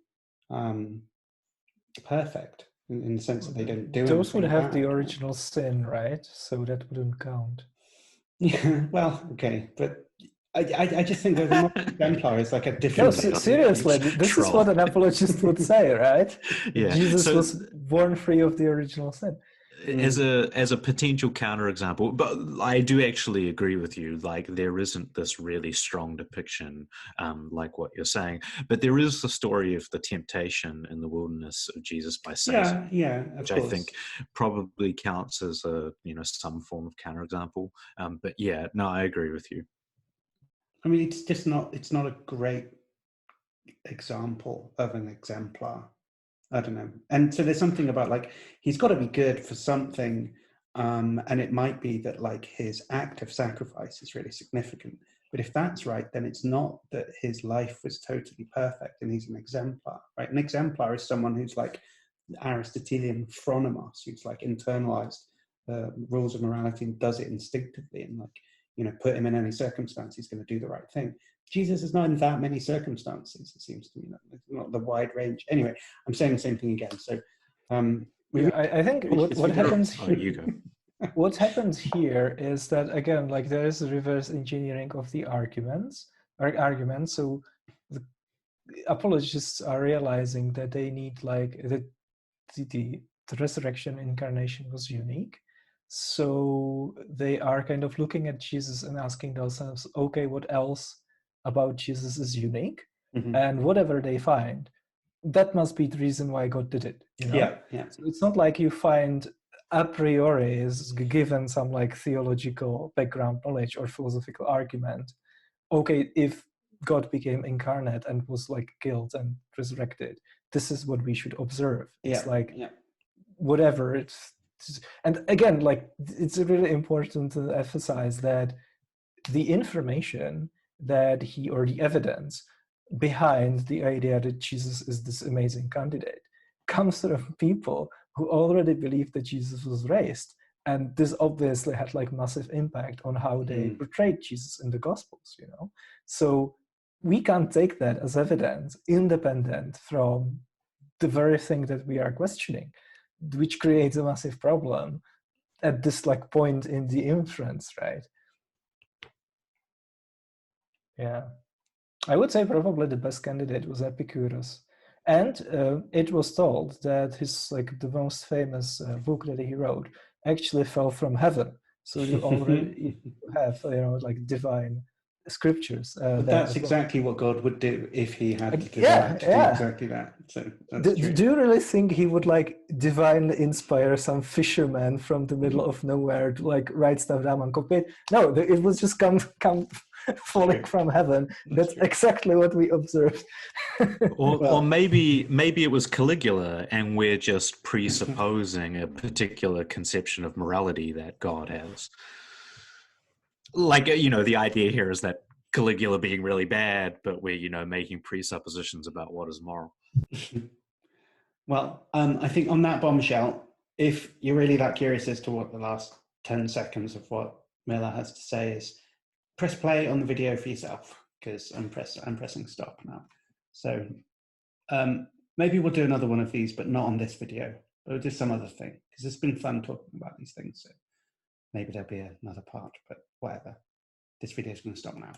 perfect in the sense that they don't do those would have bad, the original sin, right? So that wouldn't count. Yeah, well, okay, but I just think that the moral exemplar is like a different. No, seriously, this is what an apologist would say, right? Yeah. Jesus was born free of the original sin. As a potential counterexample, but I do actually agree with you. Like, there isn't this really strong depiction, like what you're saying, but there is the story of the temptation in the wilderness of Jesus by Satan, which I think probably counts as a some form of counterexample. But yeah, no, I agree with you. I mean, it's not a great example of an exemplar. I don't know. And so there's something about like, he's got to be good for something. And it might be that like his act of sacrifice is really significant. But if that's right, then it's not that his life was totally perfect and he's an exemplar, right? An exemplar is someone who's like Aristotelian phronimos, who's like internalized the rules of morality and does it instinctively, and like, put him in any circumstance, he's going to do the right thing. Jesus is not in that many circumstances, it seems to me. Not the wide range. Anyway, I'm saying the same thing again. So I think what happens here, what happens here is that, again, like, there is a reverse engineering of the arguments. So the apologists are realizing that they need like the resurrection incarnation was unique. So they are kind of looking at Jesus and asking themselves, okay, what else about Jesus is unique? Mm-hmm. And whatever they find, that must be the reason why God did it. Yeah. So it's not like you find a priori, is given some like theological background knowledge or philosophical argument. Okay, if God became incarnate and was like killed and resurrected, this is what we should observe. It's whatever it's. And again, like, it's really important to emphasize that the information that the evidence behind the idea that Jesus is this amazing candidate comes from people who already believed that Jesus was raised. And this obviously had like massive impact on how they portrayed Jesus in the Gospels, So we can't take that as evidence independent from the very thing that we are questioning, which creates a massive problem at this like point in the inference, right? Yeah, I would say probably the best candidate was Epicurus, and it was told that his like the most famous book that he wrote actually fell from heaven. So you already have like divine scriptures. But that's exactly what God would do if he had the desire to do exactly that. So that's true. Do you really think he would like divinely inspire some fisherman from the middle of nowhere to like write stuff down on copy? No, it was just come falling from heaven. That's exactly what we observed. Or maybe it was Caligula, and we're just presupposing a particular conception of morality that God has. Like, the idea here is that Caligula being really bad, but we're, making presuppositions about what is moral. Well, I think on that bombshell, if you're really that curious as to what the last 10 seconds of what Miller has to say is, press play on the video for yourself, because I'm pressing stop now. So maybe we'll do another one of these, but not on this video. We'll do some other thing, because it's been fun talking about these things. So maybe there'll be another part, but whatever. This video is going to stop now.